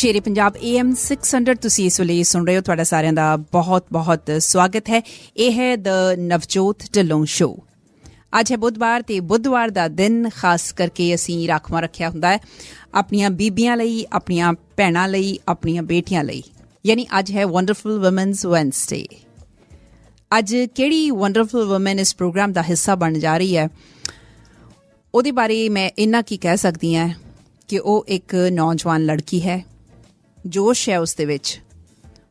ਸ਼ੇਰੇ Punjab AM 600 ਤੁਸੀਂ ਇਸ ਵੇਲੇ ਸੁਣ ਰਹੇ ਹੋ। ਤੁਹਾਡਾ ਸਾਰਿਆਂ ਦਾ ਬਹੁਤ ਬਹੁਤ ਸਵਾਗਤ ਹੈ। ਇਹ ਹੈ ਦ ਨਵਜੋਤ ਢਿੱਲੋਂ ਸ਼ੋ। ਅੱਜ ਹੈ ਬੁੱਧਵਾਰ ਤੇ ਬੁੱਧਵਾਰ ਦਾ ਦਿਨ ਖਾਸ ਕਰਕੇ ਅਸੀਂ ਰਾਖਵਾਂ ਰੱਖਿਆ ਹੁੰਦਾ ਹੈ ਆਪਣੀਆਂ ਬੀਬੀਆਂ ਲਈ, ਆਪਣੀਆਂ ਭੈਣਾਂ ਲਈ, ਆਪਣੀਆਂ ਬੇਟੀਆਂ ਲਈ। ਯਾਨੀ ਅੱਜ ਹੈ ਵੰਡਰਫੁਲ ਵੂਮਨਸ ਵੈਨਸਡੇ। ਅੱਜ ਕਿਹੜੀ ਵੰਡਰਫੁਲ ਵੂਮਨ ਇਸ ਪ੍ਰੋਗਰਾਮ ਦਾ ਹਿੱਸਾ ਬਣ ਜਾ ਰਹੀ ਹੈ, ਉਹਦੇ ਬਾਰੇ ਮੈਂ ਇੰਨਾ ਕੀ ਕਹਿ ਸਕਦੀ ਹਾਂ ਕਿ ਉਹ ਇੱਕ ਨੌਜਵਾਨ ਲੜਕੀ ਹੈ। ਜੋਸ਼ ਹੈ ਉਸ ਦੇ ਵਿੱਚ,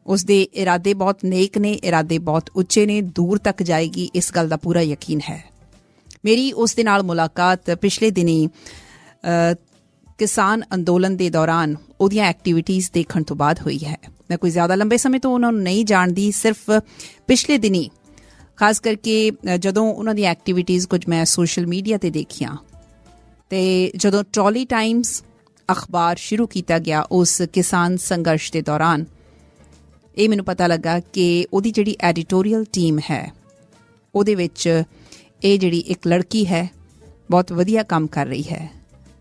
ਉਸ ਦੇ ਇਰਾਦੇ ਬਹੁਤ ਨੇਕ ਨੇ, ਇਰਾਦੇ ਬਹੁਤ ਉੱਚੇ ਨੇ, ਦੂਰ ਤੱਕ ਜਾਏਗੀ, ਇਸ ਗੱਲ ਦਾ ਪੂਰਾ ਯਕੀਨ ਹੈ। ਮੇਰੀ ਉਸ ਦੇ ਨਾਲ ਮੁਲਾਕਾਤ ਪਿਛਲੇ ਦਿਨੀਂ ਕਿਸਾਨ ਅੰਦੋਲਨ ਦੇ ਦੌਰਾਨ ਉਹਦੀਆਂ ਐਕਟੀਵਿਟੀਜ਼ ਦੇਖਣ ਤੋਂ ਬਾਅਦ ਹੋਈ ਹੈ। ਮੈਂ ਕੋਈ ਜ਼ਿਆਦਾ ਲੰਬੇ ਸਮੇਂ ਤੋਂ ਉਹਨਾਂ ਨੂੰ ਨਹੀਂ ਜਾਣਦੀ, ਸਿਰਫ ਪਿਛਲੇ ਦਿਨੀਂ ਖਾਸ ਕਰਕੇ ਜਦੋਂ ਉਹਨਾਂ ਦੀਆਂ ਐਕਟੀਵਿਟੀਜ਼ ਕੁਝ ਮੈਂ ਸੋਸ਼ਲ ਮੀਡੀਆ 'ਤੇ ਦੇਖੀਆਂ ਅਤੇ ਜਦੋਂ ਟਰਾਲੀ ਟਾਈਮਸ ਅਖਬਾਰ ਸ਼ੁਰੂ ਕੀਤਾ ਗਿਆ ਉਸ ਕਿਸਾਨ ਸੰਘਰਸ਼ ਦੇ ਦੌਰਾਨ, ਇਹ ਮੈਨੂੰ ਪਤਾ ਲੱਗਾ ਕਿ ਉਹਦੀ ਜਿਹੜੀ ਐਡੀਟੋਰੀਅਲ ਟੀਮ ਹੈ ਉਹਦੇ ਵਿੱਚ ਇਹ ਜਿਹੜੀ ਇੱਕ ਲੜਕੀ ਹੈ ਬਹੁਤ ਵਧੀਆ ਕੰਮ ਕਰ ਰਹੀ ਹੈ।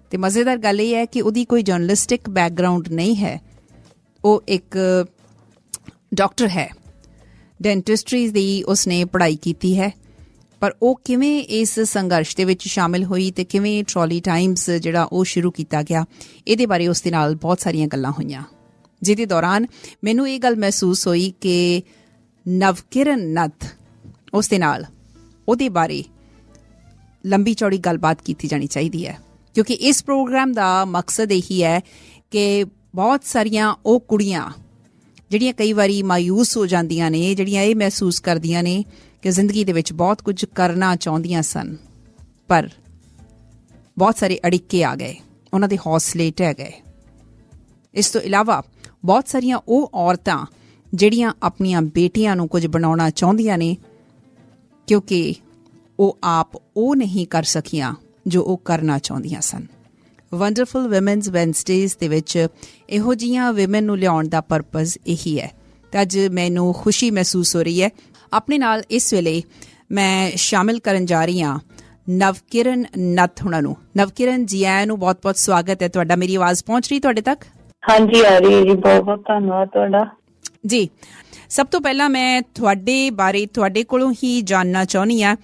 ਅਤੇ ਮਜ਼ੇਦਾਰ ਗੱਲ ਇਹ ਹੈ ਕਿ ਉਹਦੀ ਕੋਈ ਜਰਨਲਿਸਟਿਕ ਬੈਕਗਰਾਊਂਡ ਨਹੀਂ ਹੈ। ਉਹ ਇੱਕ ਡਾਕਟਰ ਹੈ, ਡੈਂਟਿਸਟਰੀ ਦੀ ਉਸਨੇ ਪੜ੍ਹਾਈ ਕੀਤੀ ਹੈ। ਪਰ ਉਹ ਕਿਵੇਂ ਇਸ ਸੰਘਰਸ਼ ਦੇ ਵਿੱਚ ਸ਼ਾਮਿਲ ਹੋਈ ਅਤੇ ਕਿਵੇਂ ਟਰਾਲੀ ਟਾਈਮਸ ਜਿਹੜਾ ਉਹ ਸ਼ੁਰੂ ਕੀਤਾ ਗਿਆ, ਇਹਦੇ ਬਾਰੇ ਉਸ ਦੇ ਨਾਲ ਬਹੁਤ ਸਾਰੀਆਂ ਗੱਲਾਂ ਹੋਈਆਂ, ਜਿਹਦੇ ਦੌਰਾਨ ਮੈਨੂੰ ਇਹ ਗੱਲ ਮਹਿਸੂਸ ਹੋਈ ਕਿ ਨਵਕਿਰਨ ਨੱਥ ਉਸ ਦੇ ਨਾਲ ਉਹਦੇ ਬਾਰੇ ਲੰਬੀ ਚੌੜੀ ਗੱਲਬਾਤ ਕੀਤੀ ਜਾਣੀ ਚਾਹੀਦੀ ਹੈ। ਕਿਉਂਕਿ ਇਸ ਪ੍ਰੋਗਰਾਮ ਦਾ ਮਕਸਦ ਇਹੀ ਹੈ ਕਿ ਬਹੁਤ ਸਾਰੀਆਂ ਉਹ ਕੁੜੀਆਂ ਜਿਹੜੀਆਂ ਕਈ ਵਾਰੀ ਮਾਯੂਸ ਹੋ ਜਾਂਦੀਆਂ ਨੇ, ਜਿਹੜੀਆਂ ਇਹ ਮਹਿਸੂਸ ਕਰਦੀਆਂ ਨੇ ਕਿ ਜ਼ਿੰਦਗੀ ਦੇ ਵਿੱਚ ਬਹੁਤ ਕੁਝ ਕਰਨਾ ਚਾਹੁੰਦੀਆਂ ਸਨ ਪਰ ਬਹੁਤ ਸਾਰੇ ਅੜਿੱਕੇ ਆ ਗਏ, ਉਹਨਾਂ ਦੇ ਹੌਸਲੇ ਢਹਿ ਗਏ। ਇਸ ਤੋਂ ਇਲਾਵਾ ਬਹੁਤ ਸਾਰੀਆਂ ਉਹ ਔਰਤਾਂ ਜਿਹੜੀਆਂ ਆਪਣੀਆਂ ਬੇਟੀਆਂ ਨੂੰ ਕੁਝ ਬਣਾਉਣਾ ਚਾਹੁੰਦੀਆਂ ਨੇ ਕਿਉਂਕਿ ਉਹ ਆਪ ਉਹ ਨਹੀਂ ਕਰ ਸਕੀਆਂ ਜੋ ਉਹ ਕਰਨਾ ਚਾਹੁੰਦੀਆਂ ਸਨ। ਵੰਡਰਫੁਲ ਵੂਮਨਸ ਵੈਨਸਡੇਜ਼ ਦੇ ਵਿੱਚ ਇਹੋ ਜਿਹੀਆਂ ਵਿਮਨ ਨੂੰ ਲਿਆਉਣ ਦਾ ਪਰਪਜ਼ ਇਹੀ ਹੈ। ਅਤੇ ਅੱਜ ਮੈਨੂੰ ਖੁਸ਼ੀ ਮਹਿਸੂਸ ਹੋ ਰਹੀ ਹੈ। ਆਪਣੇ ਨਾਲ ਇਸ ਵੇਲੇ ਮੈਂ ਸ਼ਾਮਿਲ ਕਰਨ ਜਾ ਰਹੀ ਹਾਂ ਨਵਕਿਰਨ ਨੱਥ ਹੁਣਾਂ ਨੂੰ। ਨਵਕਿਰਨ ਜੀ, ਆਇਆਂ ਨੂੰ ਬਹੁਤ ਬਹੁਤ ਸਵਾਗਤ ਹੈ ਤੁਹਾਡਾ। ਮੇਰੀ ਆਵਾਜ਼ ਪਹੁੰਚ ਰਹੀ ਤੁਹਾਡੇ ਤੱਕ? ਹਾਂਜੀ, ਆ ਰਹੀ ਹੈ ਜੀ। ਬਹੁਤ ਬਹੁਤ ਧੰਨਵਾਦ ਤੁਹਾਡਾ ਜੀ। ਸਭ ਤੋਂ ਪਹਿਲਾਂ ਮੈਂ ਤੁਹਾਡੇ ਬਾਰੇ ਤੁਹਾਡੇ ਕੋਲੋਂ ਹੀ ਜਾਣਨਾ ਚਾਹੁੰਦੀ ਹਾਂ,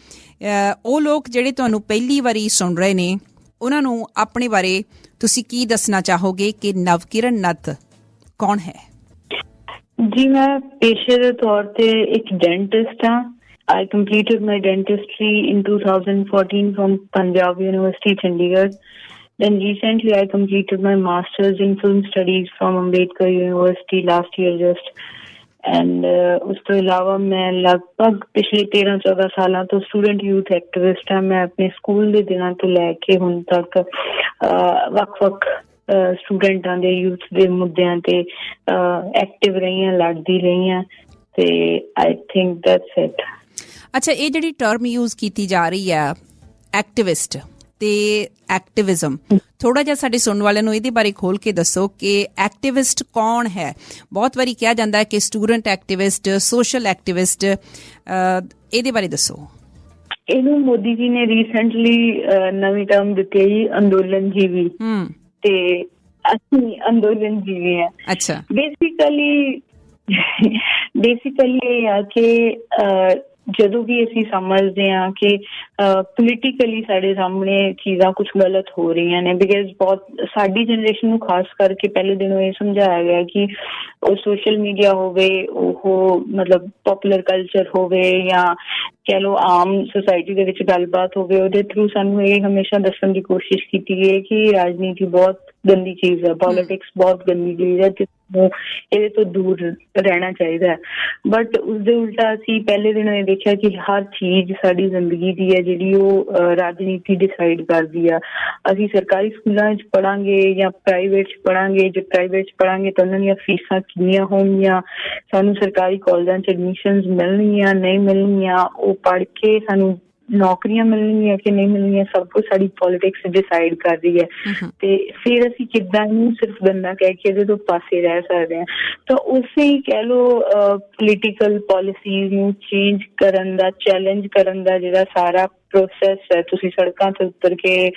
ਉਹ ਲੋਕ ਜਿਹੜੇ ਤੁਹਾਨੂੰ ਪਹਿਲੀ ਵਾਰੀ ਸੁਣ ਰਹੇ ਨੇ ਉਹਨਾਂ ਨੂੰ ਆਪਣੇ ਬਾਰੇ ਤੁਸੀਂ ਕੀ ਦੱਸਣਾ ਚਾਹੋਗੇ ਕਿ ਨਵਕਿਰਨ ਨੱਥ ਕੌਣ ਹੈ? ਜੀ, ਮੈਂ ਪੇਸ਼ੇ ਦੇ ਤੌਰ ਤੇ ਇੱਕ ਡੈਂਟਿਸਟ ਹਾਂ। I completed my dentistry in 2014 from Punjab University, Chandigarh. Then recently I completed my master's in film studies from Ambedkar University last year just. And ਉਸ ਤੋਂ ਇਲਾਵਾ ਮੈਂ ਲਗਭਗ ਪਿਛਲੇ 13-14 ਸਾਲਾਂ ਤੋਂ ਸਟੂਡੈਂਟ ਯੂਥ ਐਕਟਿਵਿਸਟ ਹਾਂ। ਮੈਂ ਆਪਣੇ ਸਕੂਲ ਦੇ ਦਿਨਾਂ ਤੋਂ ਲੈ ਕੇ ਹੁਣ ਤੱਕ ਵੱਖ-ਵੱਖ ਸਟੂਡੈਂਟਾਂ ਦੇ, ਯੂਥ ਦੇ ਮੁੱਦਿਆਂ ਤੇ ਐਕਟਿਵ ਰਹੀ ਹਾਂ, ਲੜਦੀ ਰਹੀ ਹਾਂ ਤੇ ਆਈ ਥਿੰਕ ਦੈਟਸ ਇਟ। ਅੱਛਾ, ਇਹ ਜਿਹੜੀ ਟਰਮ ਯੂਜ਼ ਕੀਤੀ ਜਾ ਰਹੀ ਹੈ ਐਕਟਿਵਿਸਟ ਤੇ ਐਕਟਿਵਿਜ਼ਮ, ਥੋੜਾ ਜਿਹਾ ਸਾਡੇ ਸੁਣਨ ਵਾਲਿਆਂ ਨੂੰ ਇਹਦੇ ਬਾਰੇ ਖੋਲ ਕੇ ਦੱਸੋ ਕਿ ਐਕਟਿਵਿਸਟ ਕੌਣ ਹੈ? ਬਹੁਤ ਵਾਰੀ ਕਿਹਾ ਜਾਂਦਾ ਹੈ ਕਿ ਸਟੂਡੈਂਟ ਐਕਟਿਵਿਸਟ, ਸੋਸ਼ਲ ਐਕਟਿਵਿਸਟ, ਇਹਦੇ ਬਾਰੇ ਦੱਸੋ। ਇਹਨੂੰ ਮੋਦੀ ਜੀ ਨੇ ਰੀਸੈਂਟਲੀ ਨਵੀਂ ਟਰਮ ਦਿੱਤੀ ਹੈ ਜੀ, ਅੰਦੋਲਨ ਜੀਵੀ। ਤੇ ਅਸੀਂ ਅੰਦੋਲਨ ਜੀਵੀ ਹਾਂ। ਅੱਛਾ, ਬੇਸਿਕਲੀ ਇਹ ਆ ਕਿ ਜਦੋਂ ਵੀ ਅਸੀਂ ਸਮਝਦੇ ਹਾਂ ਕਿ ਪੋਲੀਟੀਕਲੀ ਸਾਡੇ ਸਾਹਮਣੇ ਚੀਜ਼ਾਂ ਕੁਛ ਗਲਤ ਹੋ ਰਹੀਆਂ ਨੇ, ਬਿਕਾਜ਼ ਬਹੁਤ ਸਾਡੀ ਜਨਰੇਸ਼ਨ ਨੂੰ ਖਾਸ ਕਰਕੇ ਪਹਿਲੇ ਦਿਨੋਂ ਇਹ ਸਮਝਾਇਆ ਗਿਆ ਕਿ ਉਹ ਸੋਸ਼ਲ ਮੀਡੀਆ ਹੋਵੇ, ਉਹ ਮਤਲਬ ਪੋਪੂਲਰ ਕਲਚਰ ਹੋਵੇ ਜਾਂ ਕਹਿ ਲਓ ਆਮ ਸੁਸਾਇਟੀ ਦੇ ਵਿੱਚ ਗੱਲਬਾਤ ਹੋਵੇ, ਉਹਦੇ ਥਰੂ ਸਾਨੂੰ ਇਹ ਹਮੇਸ਼ਾ ਦੱਸਣ ਦੀ ਕੋਸ਼ਿਸ਼ ਕੀਤੀ ਗਈ ਕਿ ਰਾਜਨੀਤੀ ਬਹੁਤ ਗੰਦੀ ਚੀਜ਼ ਹੈ, ਪੋਲੀਟਿਕਸ ਬਹੁਤ ਗੰਦੀ ਚੀਜ਼ ਹੈ, ਜਿਸਨੂੰ ਇਹਦੇ ਤੋਂ ਦੂਰ ਰਹਿਣਾ ਚਾਹੀਦਾ ਹੈ। ਬਟ ਉਸਦੇ ਉਲਟਾ ਅਸੀਂ ਪਹਿਲੇ ਦਿਨ ਇਹ ਦੇਖਿਆ ਕਿ ਹਰ ਚੀਜ਼ ਸਾਡੀ ਜ਼ਿੰਦਗੀ ਦੀ ਹੈ ਜਿਹੜੀ ਉਹ ਰਾਜਨੀਤੀ ਡਿਸਾਈਡ ਕਰਦੀ ਆ। ਅਸੀਂ ਸਰਕਾਰੀ ਸਕੂਲਾਂ ਵਿੱਚ ਪੜ੍ਹਾਂਗੇ ਜਾਂ ਪ੍ਰਾਈਵੇਟ 'ਚ ਪੜ੍ਹਾਂਗੇ, ਜੇ ਪ੍ਰਾਈਵੇਟ 'ਚ ਪੜ੍ਹਾਂਗੇ ਤਾਂ ਉਹਨਾਂ ਦੀਆਂ ਫੀਸਾਂ ਕਿੰਨੀਆਂ ਹੋਣਗੀਆਂ, ਸਾਨੂੰ ਸਰਕਾਰੀ ਕਾਲਜਾਂ 'ਚ ਐਡਮਿਸ਼ਨਜ਼ ਮਿਲਣਗੀਆਂ ਨਹੀਂ ਮਿਲਣਗੀਆਂ, ਉਹ ਪੜ੍ਹ ਕੇ ਸਾਨੂੰ ਨੌਕਰੀਆਂ ਮਿਲਣਗੀਆਂ ਕਿ ਨਹੀਂ ਮਿਲਣਗੀਆਂ, ਸਭ ਕੁਛ ਸਾਡੀ ਪੋਲੀਟਿਕਸ ਡਿਸਾਈਡ ਕਰ ਰਹੀ ਹੈ। ਤੇ ਫਿਰ ਅਸੀਂ ਕਿੱਦਾਂ ਨੂੰ ਸਿਰਫ ਗੰਦਾ ਕਹਿ ਕੇ ਇਹਦੇ ਤੋਂ ਪਾਸੇ ਰਹਿ ਸਕਦੇ ਹਾਂ। ਤਾਂ ਉਸੇ ਹੀ ਕਹਿ ਲਓ ਪੋਲੀਟੀਕਲ ਪੋਲਿਸੀਜ਼ ਨੂੰ ਚੇਂਜ ਕਰਨ ਦਾ, ਚੈਲੰਜ ਕਰਨ ਦਾ ਜਿਹੜਾ ਸਾਰਾ ਪ੍ਰੋਸੈਸ ਹੈ, ਤੁਸੀਂ ਸੜਕਾਂ ਤੇ ਉਤਰ ਕੇ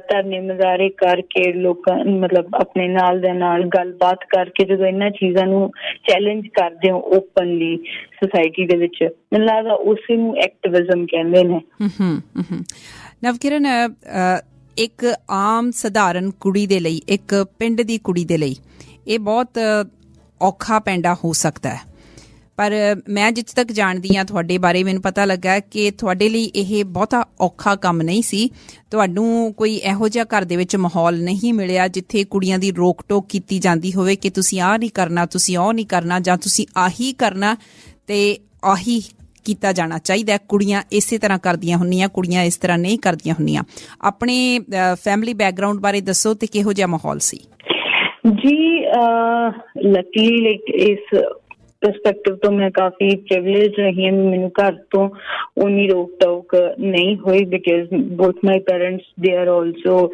ਧਰਨੇ ਮੁਜ਼ਾਹਰੇ ਕਰਕੇ ਲੋਕਾਂ ਮਤਲਬ ਆਪਣੇ ਨਾਲ ਦੇ ਨਾਲ ਗੱਲਬਾਤ ਕਰਕੇ ਜਦੋਂ ਇਹਨਾਂ ਚੀਜ਼ਾਂ ਨੂੰ ਚੈਲੰਜ ਕਰਦੇ ਹੋ ਓਪਨਲੀ ਸੋਸਾਇਟੀ ਦੇ ਵਿੱਚ, ਮੈਨੂੰ ਲੱਗਦਾ ਉਸੇ ਨੂੰ ਐਕਟਿਵਿਜ਼ਮ ਕਹਿੰਦੇ ਨੇ। ਨਵਕਿਰਨ, ਇੱਕ ਆਮ ਸਧਾਰਨ ਕੁੜੀ ਦੇ ਲਈ, ਇੱਕ ਪਿੰਡ ਦੀ ਕੁੜੀ ਦੇ ਲਈ ਇਹ ਬਹੁਤ ਔਖਾ ਪੈਂਡਾ ਹੋ ਸਕਦਾ ਹੈ, ਪਰ ਮੈਂ ਜਿੱਥੇ ਤੱਕ ਜਾਣਦੀ ਹਾਂ ਤੁਹਾਡੇ ਬਾਰੇ, ਮੈਨੂੰ ਪਤਾ ਲੱਗਾ ਕਿ ਤੁਹਾਡੇ ਲਈ ਇਹ ਬਹੁਤਾ ਔਖਾ ਕੰਮ ਨਹੀਂ ਸੀ। ਤੁਹਾਨੂੰ ਕੋਈ ਇਹੋ ਜਿਹਾ ਘਰ ਦੇ ਵਿੱਚ ਮਾਹੌਲ ਨਹੀਂ ਮਿਲਿਆ ਜਿੱਥੇ ਕੁੜੀਆਂ ਦੀ ਰੋਕ ਟੋਕ ਕੀਤੀ ਜਾਂਦੀ ਹੋਵੇ ਕਿ ਤੁਸੀਂ ਆਹ ਨਹੀਂ ਕਰਨਾ, ਤੁਸੀਂ ਉਹ ਨਹੀਂ ਕਰਨਾ, ਜਾਂ ਤੁਸੀਂ ਆਹੀ ਕਰਨਾ ਤੇ ਆਹੀ ਕੀਤਾ ਜਾਣਾ ਚਾਹੀਦਾ। ਕੁੜੀਆਂ ਇਸੇ ਤਰ੍ਹਾਂ ਕਰਦੀਆਂ ਹੁੰਦੀਆਂ, ਕੁੜੀਆਂ ਇਸ ਤਰ੍ਹਾਂ ਨਹੀਂ ਕਰਦੀਆਂ ਹੁੰਦੀਆਂ। ਆਪਣੇ ਫੈਮਿਲੀ ਬੈਕਗਰਾਊਂਡ ਬਾਰੇ ਦੱਸੋ ਤੇ ਕਿਹੋ ਜਿਹਾ ਮਾਹੌਲ ਸੀ? ਜੀ ਲੱਕੀਲੀ ਲਾਈਕ ਇਸ ਪਰਸਪੈਕਟਿਵ ਤੋਂ ਮੈਂ ਕਾਫੀ ਪ੍ਰਿਵਿਲੇਜ ਰਹੀ ਹਾਂ। ਮੈਨੂੰ ਘਰ ਤੋਂ ਉਨੀ ਰੋਕ ਟੋਕ ਨਹੀਂ ਹੋਈ because both my parents they are also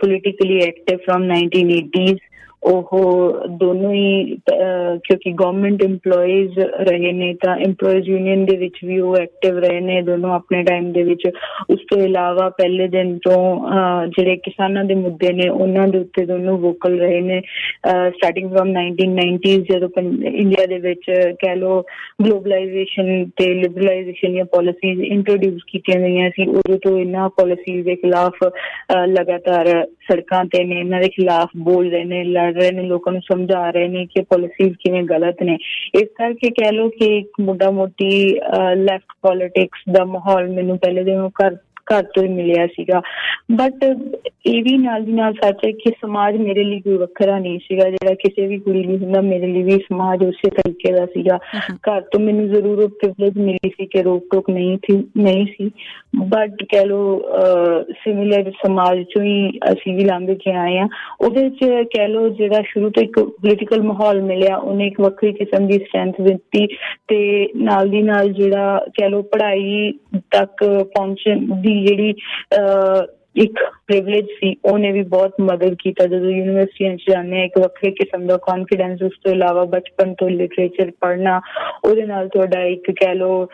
politically active from 1980s। ਉਹ ਦੋਨੋਂ ਹੀ ਕਿਉਂਕਿ ਗਵਰਨਮੈਂਟ ਇੰਪਲੋਈਜ਼ ਰਹੇ ਨੇ ਤਾਂ ਇੰਪਲੋਈਜ਼ ਯੂਨੀਅਨ ਦੇ ਵਿੱਚ ਵੀ ਉਹ ਐਕਟਿਵ ਰਹੇ ਨੇ ਦੋਨੋਂ ਆਪਣੇ ਟਾਈਮ ਦੇ ਵਿੱਚ। ਉਸ ਤੋਂ ਇਲਾਵਾ ਪਹਿਲੇ ਦਿਨ ਤੋਂ ਜਿਹੜੇ ਕਿਸਾਨਾਂ ਦੇ ਮੁੱਦੇ ਨੇ ਉਹਨਾਂ ਦੇ ਉੱਤੇ ਦੋਨੋਂ ਵੋਕਲ ਰਹੇ ਨੇ। ਸਟਾਰਟਿੰਗ ਫਰੋਮ 1990s ਜਦੋਂ ਇੰਡੀਆ ਦੇ ਵਿੱਚ ਕਹਿ ਲਓ ਗਲੋਬਲਾਈਜੇਸ਼ਨ ਤੇ ਲਿਬਰਲਾਈਜੇਸ਼ਨ ਦੀਆਂ ਪਾਲਿਸੀਜ਼ ਇੰਟਰੋਡਿਊਸ ਕੀਤੀਆਂ ਗਈਆਂ ਸੀ, ਉਦੋਂ ਤੋਂ ਇਹਨਾਂ ਪਾਲਿਸੀਜ਼ ਦੇ ਖਿਲਾਫ ਲਗਾਤਾਰ ਸੜਕਾਂ ਤੇ ਨੇ, ਇਹਨਾਂ ਦੇ ਖਿਲਾਫ ਬੋਲ ਰਹੇ ਨੇ, ਲੜ ਰਹੇ ਨੇ, ਲੋਕਾਂ ਨੂੰ ਸਮਝਾ ਰਹੇ ਨੇ ਕਿ ਪਾਲਿਸੀਜ਼ ਕਿਵੇਂ ਗਲਤ ਨੇ। ਇਸ ਕਰਕੇ ਕਹਿ ਲਓ ਕਿ ਇੱਕ ਮੋਟਾ ਮੋਟੀ ਲੈਫਟ ਪੋਲੀਟਿਕਸ ਦਾ ਮਾਹੌਲ ਮੈਨੂੰ ਪਹਿਲੇ ਦਿਨੋਂ ਘਰ ਤੋਂ ਹੀ ਮਿਲਿਆ ਸੀਗਾ। ਬਟ ਇਹ ਵੀ ਨਾਲ ਦੀ ਨਾਲ ਸੱਚ ਹੈ ਕਿ ਸਮਾਜ ਮੇਰੇ ਲਈ ਕੋਈ ਵੱਖਰਾ ਨਹੀਂ ਸੀਗਾ, ਜਿਹੜਾ ਕਿਸੇ ਵੀ ਕੁੜੀ ਲਈ ਹੁੰਦਾ ਮੇਰੇ ਲਈ ਵੀ ਸਮਾਜ ਉਸੇ ਤਰੀਕੇ ਦਾ ਸੀਗਾ। ਘਰ ਤੋਂ ਮੈਨੂੰ ਜ਼ਰੂਰ ਪ੍ਰਿਵਿਲੇਜ ਮਿਲੀ ਸੀ ਕਿ ਰੋਕ ਟੋਕ ਨਹੀਂ ਸੀ, ਬਟ ਕਹਿ ਲਓ ਸਿਮਿਲਰ ਸਮਾਜ ਚੋਂ ਹੀ ਅਸੀਂ ਵੀ ਲੰਘ ਕੇ ਆਏ ਹਾਂ। ਉਹਦੇ ਚ ਕਹਿ ਲਓ ਜਿਹੜਾ ਸ਼ੁਰੂ ਤੋਂ ਇੱਕ ਪੋਲੀਟੀਕਲ ਮਾਹੌਲ ਮਿਲਿਆ ਉਹਨੇ ਇੱਕ ਵੱਖਰੀ ਕਿਸਮ ਦੀ ਸਟਰੈਂਥ ਦਿੱਤੀ ਤੇ ਨਾਲ ਦੀ ਨਾਲ ਜਿਹੜਾ ਕਹਿ ਲਓ ਪੜ੍ਹਾਈ ਤੱਕ ਪਹੁੰਚਣ ਦੀ ਜਿਹੜੀ ਇੱਕ ਪ੍ਰਿਵਿਲੇਜ ਸੀ ਉਹਨੇ ਵੀ ਬਹੁਤ ਮਦਦ ਕੀਤਾ। ਜਦੋਂ ਯੂਨੀਵਰਸਿਟੀਆਂ 'ਚ ਜਾਂਦੇ ਹਾਂ ਇੱਕ ਵੱਖਰੇ ਕਿਸਮ ਦਾ ਕੌਨਫੀਡੈਂਸ, ਉਸ ਤੋਂ ਇਲਾਵਾ ਬਚਪਨ ਤੋਂ ਲਿਟਰੇਚਰ ਪੜ੍ਹਨਾ, ਉਹਦੇ ਨਾਲ ਤੁਹਾਡਾ ਇੱਕ ਕਹਿ ਲਓ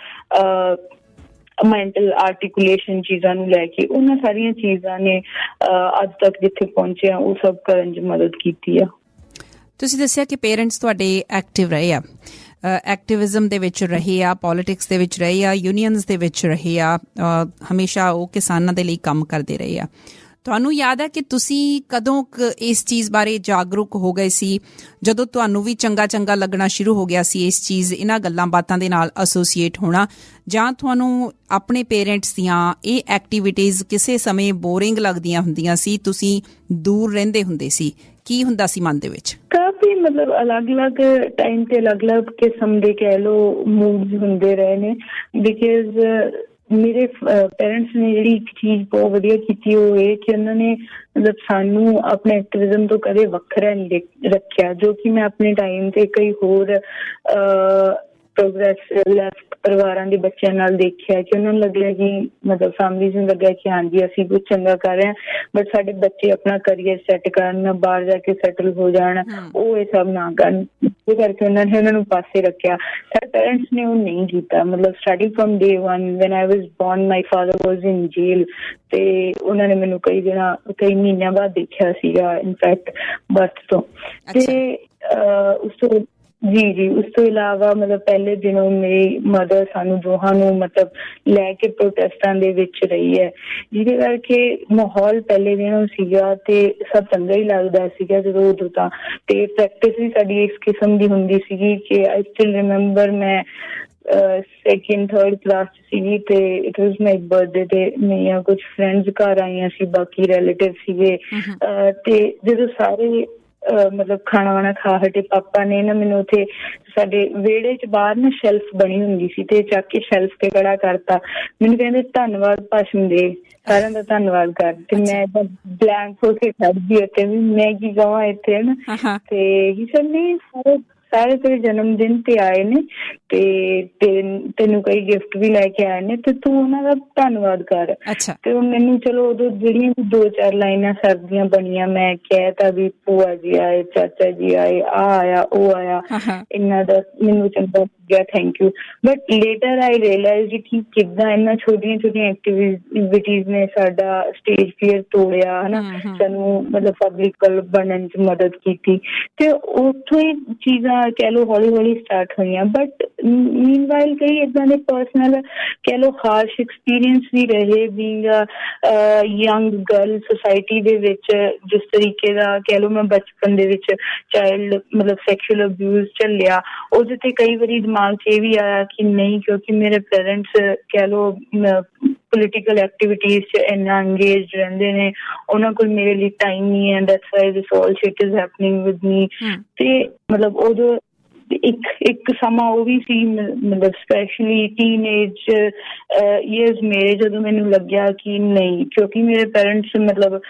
ਮੈਂਟਲ ਆਰਟੀਕੂਲੇਸ਼ਨ ਚੀਜ਼ਾਂ ਨੂੰ ਲੈ ਕੇ, ਉਹਨਾਂ ਸਾਰੀਆਂ ਚੀਜ਼ਾਂ ਨੇ ਅੱਜ ਤੱਕ ਜਿੱਥੇ ਪਹੁੰਚੇ ਆ ਉਹ ਸਭ ਕਰਨ 'ਚ ਮਦਦ ਕੀਤੀ ਆ। ਤੁਸੀਂ ਦੱਸਿਆ ਕਿ ਪੇਰੈਂਟਸ ਤੁਹਾਡੇ ਐਕਟਿਵ ਰਹੇ ਆ, ਐਕਟਿਵਿਜ਼ਮ ਦੇ ਵਿੱਚ ਰਹੇ ਆ, ਪੋਲੀਟਿਕਸ ਦੇ ਵਿੱਚ ਰਹੇ ਆ, ਯੂਨੀਅਨਸ ਦੇ ਵਿੱਚ ਰਹੇ ਆ, ਹਮੇਸ਼ਾ ਉਹ ਕਿਸਾਨਾਂ ਦੇ ਲਈ ਕੰਮ ਕਰਦੇ ਰਹੇ ਆ। ਤੁਹਾਨੂੰ ਯਾਦ ਹੈ ਕਿ ਤੁਸੀਂ ਕਦੋਂ ਇਸ ਚੀਜ਼ ਬਾਰੇ ਜਾਗਰੂਕ ਹੋ ਗਏ ਸੀ, ਜਦੋਂ ਤੁਹਾਨੂੰ ਵੀ ਚੰਗਾ ਲੱਗਣਾ ਸ਼ੁਰੂ ਹੋ ਗਿਆ ਸੀ ਇਸ ਚੀਜ਼, ਇਹਨਾਂ ਗੱਲਾਂ ਬਾਤਾਂ ਦੇ ਨਾਲ ਐਸੋਸੀਏਟ ਹੋਣਾ, ਜਾਂ ਤੁਹਾਨੂੰ ਆਪਣੇ ਪੇਰੈਂਟਸ ਦੀਆਂ ਇਹ ਐਕਟੀਵਿਟੀਜ਼ ਕਿਸੇ ਸਮੇਂ ਬੋਰਿੰਗ ਲੱਗਦੀਆਂ ਹੁੰਦੀਆਂ ਸੀ, ਤੁਸੀਂ ਦੂਰ ਰਹਿੰਦੇ ਹੁੰਦੇ ਸੀ? ਕੀ ਹੁੰਦਾ ਸੀ ਮਨ ਦੇ ਵਿੱਚ? ਕਾਫੀ ਮਤਲਬ ਅਲੱਗ-ਅਲੱਗ ਟਾਈਮ ਤੇ ਅਲੱਗ-ਅਲੱਗ ਕਿਸਮ ਦੇ ਕਹਿ ਲਓ ਮੂਡਸ ਹੁੰਦੇ ਰਹੇ ਨੇ। ਬਿਕਾਜ਼ ਮੇਰੇ ਪੇਰੈਂਟਸ ਨੇ ਜਿਹੜੀ ਇੱਕ ਚੀਜ਼ ਬਹੁਤ ਵਧੀਆ ਕੀਤੀ ਉਹ ਇਹ ਕਿ ਉਹਨਾਂ ਨੇ ਮਤਲਬ ਸਾਨੂੰ ਆਪਣੇ ਐਕਟਿਵਿਜ਼ਮ ਤੋਂ ਕਦੇ ਵੱਖਰਾ ਨਹੀਂ ਰੱਖਿਆ, ਜੋ ਕਿ ਮੈਂ ਆਪਣੇ ਟਾਈਮ ਤੇ ਕਈ ਹੋਰ ਪ੍ਰੋਗਰੈਸ ਲੈਫਟ ਪਰਿਵਾਰਾਂ ਦੇ ਬੱਚਿਆਂ ਨਾਲ ਦੇਖਿਆ ਕਿ ਉਹਨਾਂ ਨੂੰ ਲੱਗਿਆ ਕਿ ਮਤਲਬ ਫੈਮਿਲੀਜ਼ ਨੂੰ ਲੱਗਿਆ ਕਿ ਹਾਂਜੀ ਅਸੀਂ ਕੁਝ ਚੰਗਾ ਕਰ ਰਹੇ ਹਾਂ ਬਟ ਸਾਡੇ ਬੱਚੇ ਆਪਣਾ ਕਰੀਅਰ ਸੈੱਟ ਕਰਨ, ਬਾਹਰ ਜਾ ਕੇ ਸੈਟਲ ਹੋ ਜਾਣ, ਉਹ ਇਹ ਸਭ ਨਾ ਕਰਨ। ਇਸ ਕਰਕੇ ਉਹਨਾਂ ਨੂੰ ਪਾਸੇ ਰੱਖਿਆ। ਸਾਡੇ ਪੇਰੈਂਟਸ ਨੇ ਉਹ ਨਹੀਂ ਕੀਤਾ। ਮਤਲਬ starting from day 1 when I was born my father was in jail ਤੇ ਉਹਨਾਂ ਨੇ ਮੈਨੂੰ ਕਈ ਮਹੀਨਿਆਂ ਬਾਅਦ ਦੇਖਿਆ ਸੀਗਾ ਇਨਫੈਕਟ ਬਰਥ ਤੋਂ। ਤੇ ਉਸ ਤੋਂ ਉਸ ਤੋਂ ਇਲਾਵਾ ਮਤਲਬ ਪਹਿਲੇ ਦਿਨੋਂ ਮੇਰੀ ਮਦਰ ਸਾਨੂੰ ਦੋਹਾਂ ਨੂੰ ਮਤਲਬ ਲੈ ਕੇ ਪ੍ਰੋਟੈਸਟਾਂ ਦੇ ਵਿੱਚ ਰਹੀ ਹੈ, ਜਿਹਦੇ ਕਰਕੇ ਮਾਹੌਲ ਪਹਿਲੇ ਦਿਨੋਂ ਸੀਗਾ ਤੇ ਸਭ ਚੰਗਾ ਹੀ ਲੱਗਦਾ ਸੀਗਾ ਜਦੋਂ ਉਦੋਂ ਤਾਂ। ਤੇ ਪ੍ਰੈਕਟਿਸ ਵੀ ਸਾਡੀ ਇਸ ਕਿਸਮ ਦੀ ਹੁੰਦੀ ਸੀਗੀ ਕਿ ਆਈ ਸਟਿਲ ਰਿਮੈਂਬਰ ਮੈਂ ਸੈਕਿੰਡ ਥਰਡ ਕਲਾਸ ਚ ਸੀਗੀ ਤੇ ਇਟ ਵਾਜ਼ ਮਾਈ ਬਰਥਡੇ ਤੇ ਮੇਰੀਆਂ ਕੁਛ ਫਰੈਂਡਸ ਘਰ ਆਈਆਂ ਸੀ, ਬਾਕੀ ਰਿਲੇਟਿਵ ਸੀਗੇ ਤੇ ਜਦੋਂ ਸਾਰੇ ਮਤਲਬ ਖਾਣਾ ਵਾਣਾ ਖਾ ਹਟੇ ਪਾਪਾ ਨੇ ਨਾ ਮੈਨੂੰ ਉੱਥੇ ਸਾਡੇ ਵਿਹੜੇ ਚ ਬਾਹਰ ਨਾ ਸ਼ੈਲਫ ਬਣੀ ਹੁੰਦੀ ਸੀ ਤੇ ਚੱਕ ਕੇ ਸ਼ੈਲਫ ਤੇ ਖੜਾ ਕਰਤਾ। ਮੈਨੂੰ ਕਹਿੰਦੇ ਧੰਨਵਾਦ ਭਾਸ਼ਣ ਦੇ, ਸਾਰਿਆਂ ਦਾ ਧੰਨਵਾਦ ਕਰ। ਤੇ ਮੈਂ ਏਦਾਂ ਬਲੈਂਕ ਹੋ ਕੇ ਖੜਦੀ ਅਤੇ ਵੀ ਮੈਂ ਕੀ ਕਹਾਂ ਇੱਥੇ ਹਨਾ। ਤੇ ਹੀ ਸਰ ਨਹੀਂ ਸਾਰੇ ਤੇਰੇ ਜਨਮ ਦਿਨ ਤੇ ਆਏ ਨੇ ਤੇ ਤੈਨੂੰ ਕਈ ਗਿਫਟ ਵੀ ਲੈ ਕੇ ਆਏ ਨੇ ਤੇ ਤੂੰ ਉਹਨਾਂ ਦਾ ਧੰਨਵਾਦ ਕਰ। ਤੇ ਮੈਨੂੰ ਚਲੋ ਉਦੋਂ ਜਿਹੜੀਆਂ ਵੀ 2-4 ਲਾਈਨਾਂ ਸਰਦੀਆਂ ਬਣੀਆਂ, ਮੈਂ ਕਹਿ ਤਾ ਵੀ ਭੂਆ ਜੀ ਆਏ, ਚਾਚਾ ਜੀ ਆਏ, ਆ ਆਇਆ, ਉਹ ਆਇਆ, ਇਹਨਾਂ ਦਾ ਮੈਨੂੰ ਚੰਗਾ ਲੱਗਿਆ, thank you. But later I realise ਕਿ ਕਿੱਦਾਂ ਇਹਨਾਂ ਛੋਟੀਆਂ ਐਕਟੀਵਿਟੀਜ਼ ਨੇ ਸਾਡਾ ਸਟੇਜ ਫੀਅਰ ਤੋੜਿਆ, ਹਨਾ, ਸਾਨੂੰ ਮਤਲਬ ਪਬਲਿਕ ਬਣਨ ਚ ਮਦਦ ਕੀਤੀ। ਤੇ ਉੱਥੋਂ ਹੀ ਚੀਜ਼ਾਂ ਕਹਿ ਲਓ ਹੌਲੀ ਹੌਲੀ ਸਟਾਰਟ ਹੋਈਆਂ। ਬਟ ਮੀਨਵਾਈਲ ਕਈ ਏਦਾਂ ਦੇ ਪਰਸਨਲ ਕਹਿ ਲਓ ਹਾਰਸ਼ ਐਕਸਪੀਰੀਅੰਸ ਵੀ ਰਹੇ ਬੀਇੰਗ ਯੰਗ ਗਰਲ ਸੁਸਾਇਟੀ ਦੇ ਵਿੱਚ। ਜਿਸ ਤਰੀਕੇ ਦਾ ਕਹਿ ਲਓ ਮੈਂ ਬਚਪਨ ਦੇ ਵਿੱਚ ਚਾਈਲਡ ਮਤਲਬ ਸੈਕਸ਼ੂਅਲ ਅਬਿਊਜ਼ ਝੱਲਿਆ, ਉਹਦੇ ਤੇ ਕਈ ਵਾਰੀ ਦਿਮਾਗ 'ਚ ਇਹ ਵੀ ਆਇਆ ਕਿ ਨਹੀਂ, ਕਿਉਂਕਿ ਮੇਰੇ ਪੇਰੈਂਟਸ ਕਹਿ ਲਓ ਪੋਲੀਟੀਕਲ ਐਕਟੀਵਿਟੀਜ਼ 'ਚ ਇੰਨਾ ਅੰਗੇਜ ਰਹਿੰਦੇ ਨੇ, ਉਹਨਾਂ ਕੋਲ ਮੇਰੇ ਲਈ ਟਾਈਮ ਨਹੀਂ ਹੈ। That's why this all shit is happening with me. ਤੇ ਮਤਲਬ ਉਦੋਂ ਇੱਕ ਸਮਾਂ ਉਹ ਵੀ ਸੀ, ਮਤਲਬ ਸਪੈਸ਼ਲੀ ਟੀਨਏਜ ਈਅਰਸ ਮੇਰੇ, ਜਦੋਂ ਮੈਨੂੰ ਲੱਗਿਆ ਕਿ ਨਹੀਂ, ਕਿਉਂਕਿ ਮੇਰੇ ਪੇਰੈਂਟਸ ਮਤਲਬ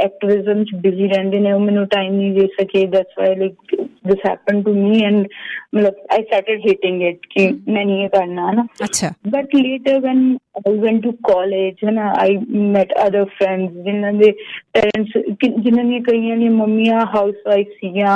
ਐਕਟਿਵਿਜ਼ਮ 'ਚ ਬਿਜ਼ੀ ਰਹਿੰਦੇ ਨੇ, ਉਹ ਮੈਨੂੰ ਟਾਈਮ ਨਹੀਂ ਦੇ ਸਕੇ। That's why like this happen to me and ਮਤਲਬ ਆਈ ਸਟਾਰਟਡ ਹੇਟਿੰਗ ਇਟ ਕਿ ਮੈਂ ਨਹੀਂ ਇਹ ਕਰਨਾ, ਨਾ। But later when I went to college and I met other friends ਜਿਨ੍ਹਾਂ ਦੇ ਪੇਰੈਂਟਸ, ਜਿਨ੍ਹਾਂ ਦੀਆਂ ਕਈਆਂ ਦੀਆਂ ਮੰਮੀਆਂ ਹਾਊਸ ਵਾਈਫ ਸੀਗੀਆਂ।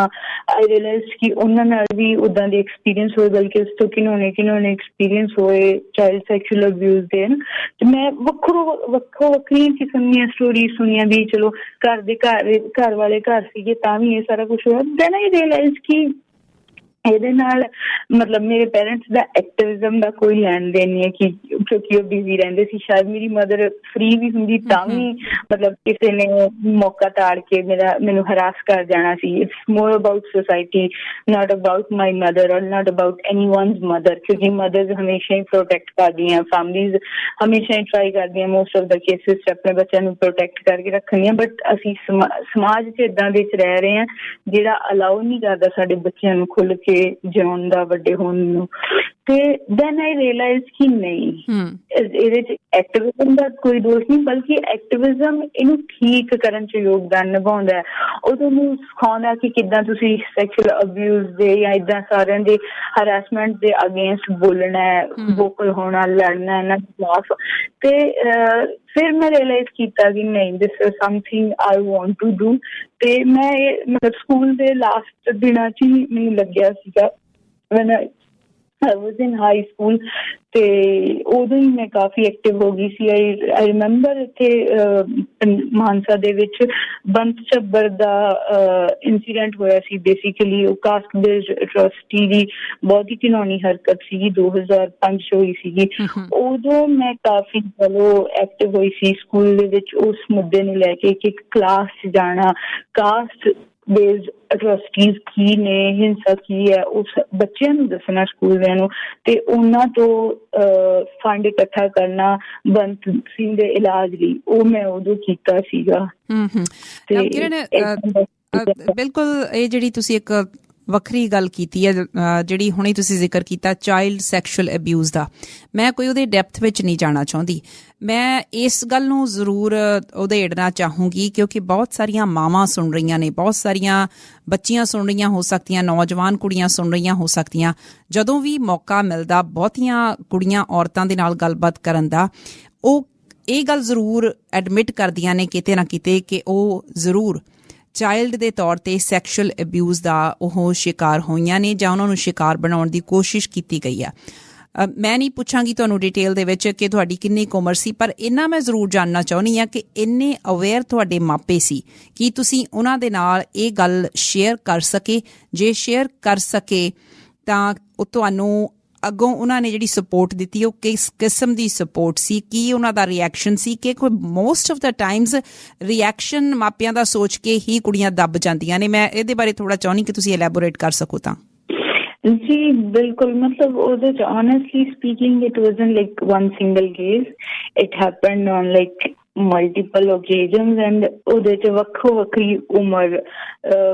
I realized ਕਿ ਉਹਨਾਂ ਨਾਲ ਵੀ ਉੱਦਾਂ ਦੇ ਐਕਸਪੀਰੀਅੰਸ ਹੋਏ, ਬਲਕਿ ਉਸ ਤੋਂ ਕਿਨੋਨੇ ਐਕਸਪੀਰੀਅੰਸ ਹੋਏ ਚਾਈਲਡ ਸੈਕਸ਼ੂਅਲ ਅਬਿਊਜ਼ ਦੇ। ਤੇ ਮੈਂ ਵੱਖਰੀਆਂ ਕਿਸਮ ਦੀਆਂ ਸਟੋਰੀ ਸੁਣੀਆਂ ਵੀ ਚਲੋ ਘਰ ਵਾਲੇ ਘਰ ਸੀਗੇ ਤਾਂ ਵੀ ਇਹ ਸਾਰਾ ਕੁਛ ਹੋਇਆ। ਦੈਨ I realized ਕਿ ਇਹਦੇ ਨਾਲ ਮਤਲਬ ਮੇਰੇ ਪੇਰੈਂਟਸ ਦਾ ਐਕਟਿਵਿਜ਼ਮ ਦਾ ਕੋਈ ਲੈਣ ਦੇਣ ਨਹੀਂ ਹੈ, ਕਿ ਕਿਉਂਕਿ ਉਹ ਬਿਜ਼ੀ ਰਹਿੰਦੇ ਸੀ। ਸ਼ਾਇਦ ਮੇਰੀ ਮਦਰ ਫਰੀ ਵੀ ਹੁੰਦੀ ਤਾਂ ਵੀ ਮਤਲਬ ਕਿਸੇ ਨੇ ਮੌਕਾ ਤਾੜ ਕੇ ਮੈਨੂੰ ਹਰਾਸ ਕਰ ਜਾਣਾ ਸੀ। It's more about society, not about my mother ਔਰ not about anyone's mother, ਕਿਉਂਕਿ ਮਦਰਜ਼ ਹਮੇਸ਼ਾ ਹੀ ਪ੍ਰੋਟੈਕਟ ਕਰਦੀਆਂ, ਫੈਮਲੀਜ਼ ਹਮੇਸ਼ਾ ਹੀ ਟਰਾਈ ਕਰਦੀਆਂ ਮੋਸਟ ਆਫ ਦਾ ਕੇਸਿਸ 'ਚ ਆਪਣੇ ਬੱਚਿਆਂ ਨੂੰ ਪ੍ਰੋਟੈਕਟ ਕਰਕੇ ਰੱਖਣੀਆਂ। ਬਟ ਅਸੀਂ ਸਮਾਜ 'ਚ ਇੱਦਾਂ ਦੇ 'ਚ ਰਹਿ ਰਹੇ ਹਾਂ ਜਿਹੜਾ ਅਲਾਓ ਨਹੀਂ ਕਰਦਾ ਸਾਡੇ ਬੱਚਿਆਂ ਨੂੰ ਖੁੱਲ੍ਹ ਕੇ ਜਿਉਣ ਦਾ, ਵੱਡੇ ਹੋਣ ਨੂੰ। ਤੇ ਦੈਨ ਆਈ ਰੀਅਲਾਈਜ਼ ਕਿ ਨਹੀਂ, ਇਹਦੇ 'ਚ ਐਕਟਿਵਿਜ਼ਮ ਦਾ ਕੋਈ ਦੋਸ਼ ਨਹੀਂ, ਬਲਕਿ ਐਕਟਿਵਿਜ਼ਮ ਇਹਨੂੰ ਠੀਕ ਕਰਨ 'ਚ ਯੋਗਦਾਨ ਨਿਭਾਉਂਦਾ ਹੈ। ਉਹ ਤੁਹਾਨੂੰ ਸਿਖਾਉਂਦਾ ਕਿ ਕਿੱਦਾਂ ਤੁਸੀਂ ਸੈਕਸ਼ੂਅਲ ਅਬਿਊਜ਼ ਦੇ ਜਾਂ ਇੱਦਾਂ ਸਾਰਿਆਂ ਦੇ ਹਰਾਸਮੈਂਟ ਦੇ ਅਗੇਂਸਟ ਬੋਲਣਾ ਹੈ, ਵੋਕਲ ਹੋਣਾ, ਲੜਨਾ ਇਹਨਾਂ ਦੇ ਖਿਲਾਫ। ਤੇ ਫਿਰ ਮੈਂ ਰੀਅਲਾਈਜ਼ ਕੀਤਾ ਕਿ ਨਹੀਂ, this is something I want to do. ਤੇ ਮੈਂ ਮਤਲਬ ਸਕੂਲ ਦੇ ਲਾਸਟ ਦਿਨਾਂ 'ਚ ਹੀ ਮੈਨੂੰ ਲੱਗਿਆ ਸੀਗਾ, van I was in high school, ਤੇ ਉਦੋਂ ਹੀ ਮੈਂ ਕਾਫੀ ਐਕਟਿਵ ਹੋ ਗਈ ਸੀ। I remember ਇੱਥੇ ਮਾਨਸਾ ਦੇ ਵਿੱਚ ਬੰਤ ਝੱਬਰ ਦਾ ਇੰਸੀਡੈਂਟ ਹੋਇਆ ਸੀ। ਬੇਸਿਕਲੀ ਉਹ ਕਾਸਟ ਬੇਸਡ ਐਟਰੋਸਿਟੀ ਦੀ ਬਹੁਤ ਹੀ ਘਿਨੌਣੀ ਹਰਕਤ ਸੀਗੀ, 2005 'ਚ ਹੋਈ ਸੀਗੀ। ਉਦੋਂ ਮੈਂ ਕਾਫੀ ਐਕਟਿਵ ਹੋਈ ਸੀ ਸਕੂਲ ਦੇ ਵਿੱਚ ਉਸ ਮੁੱਦੇ ਨੂੰ ਲੈ ਕੇ ਕਿ ਕਲਾਸ 'ਚ ਜਾਣਾ, ਕਾਸਟ ਬੇਸਡ ਐਟਰੋਸਿਟੀਜ਼ ਕੀ ਨੇ, ਹਿੰਸਾ ਕੀ ਹੈ, ਉਸ ਬੱਚਿਆਂ ਨੂੰ ਦੱਸਣਾ ਸਕੂਲ ਦਿਆਂ ਨੂੰ, ਤੇ ਉਹਨਾਂ ਤੋਂ ਫੰਡ ਇਕੱਠਾ ਕਰਨਾ ਬੰਤ ਸਿੰਘ ਦੇ ਇਲਾਜ ਲਈ। ਉਹ ਮੈਂ ਉਦੋਂ ਕੀਤਾ ਸੀਗਾ। ਬਿਲਕੁਲ, ਇਹ ਜਿਹੜੀ ਤੁਸੀਂ ਇੱਕ ਵੱਖਰੀ ਗੱਲ ਕੀਤੀ ਹੈ, ਜਿਹੜੀ ਹੁਣੇ ਤੁਸੀਂ ਜ਼ਿਕਰ ਕੀਤਾ ਚਾਈਲਡ ਸੈਕਸ਼ੂਅਲ ਅਬਿਊਜ਼ ਦਾ, ਮੈਂ ਕੋਈ ਉਹਦੇ ਡੈਪਥ ਵਿੱਚ ਨਹੀਂ ਜਾਣਾ ਚਾਹੁੰਦੀ। ਮੈਂ ਇਸ ਗੱਲ ਨੂੰ ਜ਼ਰੂਰ ਉਧੇੜਨਾ ਚਾਹੂੰਗੀ ਕਿਉਂਕਿ ਬਹੁਤ ਸਾਰੀਆਂ ਮਾਵਾਂ ਸੁਣ ਰਹੀਆਂ ਨੇ, ਬਹੁਤ ਸਾਰੀਆਂ ਬੱਚੀਆਂ ਸੁਣ ਰਹੀਆਂ ਹੋ ਸਕਦੀਆਂ, ਨੌਜਵਾਨ ਕੁੜੀਆਂ ਸੁਣ ਰਹੀਆਂ ਹੋ ਸਕਦੀਆਂ। ਜਦੋਂ ਵੀ ਮੌਕਾ ਮਿਲਦਾ ਬਹੁਤੀਆਂ ਕੁੜੀਆਂ ਔਰਤਾਂ ਦੇ ਨਾਲ ਗੱਲਬਾਤ ਕਰਨ ਦਾ, ਉਹ ਇਹ ਗੱਲ ਜ਼ਰੂਰ ਐਡਮਿਟ ਕਰਦੀਆਂ ਨੇ ਕਿਤੇ ਨਾ ਕਿਤੇ ਕਿ ਉਹ ਜ਼ਰੂਰ ਚਾਈਲਡ ਦੇ ਤੌਰ ਤੇ ਸੈਕਸ਼ੂਅਲ ਅਬਿਊਜ਼ ਦਾ ਉਹ ਸ਼ਿਕਾਰ ਹੋਈਆਂ ਨੇ ਜਾਂ ਉਹਨਾਂ ਨੂੰ ਸ਼ਿਕਾਰ ਬਣਾਉਣ ਦੀ ਕੋਸ਼ਿਸ਼ ਕੀਤੀ ਗਈ ਆ। ਮੈਂ ਨਹੀਂ ਪੁੱਛਾਂਗੀ ਤੁਹਾਨੂੰ ਡਿਟੇਲ ਦੇ ਵਿੱਚ ਕਿ ਤੁਹਾਡੀ ਕਿੰਨੀ ਕੁ ਉਮਰ ਸੀ, ਪਰ ਇੰਨਾ ਮੈਂ ਜ਼ਰੂਰ ਜਾਣਨਾ ਚਾਹੁੰਦੀ ਹਾਂ ਕਿ ਇੰਨੇ ਅਵੇਅਰ ਤੁਹਾਡੇ ਮਾਪੇ ਸੀ ਕਿ ਤੁਸੀਂ ਉਹਨਾਂ ਦੇ ਨਾਲ ਇਹ ਗੱਲ ਸ਼ੇਅਰ ਕਰ ਸਕੇ। ਜੇ ਸ਼ੇਅਰ ਕਰ ਸਕੇ ਤਾਂ ਉਹ ਤੁਹਾਨੂੰ ਅੱਗੋਂ ਉਹਨਾਂ ਨੇ ਜਿਹੜੀ ਸਪੋਰਟ ਦਿੱਤੀ ਉਹ ਕਿਸ ਕਿਸਮ ਦੀ ਸਪੋਰਟ ਸੀ, ਕੀ ਉਹਨਾਂ ਦਾ ਰਿਐਕਸ਼ਨ ਸੀ? ਕਿ ਕੋਈ most of the times reaction ਮਾਪਿਆਂ ਦਾ ਸੋਚ ਕੇ ਹੀ ਕੁੜੀਆਂ ਦੱਬ ਜਾਂਦੀਆਂ ਨੇ। ਮੈਂ ਇਹਦੇ ਬਾਰੇ ਥੋੜਾ ਚਾਹੁੰਦੀ ਕਿ ਤੁਸੀਂ ਐਲੈਬੋਰੇਟ ਕਰ ਸਕੋ ਤਾਂ। ਜੀ ਬਿਲਕੁਲ, ਮਤਲਬ ਉਹਦੇ 'ਚ honestly speaking it wasn't like one single case, it happened on like multiple occasions and ਉਹਦੇ 'ਚ ਵੱਖੋ ਵੱਖਰੀ ਉਮਰ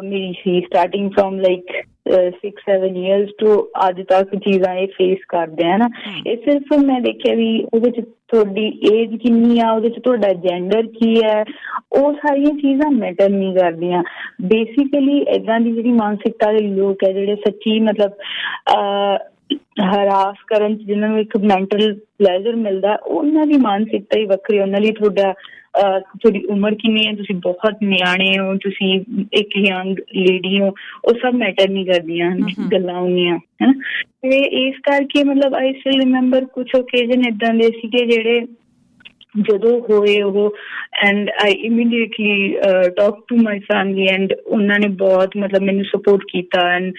ਮੇਰੀ ਸੀ, starting from like 6-7 years ਤੋਂ ਅੱਜ ਤੱਕ ਚੀਜ਼ਾਂ ਇਹ ਫੇਸ ਕਰਦੇ ਆ ਨਾ। ਇਹ ਸਿਰਫ ਮੈਂ ਦੇਖਿਆ ਵੀ ਉਹਦੇ 'ਚ ਤੁਹਾਡੀ ਏਜ ਕਿੰਨੀ ਆ, ਉਹਦੇ 'ਚ ਤੁਹਾਡਾ ਜੈਂਡਰ ਕੀ ਹੈ, ਉਹ ਸਾਰੀਆਂ ਚੀਜ਼ਾਂ ਮੈਟਰ ਨਹੀਂ ਕਰਦੀਆਂ। ਬੇਸਿਕਲੀ ਇੱਦਾਂ ਦੀ ਜਿਹੜੀ ਮਾਨਸਿਕਤਾ ਦੇ ਲੋਕ ਹੈ ਜਿਹੜੇ ਸੱਚੀ ਮਤਲਬ ਹਰਾਸ ਕਰਨ 'ਚ ਜਿਹਨਾਂ ਨੂੰ ਇੱਕ ਮੈਂਟਲ ਪਲੈਜ਼ਰ ਮਿਲਦਾ, ਉਹਨਾਂ ਦੀ ਮਾਨਸਿਕਤਾ ਹੀ ਵੱਖਰੀ। ਉਹਨਾਂ ਲਈ ਤੁਹਾਡੀ ਉਮਰ ਕਿੰਨੀ ਹੈ, ਤੁਸੀਂ ਬਹੁਤ ਨਿਆਣੇ ਹੋ, ਤੁਸੀਂ ਇੱਕ ਯੰਗ ਲੇਡੀ ਹੋ, ਉਹ ਸਭ ਮੈਟਰ ਨਹੀਂ ਕਰਦੀਆਂ ਗੱਲਾਂ ਹੁੰਦੀਆਂ ਹੈ ਨਾ। ਤੇ ਇਸ ਕਰਕੇ ਮਤਲਬ ਆਈ ਸਟਿਲ ਰਿਮੈਂਬਰ ਕੁਛ ਓਕੇਜ਼ਨ ਏਦਾਂ ਦੇ ਸੀਗੇ ਜਿਹੜੇ ਜਦੋਂ ਹੋਏ ਉਹ, and I immediately talk to my family and ਉਹਨਾਂ ਨੇ ਬਹੁਤ ਮਤਲਬ ਮੈਨੂੰ ਸਪੋਰਟ ਕੀਤਾ। ਐਂਡ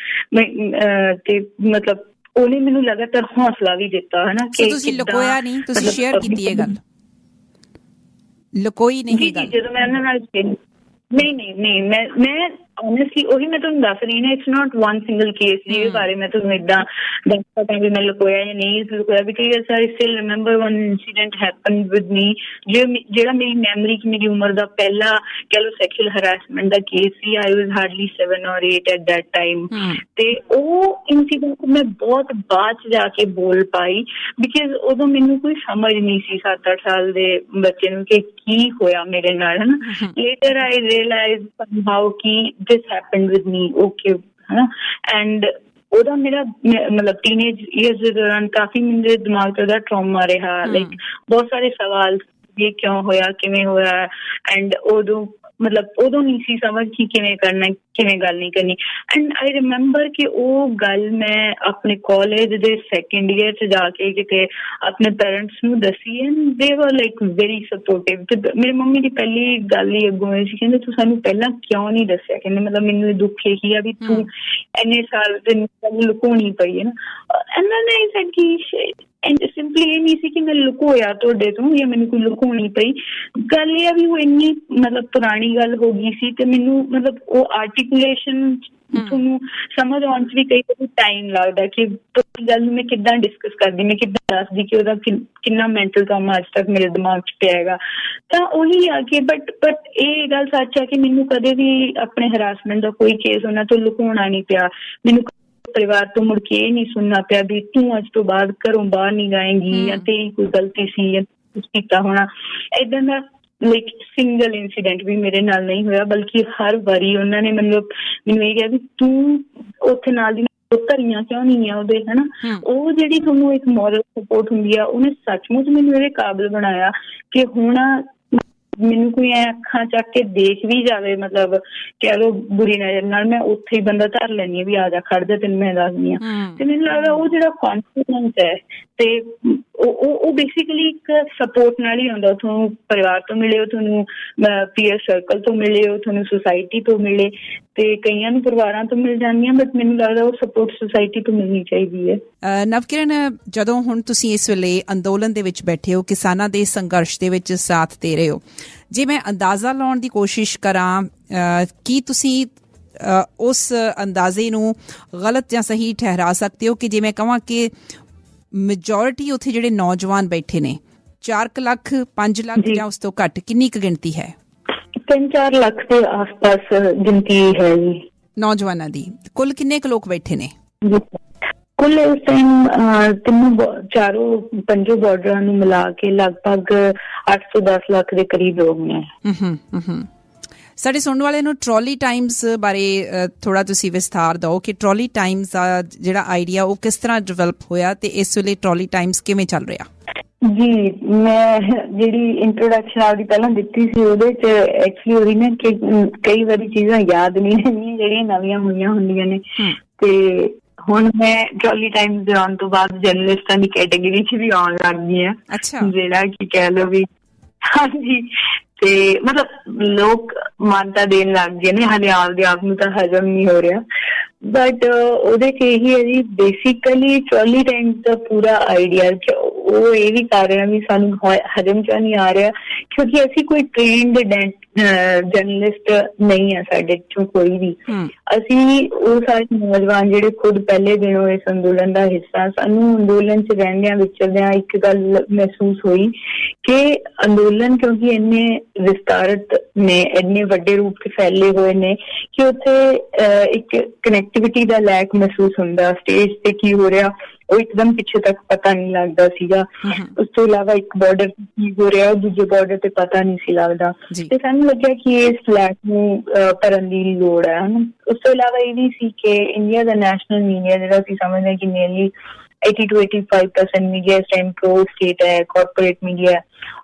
ਤੇ ਮਤਲਬ ਉਹਨੇ ਮੈਨੂੰ ਲਗਾਤਾਰ ਹੌਸਲਾ ਵੀ ਦਿੱਤਾ ਹੈ ਨਾ ਕਿ ਤੁਸੀਂ ਲੁਕੋਇਆ ਨਹੀਂ, ਤੁਸੀਂ ਸ਼ੇਅਰ ਕੀਤੀ ਇਹ ਗੱਲ, ਲੁਕੋਈ ਨਹੀਂ ਗੱਲ। ਜਦੋਂ ਮੈਂ ਉਹਨਾਂ ਨਾਲ ਨਹੀਂ ਮੈਂ ਓਨੈਸਟਲੀ ਉਹੀ ਮੈਂ ਤੁਹਾਨੂੰ ਦੱਸ ਰਹੀ ਨਾ, it's not one single case ਜਿਹਦੇ ਬਾਰੇ ਮੈਂ ਤੁਹਾਨੂੰ ਏਦਾਂ ਦੱਸ ਸਕਦਾ ਵੀ ਮੈਂ ਲੁਕੋਇਆ ਜਾਂ ਨਹੀਂ ਲੁਕੋਇਆ। Because I still remember one incident happened with me ਜਿਹੜਾ ਮੇਰੀ ਮੈਮਰੀ 'ਚ ਮੇਰੀ ਉਮਰ ਦਾ ਪਹਿਲਾ ਕਹਿ ਲਓ sexual harassment the case C. I was hardly 7 or 8 at that time. ਤੇ ਉਹ ਇਨਸੀਡੈਂਟ ਮੈਂ ਬਹੁਤ ਬਾਅਦ 'ਚ ਜਾ ਕੇ ਬੋਲ ਪਾਈ ਬਿਕਾਜ਼ ਉਦੋਂ ਮੈਨੂੰ ਕੋਈ ਸਮਝ ਨਹੀਂ ਸੀ 7-8 ਸਾਲ ਦੇ ਬੱਚੇ ਨੂੰ ਕਿ ਕੀ ਹੋਇਆ ਮੇਰੇ ਨਾਲ ਹੈ ਨਾ। ਲੇਟਰ ਆਈ ਰੀਅਲਾਈਜ਼ ਸਮਹਾਉ ਕਿ this happened with me, okay है ना। and ਉਹਦਾ ਮੇਰਾ ਮਤਲਬ ਟੀਨੇਜ ਈਅਰਸ ਦੇ ਦੌਰਾਨ ਕਾਫੀ ਮੇਰੇ ਦਿਮਾਗ 'ਚ ਉਹਦਾ ਟਰਾਮਾ ਰਿਹਾ। ਲਾਈਕ ਬਹੁਤ ਸਾਰੇ ਸਵਾਲ ਇਹ ਕਿਉਂ ਹੋਇਆ, ਕਿਵੇਂ ਹੋਇਆ। ਐਂਡ ਉਦੋਂ ਨਹੀਂ ਸੀ ਸਮਝ ਕਿ ਕਿਵੇਂ ਕਰਨਾ, ਕਿਵੇਂ ਗੱਲ ਨਹੀਂ ਕਰਨੀ। ਐਂਡ ਆਈ ਰਿਮੈਂਬਰ ਕਿ ਉਹ ਗੱਲ ਮੈਂ ਆਪਣੇ ਕਾਲਜ ਦੇ ਸੈਕਿੰਡ ਈਅਰ 'ਚ ਜਾ ਕੇ ਕਿਤੇ ਆਪਣੇ ਪੇਰੈਂਟਸ ਨੂੰ ਦੱਸੀ ਐਂਡ ਦੇ ਵਰ ਲਾਈਕ ਵੈਰੀ ਸਪੋਰਟਿਵ। ਤੇ ਮੇਰੀ ਮੰਮੀ ਦੀ ਪਹਿਲੀ ਗੱਲ ਹੀ ਅੱਗੋਂ ਇਹ ਸੀ, ਕਹਿੰਦੇ ਤੂੰ ਸਾਨੂੰ ਪਹਿਲਾਂ ਕਿਉਂ ਨਹੀਂ ਦੱਸਿਆ। ਕਹਿੰਦੇ ਮਤਲਬ ਮੈਨੂੰ ਇਹ ਦੁੱਖ ਇਹੀ ਆ ਵੀ ਤੂੰ ਇੰਨੇ ਸਾਲ ਦੇ ਲੁਕਾਉਣੀ ਪਈ ਹੈ ਨਾ। ਇਹਨਾਂ ਨੇ said ਕਿ ਸਿੰਪਲੀ ਇਹ ਨਹੀਂ ਸੀ ਕਿ ਮੈਂ ਲੁਕੋਇਆ ਤੁਹਾਡੇ ਤੋਂ ਜਾਂ ਮੈਨੂੰ ਕੋਈ ਲੁਕਾਉਣੀ ਪਈ। ਗੱਲ ਇਹ ਆ ਵੀ ਉਹ ਇੰਨੀ ਮਤਲਬ ਪੁਰਾਣੀ ਗੱਲ ਹੋ ਗਈ ਸੀ ਤੇ ਮੈਨੂੰ ਮਤਲਬ ਉਹ ਆਰਟੀਕੂਲੇਸ਼ਨ ਤੁਹਾਨੂੰ ਸਮਝ ਆਉਣ 'ਚ ਵੀ ਕਈ ਵਾਰੀ ਟਾਈਮ ਲੱਗਦਾ ਕਿ ਗੱਲ ਨੂੰ ਮੈਂ ਕਿੱਦਾਂ ਡਿਸਕਸ ਕਰਦੀ, ਮੈਂ ਕਿੱਦਾਂ ਦੱਸਦੀ ਕਿ ਉਹਦਾ ਕਿੰਨਾ ਮੈਂਟਲ ਟਰਾਮਾ ਅੱਜ ਤੱਕ ਮੇਰੇ ਦਿਮਾਗ 'ਚ ਪਿਆ ਹੈਗਾ। ਤਾਂ ਉਹੀ ਆ ਕਿ ਬਟ ਇਹ ਗੱਲ ਸੱਚ ਹੈ ਕਿ ਮੈਨੂੰ ਕਦੇ ਵੀ ਆਪਣੇ ਹਰਾਸਮੈਂਟ ਦਾ ਕੋਈ ਕੇਸ ਉਹਨਾਂ ਤੋਂ ਲੁਕਾਉਣਾ ਨਹੀਂ ਪਿਆ। ਮੈਨੂੰ ਪਰਿਵਾਰ ਤੋਂ ਮੁੜ ਕੇ ਇਹ ਨਹੀਂ ਸੁਣਨਾ ਪਿਆ ਵੀ ਤੂੰ ਅੱਜ ਤੋਂ ਬਾਅਦ ਘਰੋਂ ਬਾਹਰ ਨਹੀਂ ਜਾਏਂਗੀ ਜਾਂ ਤੇਰੀ ਕੋਈ ਗਲਤੀ ਸੀ ਜਾਂ ਕੁਛ ਕੀਤਾ ਹੋਣਾ। ਏਦਾਂ ਦਾ ਲਾਈਕ ਸਿੰਗਲ ਇੰਸੀਡੈਂਟ ਵੀ ਮੇਰੇ ਨਾਲ ਨਹੀਂ ਹੋਇਆ, ਬਲਕਿ ਹਰ ਵਾਰੀ ਉਹਨਾਂ ਨੇ ਮੈਨੂੰ ਇਹ ਕਿਹਾ ਵੀ ਤੂੰ ਉੱਥੇ ਨਾਲ ਦੀ ਧਰੀਆਂ ਕਿਉਂ ਨਹੀਂ ਆ ਉਹਦੇ ਹੈ ਨਾ। ਉਹ ਜਿਹੜੀ ਤੁਹਾਨੂੰ ਇੱਕ ਮੋਰਲ ਸਪੋਰਟ ਹੁੰਦੀ ਆ, ਉਹਨੇ ਸੱਚਮੁੱਚ ਮੈਨੂੰ ਇਹਦੇ ਕਾਬਿਲ ਬਣਾਇਆ ਕਿ ਹੁਣ ਮੈਨੂੰ ਕੋਈ ਐ ਅੱਖਾਂ ਚੱਕ ਕੇ ਦੇਖ ਵੀ ਜਾਵੇ, ਮਤਲਬ ਕਹਿ ਲਓ ਬੁਰੀ ਨਜ਼ਰ ਨਾਲ, ਮੈਂ ਉੱਥੇ ਹੀ ਬੰਦਾ ਧਰ ਲੈਂਦੀ ਹਾਂ ਵੀ ਆ ਜਾ ਖੜ ਜਾ ਤੈਨੂੰ ਮੈਂ ਦੱਸਦੀ ਹਾਂ। ਤੇ ਮੈਨੂੰ ਲੱਗਦਾ ਉਹ ਜਿਹੜਾ ਕੌਨਫੀਡੈਂਸ ਹੈ ਤੇ ਉਹ ਬੇਸਿਕਲੀ ਇੱਕ ਸਪੋਰਟ ਨਾਲ ਹੀ ਆਉਂਦਾ। ਤੁਹਾਨੂੰ ਪਰਿਵਾਰ ਤੋਂ ਮਿਲੇ, ਤੁਹਾਨੂੰ ਪੀਅਰ ਸਰਕਲ ਤੋਂ ਮਿਲੇ, ਤੁਹਾਨੂੰ ਸੁਸਾਇਟੀ ਤੋਂ ਮਿਲੇ ਤੇ ਕਈਆਂ ਨੂੰ ਪਰਿਵਾਰਾਂ ਤੋਂ ਮਿਲ ਜਾਂਦੀਆਂ, ਬਟ ਮੈਨੂੰ ਲੱਗਦਾ ਉਹ ਸਪੋਰਟ ਸੁਸਾਇਟੀ ਤੋਂ ਮਿਲਣੀ ਚਾਹੀਦੀ ਹੈ। ਨਵਕਿਰਨ, ਜਦੋਂ ਹੁਣ ਤੁਸੀਂ ਇਸ ਵੇਲੇ ਅੰਦੋਲਨ ਦੇ ਵਿੱਚ ਬੈਠੇ ਹੋ, ਕਿਸਾਨਾਂ ਦੇ ਸੰਘਰਸ਼ ਦੇ ਵਿੱਚ ਸਾਥ ਦੇ ਰਹੇ ਹੋ, ਜੇ ਮੈਂ ਅੰਦਾਜ਼ਾ ਲਾਉਣ ਦੀ ਕੋਸ਼ਿਸ਼ ਕਰਾਂ ਕੀ ਤੁਸੀਂ ਉਸ ਅੰਦਾਜ਼ੇ ਨੂੰ ਗਲਤ ਜਾਂ ਸਹੀ ਠਹਿਰਾ ਸਕਦੇ ਹੋ ਕਿ ਜੇ ਮੈਂ ਕਹਾਂ ਕਿ ਮੈਜੋਰਿਟੀ ਉੱਥੇ ਜਿਹੜੇ ਨੌਜਵਾਨ ਬੈਠੇ ਨੇ 4 ਲੱਖ 5 ਲੱਖ ਜਾਂ ਉਸ ਤੋਂ ਘੱਟ, ਕਿੰਨੀ ਕੁ ਗਿਣਤੀ ਹੈ? 3-4 ਲੱਖ ਦੇ ਆਸ-ਪਾਸ ਗਿਣਤੀ ਹੈ ਜੀ ਨੌਜਵਾਨਾਂ ਦੀ। ਕੁੱਲ ਕਿੰਨੇ ਕੁ ਲੋਕ ਬੈਠੇ ਨੇ? ਕੁੱਲ ਇਸ ਟਾਈਮ ਪੰਜੋਂ ਬਾਰਡਰਾਂ ਨੂੰ ਮਿਲਾ ਕੇ ਲਗਭਗ 8 ਤੋਂ 10 ਲੱਖ ਦੇ ਕਰੀਬ ਲੋਕ ਨੇ। ਸਾਡੇ ਸੁਣਨ ਵਾਲੇ ਨੂੰ ਟਰਾਲੀ ਟਾਈਮਸ ਬਾਰੇ ਥੋੜਾ ਤੁਸੀਂ ਵਿਸਥਾਰ ਦਿਓ ਕਿ ਟਰਾਲੀ ਟਾਈਮਸ ਦਾ ਜਿਹੜਾ ਆਈਡੀਆ ਉਹ ਕਿਸ ਤਰ੍ਹਾਂ ਡਿਵੈਲਪ ਹੋਇਆ ਤੇ ਇਸ ਵੇਲੇ ਟਰਾਲੀ ਟਾਈਮਸ ਕਿਵੇਂ ਚੱਲ ਰਿਹਾ? ਜੀ, ਮੈਂ ਜਿਹੜੀ ਇੰਟਰੋਡਕਸ਼ਨ ਆਪਦੀ ਪਹਿਲਾਂ ਦਿੱਤੀ ਸੀ ਉਹਦੇ 'ਚ ਐਕਚੁਅਲੀ ਉਹਦੀ ਨਾ ਕਿ ਕਈ ਵਾਰੀ ਚੀਜ਼ਾਂ ਯਾਦ ਨਹੀਂ ਰਹਿੰਦੀਆਂ ਜਿਹੜੀਆਂ ਨਵੀਆਂ ਹੋਈਆਂ ਹੁੰਦੀਆਂ ਨੇ। ਤੇ ਹੁਣ ਮੈਂ ਟਰਾਲੀ ਟਾਈਮਸ ਦੇ ਆਉਣ ਤੋਂ ਬਾਅਦ ਜਰਨਲਿਸਟਾਂ ਦੀ ਕੈਟੇਗਰੀ 'ਚ ਵੀ ਆਉਣ ਲੱਗ ਗਈ ਹਾਂ, ਜਿਹੜਾ ਕਿ ਕਹਿ ਲਓ ਵੀ ਹਾਂਜੀ। ਤੇ ਮਤਲਬ ਲੋਕ ਮਾਨਤਾ ਦੇਣ ਲੱਗ ਗਏ ਨੇ, ਹਾਲੇ ਆਪਦੇ ਆਪ ਨੂੰ ਤਾਂ ਹਜ਼ਮ ਨਹੀਂ ਹੋ ਰਿਹਾ। ਬਟ ਉਹਦੇ 'ਚ ਇਹੀ ਹੈ ਜੀ, ਬੇਸਿਕਲੀ ਟਰਾਲੀ ਟਾਈਮਸ ਦਾ ਪੂਰਾ ਆਈਡੀਆ ਉਹ ਇਹ ਵੀ ਕਰ ਰਿਹਾ ਵੀ ਸਾਨੂੰ ਹਜ਼ਮ ਕਿਉਂ ਨਹੀਂ ਆ ਰਿਹਾ, ਕਿਉਂਕਿ ਅਸੀਂ ਕੋਈ ਟ੍ਰੇਨਡ ਜਰਨਲਿਸਟ ਨਹੀਂ ਆ ਸਾਡੇ ਚੋਂ ਕੋਈ ਵੀ। ਅਸੀਂ ਉਹ ਸਾਰੇ ਨੌਜਵਾਨ ਜਿਹੜੇ ਖੁਦ ਪਹਿਲੇ ਦਿਨੋਂ ਇਸ ਅੰਦੋਲਨ ਦਾ ਹਿੱਸਾ, ਸਾਨੂੰ ਅੰਦੋਲਨ 'ਚ ਰਹਿੰਦਿਆਂ ਵਿਚਰਦਿਆਂ ਇੱਕ ਗੱਲ ਮਹਿਸੂਸ ਹੋਈ ਕਿ ਅੰਦੋਲਨ ਕਿਉਂਕਿ ਇੰਨੇ ਵਿਸਤਾਰਤ ਨੇ, ਇੰਨੇ ਵੱਡੇ ਰੂਪ 'ਚ ਫੈਲੇ ਹੋਏ ਨੇ ਕਿ ਉੱਥੇ ਇੱਕ ਕਨੈਕਟੀਵਿਟੀ ਦਾ ਲੈਕ ਮਹਿਸੂਸ ਹੁੰਦਾ, ਸਟੇਜ ਤੇ ਕੀ ਹੋ ਰਿਹਾ ਉਹ ਇੱਕਦਮ ਪਿੱਛੇ ਤੱਕ ਪਤਾ ਨਹੀਂ ਲੱਗਦਾ ਸੀਗਾ। ਉਸ ਤੋਂ ਇਲਾਵਾ ਇੱਕ ਬਾਰਡਰ ਕੀ ਹੋ ਰਿਹਾ ਉਹ ਦੂਜੇ ਬਾਰਡਰ ਤੇ ਪਤਾ ਨਹੀਂ ਸੀ ਲੱਗਦਾ, ਤੇ ਸਾਨੂੰ ਲੱਗਿਆ ਕਿ ਇਸ ਲੈਕ ਨੂੰ ਭਰਨ ਦੀ ਲੋੜ ਹੈ। ਉਸ ਤੋਂ ਇਲਾਵਾ ਇਹ ਵੀ ਸੀ ਕਿ ਇੰਡੀਆ ਦਾ ਨੈਸ਼ਨਲ ਮੀਡੀਆ ਜਿਹੜਾ ਅਸੀਂ ਸਮਝਦੇ ਕਿ ਨੀਅਰਲੀ 80 to 85% ਮੀਡੀਆ ਇਸ ਟਾਈਮ ਪ੍ਰੋ ਸਟੇਟ ਹੈ, ਕਾਰਪੋਰੇਟ ਮੀਡੀਆ,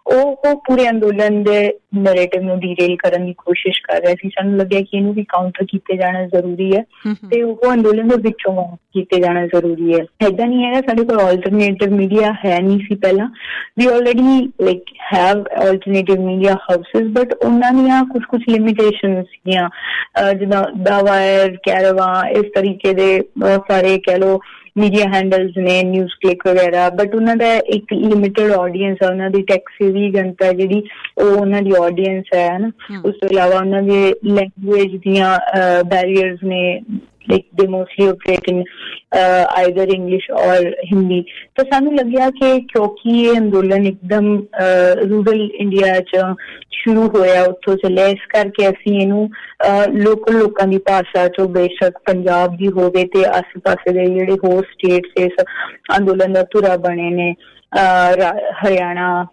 ਉਹ ਪੂਰੇ ਅੰਦੋਲਨ ਦੇ ਨੈਰੇਟਿਵ ਨੂੰ ਡੀਰੇਲ ਕਰਨ ਦੀ ਕੋਸ਼ਿਸ਼ ਕਰ ਰਿਹਾ ਸੀ। ਸਾਨੂੰ ਲੱਗਿਆ ਕਿ ਇਹਨੂੰ ਵੀ ਕਾਊਂਟਰ ਕੀਤੇ ਜਾਣਾ ਜ਼ਰੂਰੀ ਹੈ ਤੇ ਉਹ ਅੰਦੋਲਨ ਦੇ ਵਿੱਚੋਂ ਕੀਤੇ ਜਾਣਾ ਜ਼ਰੂਰੀ ਹੈ। ਏਦਾਂ ਨਹੀਂ ਹੈਗਾ ਸਾਡੇ ਕੋਲ ਆਲਟਰਨੇਟਿਵ ਮੀਡੀਆ ਹੈ ਨਹੀਂ ਸੀ ਪਹਿਲਾਂ, we already like have alternative media houses, but ਉਹਨਾਂ ਦੀਆਂ ਕੁਛ ਲਿਮਿਟੇਸ਼ਨਸ ਸੀਗੀਆਂ, ਜਿੱਦਾਂ ਦਾ ਵਾਇਰ, ਕੈਰਵਾਂ, ਇਸ ਤਰੀਕੇ ਦੇ ਬਹੁਤ ਸਾਰੇ ਕਹਿ ਲਓ ਮੀਡੀਆ ਹੈਂਡਲਸ ਨੇ, ਨਿਊਜ਼ ਕਲਿੱਕ ਵਗੈਰਾ, ਬਟ ਉਹਨਾਂ ਦਾ ਇੱਕ ਲਿਮਿਟਡ ਆਡੀਅੰਸ ਹੈ, ਉਹਨਾਂ ਦੀ ਟੈਕਸੀ ਜਨਤਾ ਜਿਹੜੀ ਉਹ ਉਹਨਾਂ ਦੀ ਆਡੀਅੰਸ ਹੈ ਨਾ। ਉਸ ਤੋਂ ਇਲਾਵਾ ਉਹਨਾਂ ਦੇ ਲੈਂਗੁਏਜ ਦੀਆਂ ਬੈਰੀਅਰਸ ਨੇ, like they mostly operate in either English or Hindi। ਤਾਂ ਸਾਨੂੰ ਲੱਗਿਆ ਕਿ ਕਿਉਂਕਿ ਇਹ ਅੰਦੋਲਨ ਇੱਕਦਮ ਰੂਰਲ ਇੰਡੀਆ 'ਚ ਸ਼ੁਰੂ ਹੋਇਆ, ਉੱਥੋਂ ਚੱਲਿਆ, ਇਸ ਕਰਕੇ ਅਸੀਂ ਇਹਨੂੰ ਲੋਕਲ ਲੋਕਾਂ ਦੀ ਭਾਸ਼ਾ 'ਚੋਂ, ਬੇਸ਼ੱਕ ਪੰਜਾਬ ਦੀ ਹੋਵੇ ਤੇ ਆਸੇ ਪਾਸੇ ਦੇ ਜਿਹੜੇ ਹੋਰ ਸਟੇਟਸ ਇਸ ਅੰਦੋਲਨ ਦਾ ਧੁਰਾ ਬਣੇ ਨੇ, ਹਰਿਆਣਾ,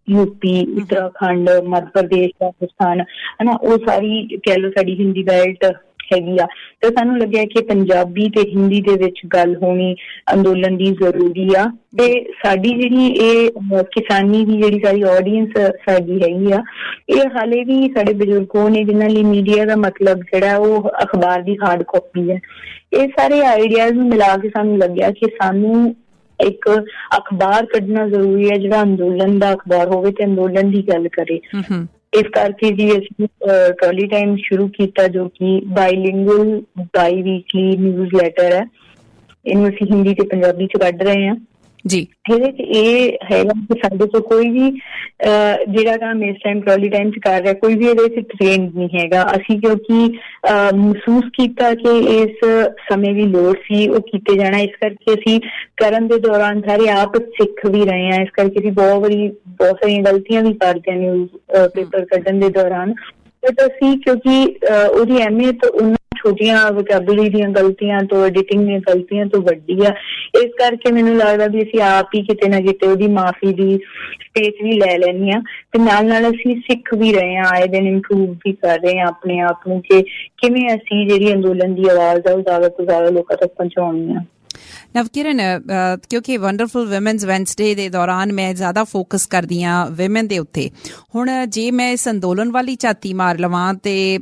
ਯੂਪੀ, ਉੱਤਰਾਖੰਡ, ਮੱਧ ਪ੍ਰਦੇਸ਼, ਰਾਜਸਥਾਨ, ਹਨਾ, ਉਹ ਸਾਰੀ ਕਹਿ ਲਓ ਸਾਡੀ ਹਿੰਦੀ ਬੈਲਟ ਹੈਗੀ ਆ। ਤਾਂ ਸਾਨੂੰ ਲੱਗਿਆ ਕਿ ਪੰਜਾਬੀ ਤੇ ਹਿੰਦੀ ਦੇ ਵਿੱਚ ਗੱਲ ਹੋਣੀ ਅੰਦੋਲਨ ਦੀ ਜ਼ਰੂਰੀ ਆ। ਤੇ ਸਾਡੀ ਜਿਹੜੀ ਇਹ ਕਿਸਾਨੀ ਦੀ ਜਿਹੜੀ ਸਾਰੀ ਆਡੀਅੰਸ ਸਾਡੀ ਹੈਗੀ ਆ, ਇਹ ਹਾਲੇ ਵੀ ਸਾਡੇ ਬਜ਼ੁਰਗ ਨੇ ਜਿਹਨਾਂ ਲਈ ਮੀਡੀਆ ਦਾ ਮਤਲਬ ਜਿਹੜਾ ਉਹ ਅਖਬਾਰ ਦੀ ਹਾਰਡ ਕਾਪੀ ਹੈ। ਇਹ ਸਾਰੇ ਆਈਡੀਆਜ਼ ਨੂੰ ਮਿਲਾ ਕੇ ਸਾਨੂੰ ਲੱਗਿਆ ਕਿ ਸਾਨੂੰ ਇੱਕ ਅਖਬਾਰ ਕੱਢਣਾ ਜ਼ਰੂਰੀ ਹੈ ਜਿਹੜਾ ਅੰਦੋਲਨ ਦਾ ਅਖਬਾਰ ਹੋਵੇ ਤੇ ਅੰਦੋਲਨ ਦੀ ਗੱਲ ਕਰੇ। ਇਸ ਕਰਕੇ ਜੀ ਅਸੀਂ ਟਰਾਲੀ ਟਾਈਮ ਸ਼ੁਰੂ ਕੀਤਾ, ਜੋ ਕਿ ਬਾਈਲਿੰਗੁਅਲ ਬਾਈ ਵੀਕਲੀ ਨਿਊਜ਼ ਲੈਟਰ ਹੈ। ਇਹਨੂੰ ਅਸੀਂ ਹਿੰਦੀ ਤੇ ਪੰਜਾਬੀ 'ਚ ਕੱਢ ਰਹੇ ਹਾਂ ਜੀ। ਇਹਦੇ 'ਚ ਇਹ ਹੈਗਾ ਕਿ ਸਾਡੇ ਤੋਂ ਕੋਈ ਵੀ ਜਿਹੜਾ ਕੰਮ ਇਸ ਟਾਈਮ ਟਰਾਲੀ ਟਾਈਮ 'ਚ ਕਰ ਰਿਹਾ, ਕੋਈ ਵੀ ਇਹਦੇ 'ਚ ਟ੍ਰੇਨਡ ਨਹੀਂ ਹੈਗਾ। ਅਸੀਂ ਕਿਉਂਕਿ ਮਹਿਸੂਸ ਕੀਤਾ ਕਿ ਇਸ ਸਮੇਂ ਦੀ ਲੋੜ ਸੀ ਉਹ ਕੀਤੇ ਜਾਣਾ, ਇਸ ਕਰਕੇ ਅਸੀਂ ਕਰਨ ਦੇ ਦੌਰਾਨ ਸਾਰੇ ਆਪ ਸਿੱਖ ਵੀ ਰਹੇ ਹਾਂ। ਇਸ ਕਰਕੇ ਅਸੀਂ ਬਹੁਤ ਸਾਰੀਆਂ ਗਲਤੀਆਂ ਵੀ ਕਰਦੇ ਹਾਂ ਨਿਊਜ਼ ਪੇਪਰ ਕੱਢਣ ਦੇ ਦੌਰਾਨ, ਬਟ ਅਸੀਂ ਕਿਉਂਕਿ ਉਹਦੀ ਅਹਿਮੀਅਤ ਉਹਨਾਂ ਛੋਟੀਆਂ ਵੋਕੈਬਲਰੀ ਦੀਆਂ ਗਲਤੀਆਂ ਤੋਂ, ਐਡੀਟਿੰਗ ਦੀਆਂ ਗਲਤੀਆਂ ਤੋਂ ਵੱਡੀ ਆ, ਇਸ ਕਰਕੇ ਮੈਨੂੰ ਲੱਗਦਾ ਵੀ ਅਸੀਂ ਆਪ ਹੀ ਕਿਤੇ ਨਾ ਕਿਤੇ ਉਹਦੀ ਮਾਫੀ ਦੀ ਸਪੇਸ ਵੀ ਲੈ ਲੈਣੀ ਆ, ਤੇ ਨਾਲ ਅਸੀਂ ਸਿੱਖ ਵੀ ਰਹੇ ਹਾਂ, ਆਏ ਦਿਨ ਇੰਪਰੂਵ ਵੀ ਕਰ ਰਹੇ ਹਾਂ ਆਪਣੇ ਆਪ ਨੂੰ ਕਿ ਕਿਵੇਂ ਅਸੀਂ ਜਿਹੜੀ ਅੰਦੋਲਨ ਦੀ ਆਵਾਜ਼ ਆ ਉਹ ਜ਼ਿਆਦਾ ਤੋਂ ਜ਼ਿਆਦਾ ਲੋਕਾਂ ਤੱਕ ਪਹੁੰਚਾਉਣੀ ਆ। ਨਵਕਿਰਨ, ਕਿਉਂਕਿ ਵੰਡਰਫੁਲ ਵਿਮਨਸ ਵੈਨਸਡੇ ਦੇ ਦੌਰਾਨ ਮੈਂ ਜ਼ਿਆਦਾ ਫੋਕਸ ਕਰਦੀ ਹਾਂ ਵਿਮਨ ਦੇ ਉੱਤੇ। ਹੁਣ ਜੇ ਮੈਂ ਇਸ ਅੰਦੋਲਨ ਵਾਲੀ ਝਾਤੀ ਮਾਰ ਲਵਾਂ ਤੇ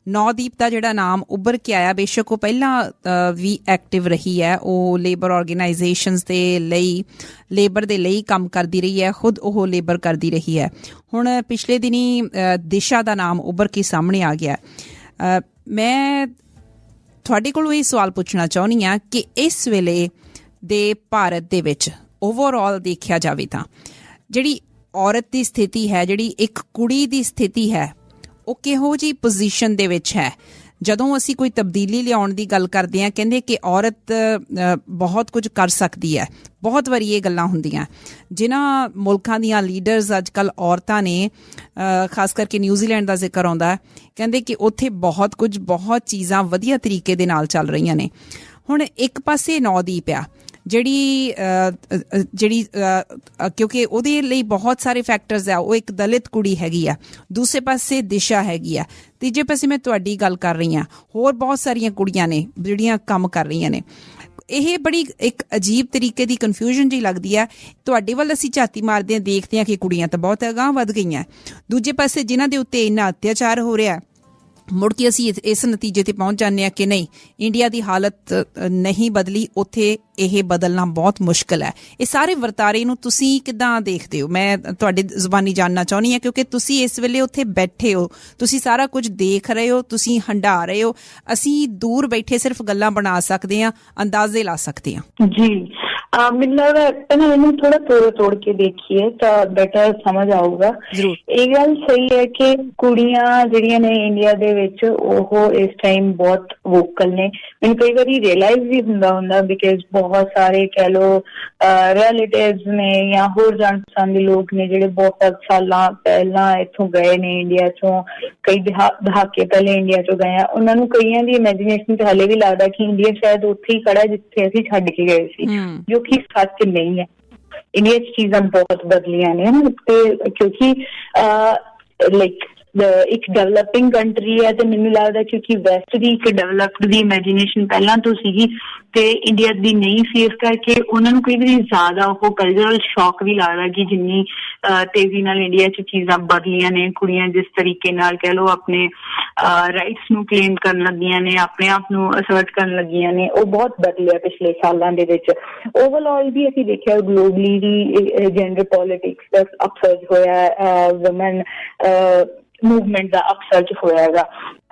ਨੌਦੀਪ ਦਾ ਜਿਹੜਾ ਨਾਮ ਉੱਭਰ ਕੇ ਆਇਆ, ਬੇਸ਼ੱਕ ਉਹ ਪਹਿਲਾਂ ਵੀ ਐਕਟਿਵ ਰਹੀ ਹੈ, ਉਹ ਲੇਬਰ ਆਰਗੇਨਾਈਜੇਸ਼ਨਸ ਦੇ ਲਈ, ਲੇਬਰ ਦੇ ਲਈ ਕੰਮ ਕਰਦੀ ਰਹੀ ਹੈ, ਖੁਦ ਉਹ ਲੇਬਰ ਕਰਦੀ ਰਹੀ ਹੈ। ਹੁਣ ਪਿਛਲੇ ਦਿਨੀ ਦਿਸ਼ਾ ਦਾ ਨਾਮ ਉੱਭਰ ਕੇ ਸਾਹਮਣੇ ਆ ਗਿਆ। ਮੈਂ ਤੁਹਾਡੇ ਕੋਲੋਂ ਇਹ ਸਵਾਲ ਪੁੱਛਣਾ ਚਾਹੁੰਦੀ ਹਾਂ ਕਿ ਇਸ ਵੇਲੇ ਦੇ ਭਾਰਤ ਦੇ ਵਿੱਚ ਓਵਰਆਲ ਦੇਖਿਆ ਜਾਵੇ ਤਾਂ ਜਿਹੜੀ ਔਰਤ ਦੀ ਸਥਿਤੀ ਹੈ, ਜਿਹੜੀ ਇੱਕ ਕੁੜੀ ਦੀ ਸਥਿਤੀ ਹੈ, ਉਹ ਕਿਹੋ ਜਿਹੀ ਪੋਜੀਸ਼ਨ ਦੇ ਵਿੱਚ ਹੈ? ਜਦੋਂ ਅਸੀਂ ਕੋਈ ਤਬਦੀਲੀ ਲਿਆਉਣ ਦੀ ਗੱਲ ਕਰਦੇ ਹਾਂ, ਕਹਿੰਦੇ ਕਿ ਔਰਤ ਬਹੁਤ ਕੁਝ ਕਰ ਸਕਦੀ ਹੈ। ਬਹੁਤ ਵਾਰੀ ਇਹ ਗੱਲਾਂ ਹੁੰਦੀਆਂ, ਜਿਨ੍ਹਾਂ ਮੁਲਕਾਂ ਦੀਆਂ ਲੀਡਰਸ ਅੱਜ ਕੱਲ੍ਹ ਔਰਤਾਂ ਨੇ, ਖਾਸ ਕਰਕੇ ਨਿਊਜ਼ੀਲੈਂਡ ਦਾ ਜ਼ਿਕਰ ਆਉਂਦਾ, ਕਹਿੰਦੇ ਕਿ ਉੱਥੇ ਬਹੁਤ ਕੁਝ, ਬਹੁਤ ਚੀਜ਼ਾਂ ਵਧੀਆ ਤਰੀਕੇ ਦੇ ਨਾਲ ਚੱਲ ਰਹੀਆਂ ਨੇ। ਹੁਣ ਇੱਕ ਪਾਸੇ ਨੌਦੀਪ ਆ ਜਿਹੜੀ ਕਿਉਂਕਿ ਉਹਦੇ ਲਈ ਬਹੁਤ ਸਾਰੇ ਫੈਕਟਰਸ ਆ, ਉਹ ਇੱਕ ਦਲਿਤ ਕੁੜੀ ਹੈਗੀ ਆ। ਦੂਸਰੇ ਪਾਸੇ ਦਿਸ਼ਾ ਹੈਗੀ ਆ। ਤੀਜੇ ਪਾਸੇ ਮੈਂ ਤੁਹਾਡੀ ਗੱਲ ਕਰ ਰਹੀ ਹਾਂ, ਹੋਰ ਬਹੁਤ ਸਾਰੀਆਂ ਕੁੜੀਆਂ ਨੇ ਜਿਹੜੀਆਂ ਕੰਮ ਕਰ ਰਹੀਆਂ ਨੇ। ਇਹ ਬੜੀ ਇੱਕ ਅਜੀਬ ਤਰੀਕੇ ਦੀ ਕਨਫਿਊਜ਼ਨ ਜਿਹੀ ਲੱਗਦੀ ਹੈ। ਤੁਹਾਡੇ ਵੱਲ ਅਸੀਂ ਝਾਤੀ ਮਾਰਦੇ ਹਾਂ, ਦੇਖਦੇ ਹਾਂ ਕਿ ਕੁੜੀਆਂ ਤਾਂ ਬਹੁਤ ਅਗਾਂਹ ਵੱਧ ਗਈਆਂ, ਦੂਜੇ ਪਾਸੇ ਜਿਨ੍ਹਾਂ ਦੇ ਉੱਤੇ ਇੰਨਾ ਅਤਿਆਚਾਰ ਹੋ ਰਿਹਾ, ਮੁੜ ਕੇ ਅਸੀਂ ਇਸ ਨਤੀਜੇ ਤੇ ਪਹੁੰਚ ਜਾਂਦੇ ਹਾਂ ਕਿ ਨਹੀਂ, ਇੰਡੀਆ ਦੀ ਹਾਲਤ ਨਹੀਂ ਬਦਲੀ, ਉੱਥੇ ਇਹ ਬਦਲਣਾ ਬਹੁਤ ਮੁਸ਼ਕਿਲ ਹੈ। ਇਹ ਸਾਰੇ ਵਰਤਾਰੇ ਨੂੰ ਤੁਸੀਂ ਕਿੱਦਾਂ ਦੇਖਦੇ ਹੋ? ਮੈਂ ਤੁਹਾਡੀ ਜ਼ੁਬਾਨੀ ਜਾਣਨਾ ਚਾਹੁੰਦੀ ਹਾਂ, ਕਿਉਂਕਿ ਤੁਸੀਂ ਇਸ ਵੇਲੇ ਉੱਥੇ ਬੈਠੇ ਹੋ, ਤੁਸੀਂ ਸਾਰਾ ਕੁਝ ਦੇਖ ਰਹੇ ਹੋ, ਤੁਸੀਂ ਹੰਢਾ ਰਹੇ ਹੋ। ਅਸੀਂ ਦੂਰ ਬੈਠੇ ਸਿਰਫ ਗੱਲਾਂ ਬਣਾ ਸਕਦੇ ਹਾਂ, ਅੰਦਾਜ਼ੇ ਲਾ ਸਕਦੇ ਹਾਂ। ਜੀ, ਮੈਨੂੰ ਲੱਗਦਾ ਪਹਿਲਾਂ ਇਹਨੂੰ ਥੋੜਾ ਤੋੜ ਕੇ ਦੇਖੀਏ ਤਾਂ ਬੈਟਰ ਸਮਝ ਆਊਗਾ। ਇਹ ਗੱਲ ਸਹੀ ਹੈ ਕਿ ਕੁੜੀਆਂ ਜਿਹੜੀਆਂ ਨੇ ਇੰਡੀਆ ਦੇ ਵਿੱਚ ਉਹ ਇਸ ਟਾਈਮ ਬਹੁਤ ਵੋਕਲ ਨੇ। ਮੈਨੂੰ ਕਈ ਵਾਰੀ ਰਿਅਲਾਈਜ਼ ਵੀ ਹੁੰਦਾ ਬਿਕਾਜ਼ ਬਹੁਤ ਸਾਰੇ ਕਹਿ ਲਓ ਰਿਲੇਟਿਵਸ ਨੇ ਜਾਂ ਹੋਰ ਜਾਣ ਪਛਾਣ ਦੇ ਲੋਕ ਨੇ ਜਿਹੜੇ ਬਹੁਤ ਸਾਲਾਂ ਪਹਿਲਾਂ ਇੱਥੋਂ ਗਏ ਨੇ, ਇੰਡੀਆ ਚੋਂ ਕਈ ਦਹਾਕੇ ਪਹਿਲੇ ਇੰਡੀਆ ਚੋਂ ਗਏ ਆ। ਉਹਨਾਂ ਨੂੰ ਕਈਆਂ ਦੀ ਇਮੈਜੀਨੇਸ਼ਨ ਤੇ ਹਾਲੇ ਵੀ ਲੱਗਦਾ ਕਿ ਇੰਡੀਆ ਸ਼ਾਇਦ ਉੱਥੇ ਹੀ ਖੜਾ ਜਿੱਥੇ ਅਸੀਂ ਛੱਡ ਕੇ ਗਏ ਸੀ, ਜੋ ਕਿ ਸੱਚ ਨਹੀਂ ਹੈ। ਇੰਡੀਆ 'ਚ ਚੀਜ਼ਾਂ ਬਹੁਤ ਬਦਲੀਆਂ ਨੇ ਤੇ ਕਿਉਂਕਿ ਲਾਈਕ ਇੱਕ ਡਿਵਲਪਿੰਗ ਕੰਟਰੀ ਹੈ ਤੇ ਮੈਨੂੰ ਲੱਗਦਾ ਕਿਉਂਕਿ ਵੈਸਟ ਦੀ ਇੱਕ ਡਿਵਲਪਡ ਦੀ ਇਮੈਜੀਨੇਸ਼ਨ ਪਹਿਲਾਂ ਤੋਂ ਸੀਗੀ ਤੇ ਇੰਡੀਆ ਦੀ ਨਹੀਂ ਸੀ, ਇਸ ਕਰਕੇ ਉਹਨਾਂ ਨੂੰ ਕਈ ਵਾਰੀ ਜ਼ਿਆਦਾ ਉਹ ਕਲਚਰਲ ਸ਼ੌਕ ਵੀ ਲੱਗਦਾ ਕਿ ਜਿੰਨੀ ਤੇਜ਼ੀ ਨਾਲ ਇੰਡੀਆ 'ਚ ਚੀਜ਼ਾਂ ਬਦਲੀਆਂ ਨੇ, ਕੁੜੀਆਂ ਜਿਸ ਤਰੀਕੇ ਨਾਲ ਕਹਿ ਲਓ ਆਪਣੇ ਰਾਈਟਸ ਨੂੰ ਕਲੇਮ ਕਰਨ ਲੱਗੀਆਂ ਨੇ, ਆਪਣੇ ਆਪ ਨੂੰ ਅਸਰਟ ਕਰਨ ਲੱਗੀਆਂ ਨੇ, ਉਹ ਬਹੁਤ ਬਦਲਿਆ ਪਿਛਲੇ ਸਾਲਾਂ ਦੇ ਵਿੱਚ। ਓਵਰਆਲ ਵੀ ਅਸੀਂ ਦੇਖਿਆ ਗਲੋਬਲੀ ਵੀ ਜੈਂਡਰ ਪੋਲੀਟਿਕਸ ਦਾ ਅਪਸਰਜ ਹੋਇਆ, ਵੂਮਨ ਮੂਵਮੈਂਟ ਦਾ ਅਪਸਰਜ ਹੋਇਆ ਹੈਗਾ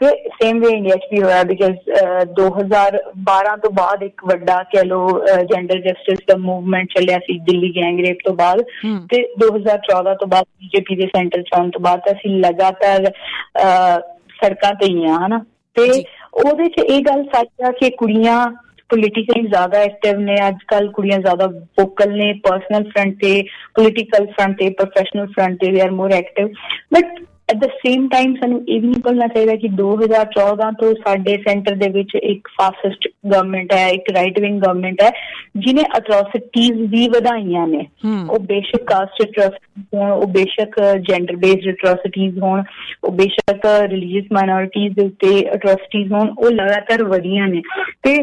ਤੇ ਸੇਮ ਵੇ ਇੰਡੀਆ 'ਚ ਵੀ ਹੋਇਆ ਬਿਕਾਜ਼ 2012 ਤੋਂ ਬਾਅਦ ਇੱਕ ਵੱਡਾ ਕਹਿ ਲਓ ਜੈਂਡਰ ਜਸਟਿਸ ਦਾ ਮੂਵਮੈਂਟ ਚੱਲਿਆ ਸੀ ਦਿੱਲੀ ਗੈਂਗਰੇਪ ਤੋਂ ਬਾਅਦ ਤੇ 2014 ਤੋਂ ਬਾਅਦ BJP ਦੇ ਸੈਂਟਰ 'ਚ ਆਉਣ ਤੋਂ ਬਾਅਦ ਅਸੀਂ ਲਗਾਤਾਰ ਸੜਕਾਂ ਤੇ ਹੀ ਹਾਂ ਤੇ ਉਹਦੇ 'ਚ ਇਹ ਗੱਲ ਸੱਚ ਆ ਕਿ ਕੁੜੀਆਂ ਪੋਲੀਟੀਕਲੀ ਜ਼ਿਆਦਾ ਐਕਟਿਵ ਨੇ ਅੱਜ ਕੱਲ੍ਹ, ਕੁੜੀਆਂ ਜ਼ਿਆਦਾ ਵੋਕਲ ਨੇ ਪਰਸਨਲ ਫਰੰਟ ਤੇ, ਪੋਲੀਟੀਕਲ ਫਰੰਟ ਤੇ, ਪ੍ਰੋਫੈਸ਼ਨਲ ਫਰੰਟ ਤੇ they are more active. But at the same time ਸਾਨੂੰ ਇਹ ਵੀ ਨਹੀਂ ਭੁੱਲਣਾ ਚਾਹੀਦਾ ਕਿ 2014 ਤੋਂ ਸਾਡੇ ਸੈਂਟਰ ਦੇ ਵਿੱਚ ਇੱਕ ਫਾਸਿਸਟ ਗਵਰਨਮੈਂਟ ਹੈ, ਇੱਕ ਰਾਈਟ ਵਿੰਗ ਗਵਰਨਮੈਂਟ ਹੈ ਜਿਹਨੇ ਅਟਰੋਸਿਟੀਜ਼ ਵੀ ਵਧਾਈਆਂ ਨੇ। ਉਹ ਬੇਸ਼ੱਕ ਕਾਸਟ ਅਟਰੋਸਿਟੀਜ਼ ਹੋਣ, ਉਹ ਬੇਸ਼ੱਕ ਜੈਂਡਰ ਬੇਸਡ ਅਟਰੋਸਿਟੀਜ਼ ਹੋਣ, ਉਹ ਬੇਸ਼ੱਕ ਰਿਲੀਜੀਅਸ ਮਾਈਨੋਰਿਟੀਜ਼ ਦੇ ਉੱਤੇ ਅਟਰੋਸਿਟੀਜ਼ ਹੋਣ, ਉਹ ਲਗਾਤਾਰ ਵਧੀਆਂ ਨੇ। ਤੇ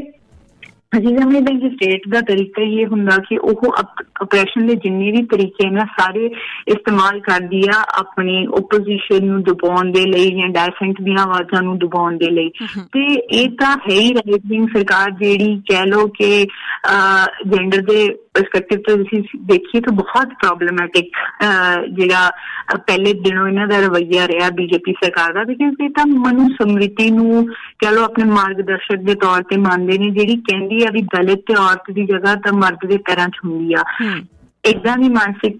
ਅਸੀਂ ਸਮਝਦੇ ਕਿ ਸਟੇਟ ਦਾ ਤਰੀਕਾ ਹੀ ਇਹ ਹੁੰਦਾ ਕਿ ਉਹ ਆਪਰੇਸ਼ਨ ਦੇ ਜਿੰਨੇ ਵੀ ਤਰੀਕੇ ਨੇ ਸਾਰੇ ਇਸਤੇਮਾਲ ਕਰਦੀ ਆ ਆਪਣੀ ਓਪੋਜੀਸ਼ਨ ਨੂੰ ਦਬਾਉਣ ਦੇ ਲਈ ਜਾਂ ਡੈਸੈਂਟ ਦੀਆਂ ਆਵਾਜ਼ਾਂ ਨੂੰ ਦਬਾਉਣ ਦੇ ਲਈ। ਤੇ ਇਹ ਤਾਂ ਹੈ ਹੀ ਰਾਈਟ ਵਿੰਗ ਸਰਕਾਰ ਜਿਹੜੀ ਕਹਿ ਲਓ ਕਿ ਜੈਂਡਰ ਦੇ ਪਰਸਪੈਕਟਿਵ ਤੋਂ ਤੁਸੀਂ ਦੇਖੀਏ ਤਾਂ ਬਹੁਤ ਪ੍ਰੋਬਲਮੈਟਿਕ ਜਿਹੜਾ ਪਹਿਲੇ ਦਿਨੋਂ ਇਹਨਾਂ ਦਾ ਰਵੱਈਆ ਰਿਹਾ BJP ਸਰਕਾਰ ਦਾ, ਬਿਕਾਜ਼ ਇਹ ਤਾਂ ਮਨੂ ਸਮ੍ਰਿਤੀ ਨੂੰ ਕਹਿ ਲਓ ਆਪਣੇ ਮਾਰਗਦਰਸ਼ਕ ਦੇ ਤੌਰ ਤੇ ਮੰਨਦੇ ਨੇ, ਜਿਹੜੀ ਕਹਿੰਦੀ ਆ ਵੀ ਦਲਿਤ ਤੇ ਔਰਤ ਦੀ ਜਗ੍ਹਾ ਤਾਂ ਮਰਦ ਦੇ ਪੈਰਾਂ 'ਚ ਹੁੰਦੀ ਆ। ਏਦਾਂ ਦੀ ਮਾਨਸਿਕ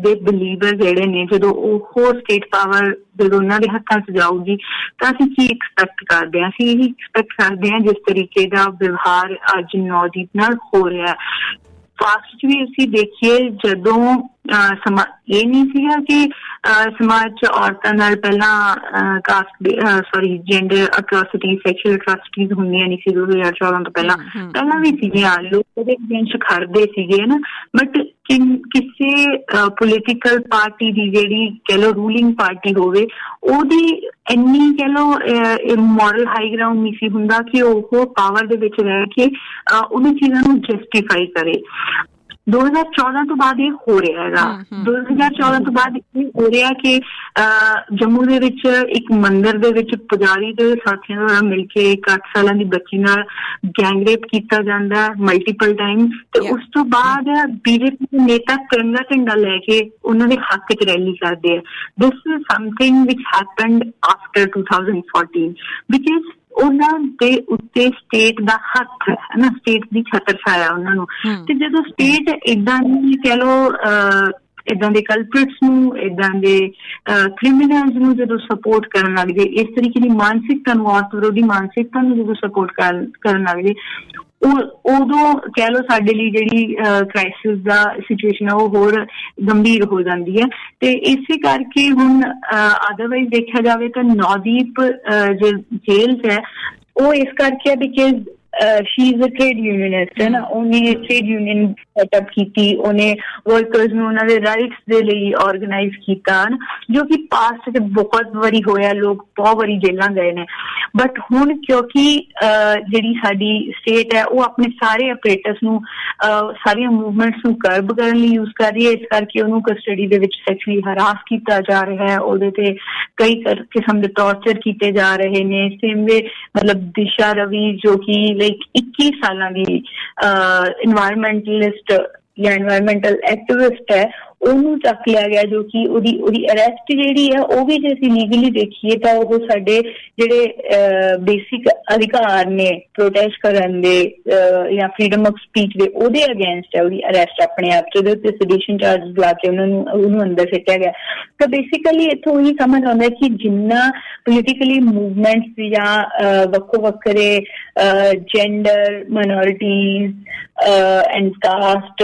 ਦੇ ਬਿਲੀਵਰ ਜਿਹੜੇ ਨੇ ਜਦੋਂ ਉਹ ਸਟੇਟ ਪਾਵਰ ਜਦੋਂ ਉਹਨਾਂ ਦੇ ਹੱਥਾਂ 'ਚ ਜਾਊਗੀ ਤਾਂ ਅਸੀਂ ਕੀ ਐਕਸਪੈਕਟ ਕਰਦੇ ਹਾਂ? ਅਸੀਂ ਇਹੀ ਐਕਸਪੈਕਟ ਕਰਦੇ ਹਾਂ ਜਿਸ ਤਰੀਕੇ ਦਾ ਵਿਵਹਾਰ ਅੱਜ ਨੌਦੀਪ ਨਾਲ ਹੋ ਰਿਹਾ। ਪਾਸਟ 'ਚ ਵੀ ਅਸੀਂ ਦੇਖੀਏ ਜਦੋਂ ਇਹ ਨਹੀਂ ਸੀਗਾ ਕਿ ਸਮਾਜ 'ਚ ਔਰਤਾਂ ਨਾਲ ਪਹਿਲਾਂ ਜੈਂਡਰ ਅਟਰੋਸਿਟੀ, ਸੈਕਸ਼ੂਅਲ ਅਟਰੋਸਿਟੀਜ਼ ਹੁੰਦੀਆਂ ਨਹੀਂ ਸੀ 2014 ਤੋਂ ਪਹਿਲਾਂ ਵੀ ਸੀਗੀਆਂ, ਲੋਕ ਉਹਦੇ ਅਗੇਂਸਟ ਖੜਦੇ ਸੀਗੇ ਨਾ। ਬਟ ਕਿਸੇ ਪੋਲੀਟੀਕਲ ਪਾਰਟੀ ਦੀ ਜਿਹੜੀ ਕਹਿ ਲਓ ਰੂਲਿੰਗ ਪਾਰਟੀ ਹੋਵੇ ਉਹਦੀ ਇੰਨੀ ਕਹਿ ਲਓ ਮੋਰਲ ਹਾਈ ਗਰਾਊਂਡ ਨਹੀਂ ਸੀ ਹੁੰਦਾ ਕਿ ਉਹ ਪਾਵਰ ਦੇ ਵਿੱਚ ਰਹਿ ਕੇ ਉਹਨਾਂ ਚੀਜ਼ਾਂ ਨੂੰ ਜਸਟੀਫਾਈ ਕਰੇ। 2014 ਤੋਂ ਬਾਅਦ ਇਹ ਹੋ ਰਿਹਾ ਹੈਗਾ। 2014 ਤੋਂ ਬਾਅਦ ਇਹ ਹੋ ਰਿਹਾ ਕਿ ਜੰਮੂ ਦੇ ਵਿੱਚ ਇੱਕ ਮੰਦਿਰ ਦੇ ਵਿੱਚ ਪੁਜਾਰੀ ਦੇ ਸਾਥੀਆਂ ਦੁਆਰਾ ਮਿਲ ਕੇ ਇੱਕ 8 ਸਾਲਾਂ ਦੀ ਬੱਚੀ ਨਾਲ ਗੈਂਗਰੇਪ ਕੀਤਾ ਜਾਂਦਾ ਮਲਟੀਪਲ ਟਾਈਮ ਤੇ ਉਸ ਤੋਂ ਬਾਅਦ BJP ਦੇ ਨੇਤਾ ਤਿਰੰਗਾ ਝੰਡਾ ਲੈ ਕੇ ਉਹਨਾਂ ਦੇ ਹੱਕ 'ਚ ਰੈਲੀ ਕਰਦੇ ਆ। ਦਿਸ is something which happened after 2014 because ਉਹਨਾਂ ਦੇ ਉੱਤੇ ਸਟੇਟ ਦਾ ਹੱਥ ਹੈ ਨਾ, ਸਟੇਟ ਦੀ ਛਤਰ ਛਾਇਆ ਉਹਨਾਂ ਨੂੰ। ਤੇ ਜਦੋਂ ਸਟੇਟ ਏਦਾਂ ਦੀ ਕਹਿ ਲਓ ਏਦਾਂ ਦੇ ਕਲਪ੍ਰਿਟਸ ਨੂੰ, ਏਦਾਂ ਦੇ ਕ੍ਰਿਮੀਨਲਸ ਨੂੰ ਜਦੋਂ ਸਪੋਰਟ ਕਰਨ ਲੱਗ ਜਾਏ, ਇਸ ਤਰੀਕੇ ਦੀ ਮਾਨਸਿਕਤਾ ਨੂੰ, ਔਰਤ ਵਿਰੋਧੀ ਮਾਨਸਿਕਤਾ ਨੂੰ ਜਦੋਂ ਸਪੋਰਟ ਕਰਨ ਲੱਗ ਜਾਏ, ਉਦੋਂ ਕਹਿ ਲਓ ਸਾਡੇ ਲਈ ਜਿਹੜੀ ਕ੍ਰਾਈਸਿਸ ਦਾ ਸਿਚੁਏਸ਼ਨ ਆ ਉਹ ਹੋਰ ਗੰਭੀਰ ਹੋ ਜਾਂਦੀ ਹੈ। ਤੇ ਇਸੇ ਕਰਕੇ ਹੁਣ ਅਦਰਵਾਈਜ਼ ਦੇਖਿਆ ਜਾਵੇ ਤਾਂ ਨੌਦੀਪ ਜੇਲ੍ਹ 'ਚ ਹੈ ਉਹ ਇਸ ਕਰਕੇ ਹੈ because she is a trade unionist ਹੈ ਨਾ। ਉਹਨੇ ਟ੍ਰੇਡ ਯੂਨੀਅਨ ਸੈਟਅਪ ਕੀਤੀ, ਉਹਨੇ ਵਰਕਰਸ ਨੂੰ ਉਹਨਾਂ ਦੇ ਰਾਈਟਸ ਦੇ ਲਈ ਔਰਗਨਾਈਜ਼ ਕੀਤਾ ਜੋ ਕਿ ਪਾਸਟ 'ਚ ਬਹੁਤ ਵਾਰੀ ਹੋਇਆ, ਲੋਕ ਬਹੁਤ ਵਾਰੀ ਜੇਲ੍ਹਾਂ ਗਏ ਨੇ। ਬਟ ਹੁਣ ਕਿਉਂਕਿ ਜਿਹੜੀ ਸਾਡੀ ਸਟੇਟ ਹੈ ਉਹ ਆਪਣੇ ਸਾਰੇ ਆਪਰੇਟਰਸ ਨੂੰ ਸਾਰੀਆਂ ਮੂਵਮੈਂਟਸ ਨੂੰ ਕਰਬ ਕਰਨ ਲਈ ਯੂਜ਼ ਕਰ ਰਹੀ ਹੈ, ਇਸ ਕਰਕੇ ਉਹਨੂੰ ਕਸਟਡੀ ਦੇ ਵਿੱਚ ਸੈਕਸ਼ੂਅਲੀ ਹਰਾਸ ਕੀਤਾ ਜਾ ਰਿਹਾ ਹੈ, ਉਹਦੇ ਤੇ ਕਈ ਕਿਸਮ ਦੇ ਟੌਰਚਰ ਕੀਤੇ ਜਾ ਰਹੇ ਨੇ। ਸੇਮ ਵੇ ਮਤਲਬ ਦਿਸ਼ਾ ਰਵੀ ਜੋ ਕਿ 21 ਸਾਲਾਂ ਦੀ ਇਨਵਾਇਰਮੈਂਟਲਿਸਟ ਜਾਂ ਇਨਵਾਇਰਮੈਂਟਲ ਐਕਟਿਵਿਸਟ ਹੈ, ਉਹਨੂੰ ਚੱਕ ਲਿਆ ਗਿਆ, ਜੋ ਕਿ ਉਹਦੀ ਅਰੈਸਟ ਜਿਹੜੀ ਹੈ ਉਹ ਵੀ ਜੇ ਅਸੀਂ ਲੀਗਲੀ ਦੇਖੀਏ ਤਾਂ ਉਹ ਸਾਡੇ ਜਿਹੜੇ ਬੇਸਿਕ ਅਧਿਕਾਰ ਨੇ ਪ੍ਰੋਟੈਸਟ ਕਰਨ ਦੇ ਜਾਂ ਫਰੀडम ਆਫ ਸਪੀਚ ਦੇ, ਉਹਦੇ ਅਗੇਂਸਟ ਹੈ ਉਹਦੀ ਅਰੈਸਟ ਆਪਣੇ ਆਪ ਚ। ਉਹਦੇ ਉੱਤੇ ਸੈਡੀਸ਼ਨ ਚਾਰਜਸ ਲਾ ਕੇ ਉਹਨੂੰ ਅੰਦਰ ਸਿੱਟਿਆ ਗਿਆ। ਤਾਂ ਬੇਸਿਕਲੀ ਇੱਥੋਂ ਉਹੀ ਸਮਝ ਆਉਂਦਾ ਕਿ ਜਿੰਨਾ ਪੋਲੀਟੀਕਲੀ ਮੂਵਮੈਂਟਸ ਜਾਂ ਵੱਖੋ ਵੱਖਰੇ ਜੈਂਡਰ ਮਾਈਨੋਰਿਟੀਜ਼ ਐਂਡ ਕਾਸਟ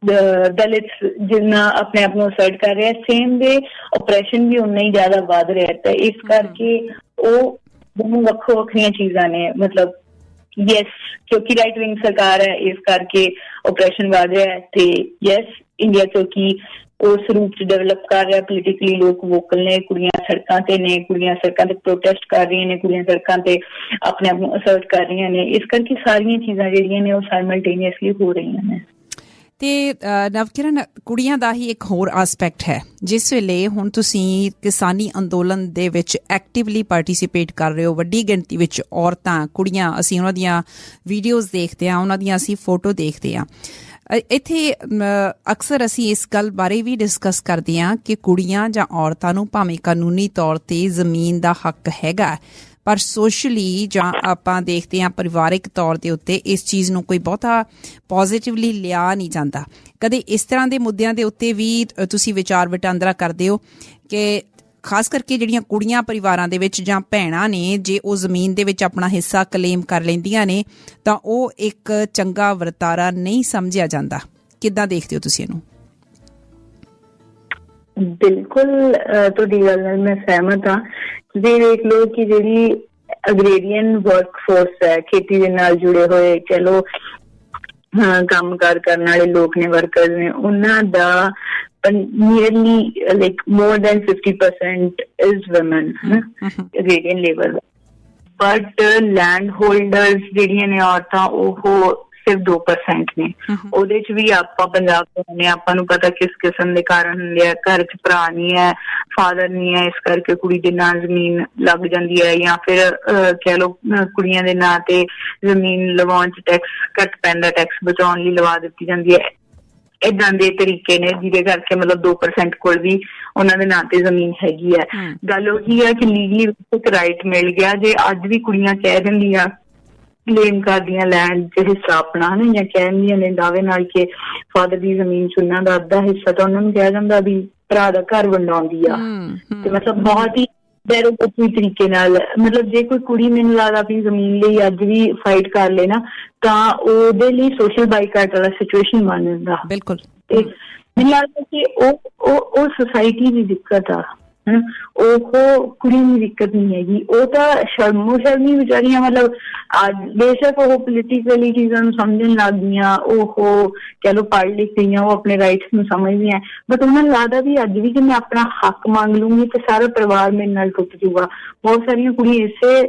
ਦਲਿਤ ਜਿੰਨਾ ਆਪਣੇ ਆਪ ਨੂੰ ਅਸਰਟ ਕਰ ਰਿਹਾ, ਸੇਮ ਵੇ ਓਪਰੈਸ਼ਨ ਵੀ ਉਨਾ ਹੀ ਜ਼ਿਆਦਾ ਵੱਧ ਰਿਹਾ। ਤਾਂ ਇਸ ਕਰਕੇ ਉਹ ਦੋਨੋਂ ਵੱਖੋ ਵੱਖਰੀਆਂ ਚੀਜ਼ਾਂ ਨੇ। ਮਤਲਬ ਯੈਸ, ਕਿਉਂਕਿ ਰਾਈਟ ਵਿੰਗ ਸਰਕਾਰ ਹੈ ਇਸ ਕਰਕੇ ਓਪਰੇਸ਼ਨ ਵੱਧ ਰਿਹਾ ਹੈ, ਤੇ ਯੈਸ ਇੰਡੀਆ ਕਿਉਂਕਿ ਉਸ ਰੂਪ ਚ ਡਿਵੈਲਪ ਕਰ ਰਿਹਾ, ਪੋਲੀਟੀਕਲੀ ਲੋਕ ਵੋਕਲ ਨੇ, ਕੁੜੀਆਂ ਸੜਕਾਂ ਤੇ ਨੇ, ਕੁੜੀਆਂ ਸੜਕਾਂ ਤੇ ਪ੍ਰੋਟੈਸਟ ਕਰ ਰਹੀਆਂ ਨੇ, ਕੁੜੀਆਂ ਸੜਕਾਂ ਤੇ ਆਪਣੇ ਆਪ ਨੂੰ ਅਸਰਟ ਕਰ ਰਹੀਆਂ ਨੇ। ਇਸ ਕਰਕੇ ਸਾਰੀਆਂ ਚੀਜ਼ਾਂ ਜਿਹੜੀਆਂ ਨੇ ਉਹ ਸਾਈਮਲਟੇਨੀਅਸਲੀ ਹੋ ਰਹੀਆਂ ਨੇ। ਤੇ ਨਵਕਿਰਨ, ਕੁੜੀਆਂ ਦਾ ਹੀ ਇੱਕ ਹੋਰ ਆਸਪੈਕਟ ਹੈ। ਜਿਸ ਵੇਲੇ ਹੁਣ ਤੁਸੀਂ ਕਿਸਾਨੀ ਅੰਦੋਲਨ ਦੇ ਵਿੱਚ ਐਕਟਿਵਲੀ ਪਾਰਟੀਸਿਪੇਟ ਕਰ ਰਹੇ ਹੋ, ਵੱਡੀ ਗਿਣਤੀ ਵਿੱਚ ਔਰਤਾਂ, ਕੁੜੀਆਂ, ਅਸੀਂ ਉਹਨਾਂ ਦੀਆਂ ਵੀਡੀਓਜ਼ ਦੇਖਦੇ ਹਾਂ, ਉਹਨਾਂ ਦੀਆਂ ਅਸੀਂ ਫੋਟੋ ਦੇਖਦੇ ਹਾਂ। ਇੱਥੇ ਅਕਸਰ ਅਸੀਂ ਇਸ ਗੱਲ ਬਾਰੇ ਵੀ ਡਿਸਕਸ ਕਰਦੇ ਹਾਂ ਕਿ ਕੁੜੀਆਂ ਜਾਂ ਔਰਤਾਂ ਨੂੰ ਭਾਵੇਂ ਕਾਨੂੰਨੀ ਤੌਰ ਤੇ ਜ਼ਮੀਨ ਦਾ ਹੱਕ ਹੈਗਾ, ਪਰ ਸੋਸ਼ਲੀ ਜਾਂ ਆਪਾਂ ਦੇਖਦੇ ਹਾਂ ਪਰਿਵਾਰਿਕ ਤੌਰ ਦੇ ਉੱਤੇ ਇਸ ਚੀਜ਼ ਨੂੰ ਕੋਈ ਬਹੁਤਾ ਪੋਜ਼ੀਟਿਵਲੀ ਲਿਆ ਨਹੀਂ ਜਾਂਦਾ। ਕਦੇ ਇਸ ਤਰ੍ਹਾਂ ਦੇ ਮੁੱਦਿਆਂ ਦੇ ਉੱਤੇ ਵੀ ਤੁਸੀਂ ਵਿਚਾਰ ਵਟਾਂਦਰਾ ਕਰਦੇ ਹੋ ਕਿ ਖਾਸ ਕਰਕੇ ਜਿਹੜੀਆਂ ਕੁੜੀਆਂ ਪਰਿਵਾਰਾਂ ਦੇ ਵਿੱਚ ਜਾਂ ਭੈਣਾਂ ਨੇ, ਜੇ ਉਹ ਜ਼ਮੀਨ ਦੇ ਵਿੱਚ ਆਪਣਾ ਹਿੱਸਾ ਕਲੇਮ ਕਰ ਲੈਂਦੀਆਂ ਨੇ ਤਾਂ ਉਹ ਇੱਕ ਚੰਗਾ ਵਰਤਾਰਾ ਨਹੀਂ ਸਮਝਿਆ ਜਾਂਦਾ। ਕਿੱਦਾਂ ਦੇਖਦੇ ਹੋ ਤੁਸੀਂ ਇਹਨੂੰ? ਬਿਲਕੁਲ ਤੁਹਾਡੀ ਗੱਲ ਨਾਲ ਮੈਂ ਸਹਿਮਤ ਹਾਂ। ਤੁਸੀਂ ਦੇਖ ਲਓ ਕਿ ਜਿਹੜੀ ਅਗਰੇਰੀਅਨ ਵਰਕ ਫੋਰਸ ਹੈ, ਖੇਤੀ ਦੇ ਨਾਲ ਜੁੜੇ ਹੋਏ ਕਹਿ ਲਓ ਕੰਮ ਕਾਰ ਕਰਨ ਵਾਲੇ ਲੋਕ ਨੇ, ਵਰਕਰਸ ਨੇ, ਉਹਨਾਂ ਦਾ nearly like more than 50% is woman agrarian labour. But land holders ਜਿਹੜੀਆਂ ਨੇ ਔਰਤਾਂ, ਉਹ ਸਿਰਫ 2% ਨੇ। ਉਹਦੇ ਚ ਵੀ ਆਪਾਂ ਪੰਜਾਬ ਤੋਂ ਆਉਂਦੇ ਹਾਂ, ਆਪਾਂ ਨੂੰ ਪਤਾ ਕਿਸ ਕਿਸਮ ਦੇ ਕਾਰਨ ਹੁੰਦੇ ਆ। ਘਰ ਚ ਭਰਾ ਨਹੀਂ ਹੈ, ਫਾਦਰ ਨਹੀਂ ਹੈ, ਇਸ ਕਰਕੇ ਕੁੜੀ ਦੇ ਨਾਂ ਜ਼ਮੀਨ ਲੱਗ ਜਾਂਦੀ ਹੈ, ਜਾਂ ਫਿਰ ਕਹਿ ਲਓ ਕੁੜੀਆਂ ਦੇ ਨਾਂ ਤੇ ਜ਼ਮੀਨ ਲਵਾਉਣ ਚ ਟੈਕਸ ਘੱਟ ਪੈਂਦਾ, ਟੈਕਸ ਬਚਾਉਣ ਲਈ ਲਵਾ ਦਿੱਤੀ ਜਾਂਦੀ ਹੈ। ਏਦਾਂ ਦੇ ਤਰੀਕੇ ਨੇ ਜਿਹਦੇ ਕਰਕੇ ਮਤਲਬ 2% ਕੋਲ ਵੀ ਉਹਨਾਂ ਦੇ ਨਾਂ ਤੇ ਜ਼ਮੀਨ ਹੈਗੀ ਹੈ। ਗੱਲ ਉਹੀ ਹੈ ਕਿ ਲੀਗਲੀ ਇੱਕ ਰਾਈਟ ਮਿਲ ਗਿਆ। ਜੇ ਅੱਜ ਵੀ ਕੁੜੀਆਂ ਕਹਿ ਦਿੰਦੀਆਂ, ਕਲੇਮ ਕਰਦੀਆਂ ਲੈਂਡ ਚ ਹਿੱਸਾ ਆਪਣਾ, ਹਨਾ, ਜਾਂ ਕਹਿੰਦੀਆਂ ਨੇ ਦਾਅਵੇ ਨਾਲ ਕਿ ਫਾਦਰ ਦੀ ਜ਼ਮੀਨ ਚ ਉਹਨਾਂ ਦਾ ਅੱਧਾ ਹਿੱਸਾ, ਤਾਂ ਉਹਨਾਂ ਨੂੰ ਕਿਹਾ ਜਾਂਦਾ ਵੀ ਭਰਾ ਦਾ ਘਰ ਵੰਡਾਉਂਦੀ ਆ। ਤੇ ਮਤਲਬ ਬਹੁਤ ਹੀ ਬੇਰੁਖੀ ਤਰੀਕੇ ਨਾਲ, ਮਤਲਬ ਜੇ ਕੋਈ ਕੁੜੀ ਮੈਨੂੰ ਲੱਗਦਾ ਆਪਣੀ ਜ਼ਮੀਨ ਲਈ ਅੱਜ ਵੀ ਫਾਈਟ ਕਰ ਲੇ ਨਾ, ਤਾਂ ਉਹਦੇ ਲਈ ਸੋਸ਼ਲ ਬਾਈਕਾਟ ਵਾਲਾ ਸਿਚੁਏਸ਼ਨ ਬਣ ਜਾਂਦਾ। ਬਿਲਕੁਲ। ਤੇ ਮੈਨੂੰ ਲੱਗਦਾ ਕਿ ਉਹ ਸੁਸਾਇਟੀ ਦੀ ਦਿੱਕਤ ਆ, ਉਹ ਕੁੜੀਆਂ ਦੀ ਦਿੱਕਤ ਨਹੀਂ ਹੈਗੀ। ਉਹ ਤਾਂ ਸ਼ਰਮੋ ਸ਼ਰਮੀ ਵਿਚਾਰੀਆਂ, ਮਤਲਬ ਬੇਸ਼ੱਕ ਉਹ ਪੋਲੀਟੀਕਲੀ ਚੀਜ਼ਾਂ ਨੂੰ ਸਮਝਣ ਲੱਗ ਗਈਆਂ, ਉਹ ਕਹਿ ਲਓ ਪੜ੍ਹ ਲਿਖ ਗਈਆਂ, ਉਹ ਆਪਣੇ ਰਾਈਟਸ ਨੂੰ ਸਮਝਦੀਆਂ, ਬਟ ਉਹਨਾਂ ਨੂੰ ਲੱਗਦਾ ਵੀ ਅੱਜ ਵੀ ਜੇ ਮੈਂ ਆਪਣਾ ਹੱਕ ਮੰਗ ਲੂੰਗੀ ਤੇ ਸਾਰਾ ਪਰਿਵਾਰ ਮੇਰੇ ਨਾਲ ਟੁੱਟ ਜੂਗਾ। ਬਹੁਤ ਸਾਰੀਆਂ ਕੁੜੀਆਂ ਇਸੇ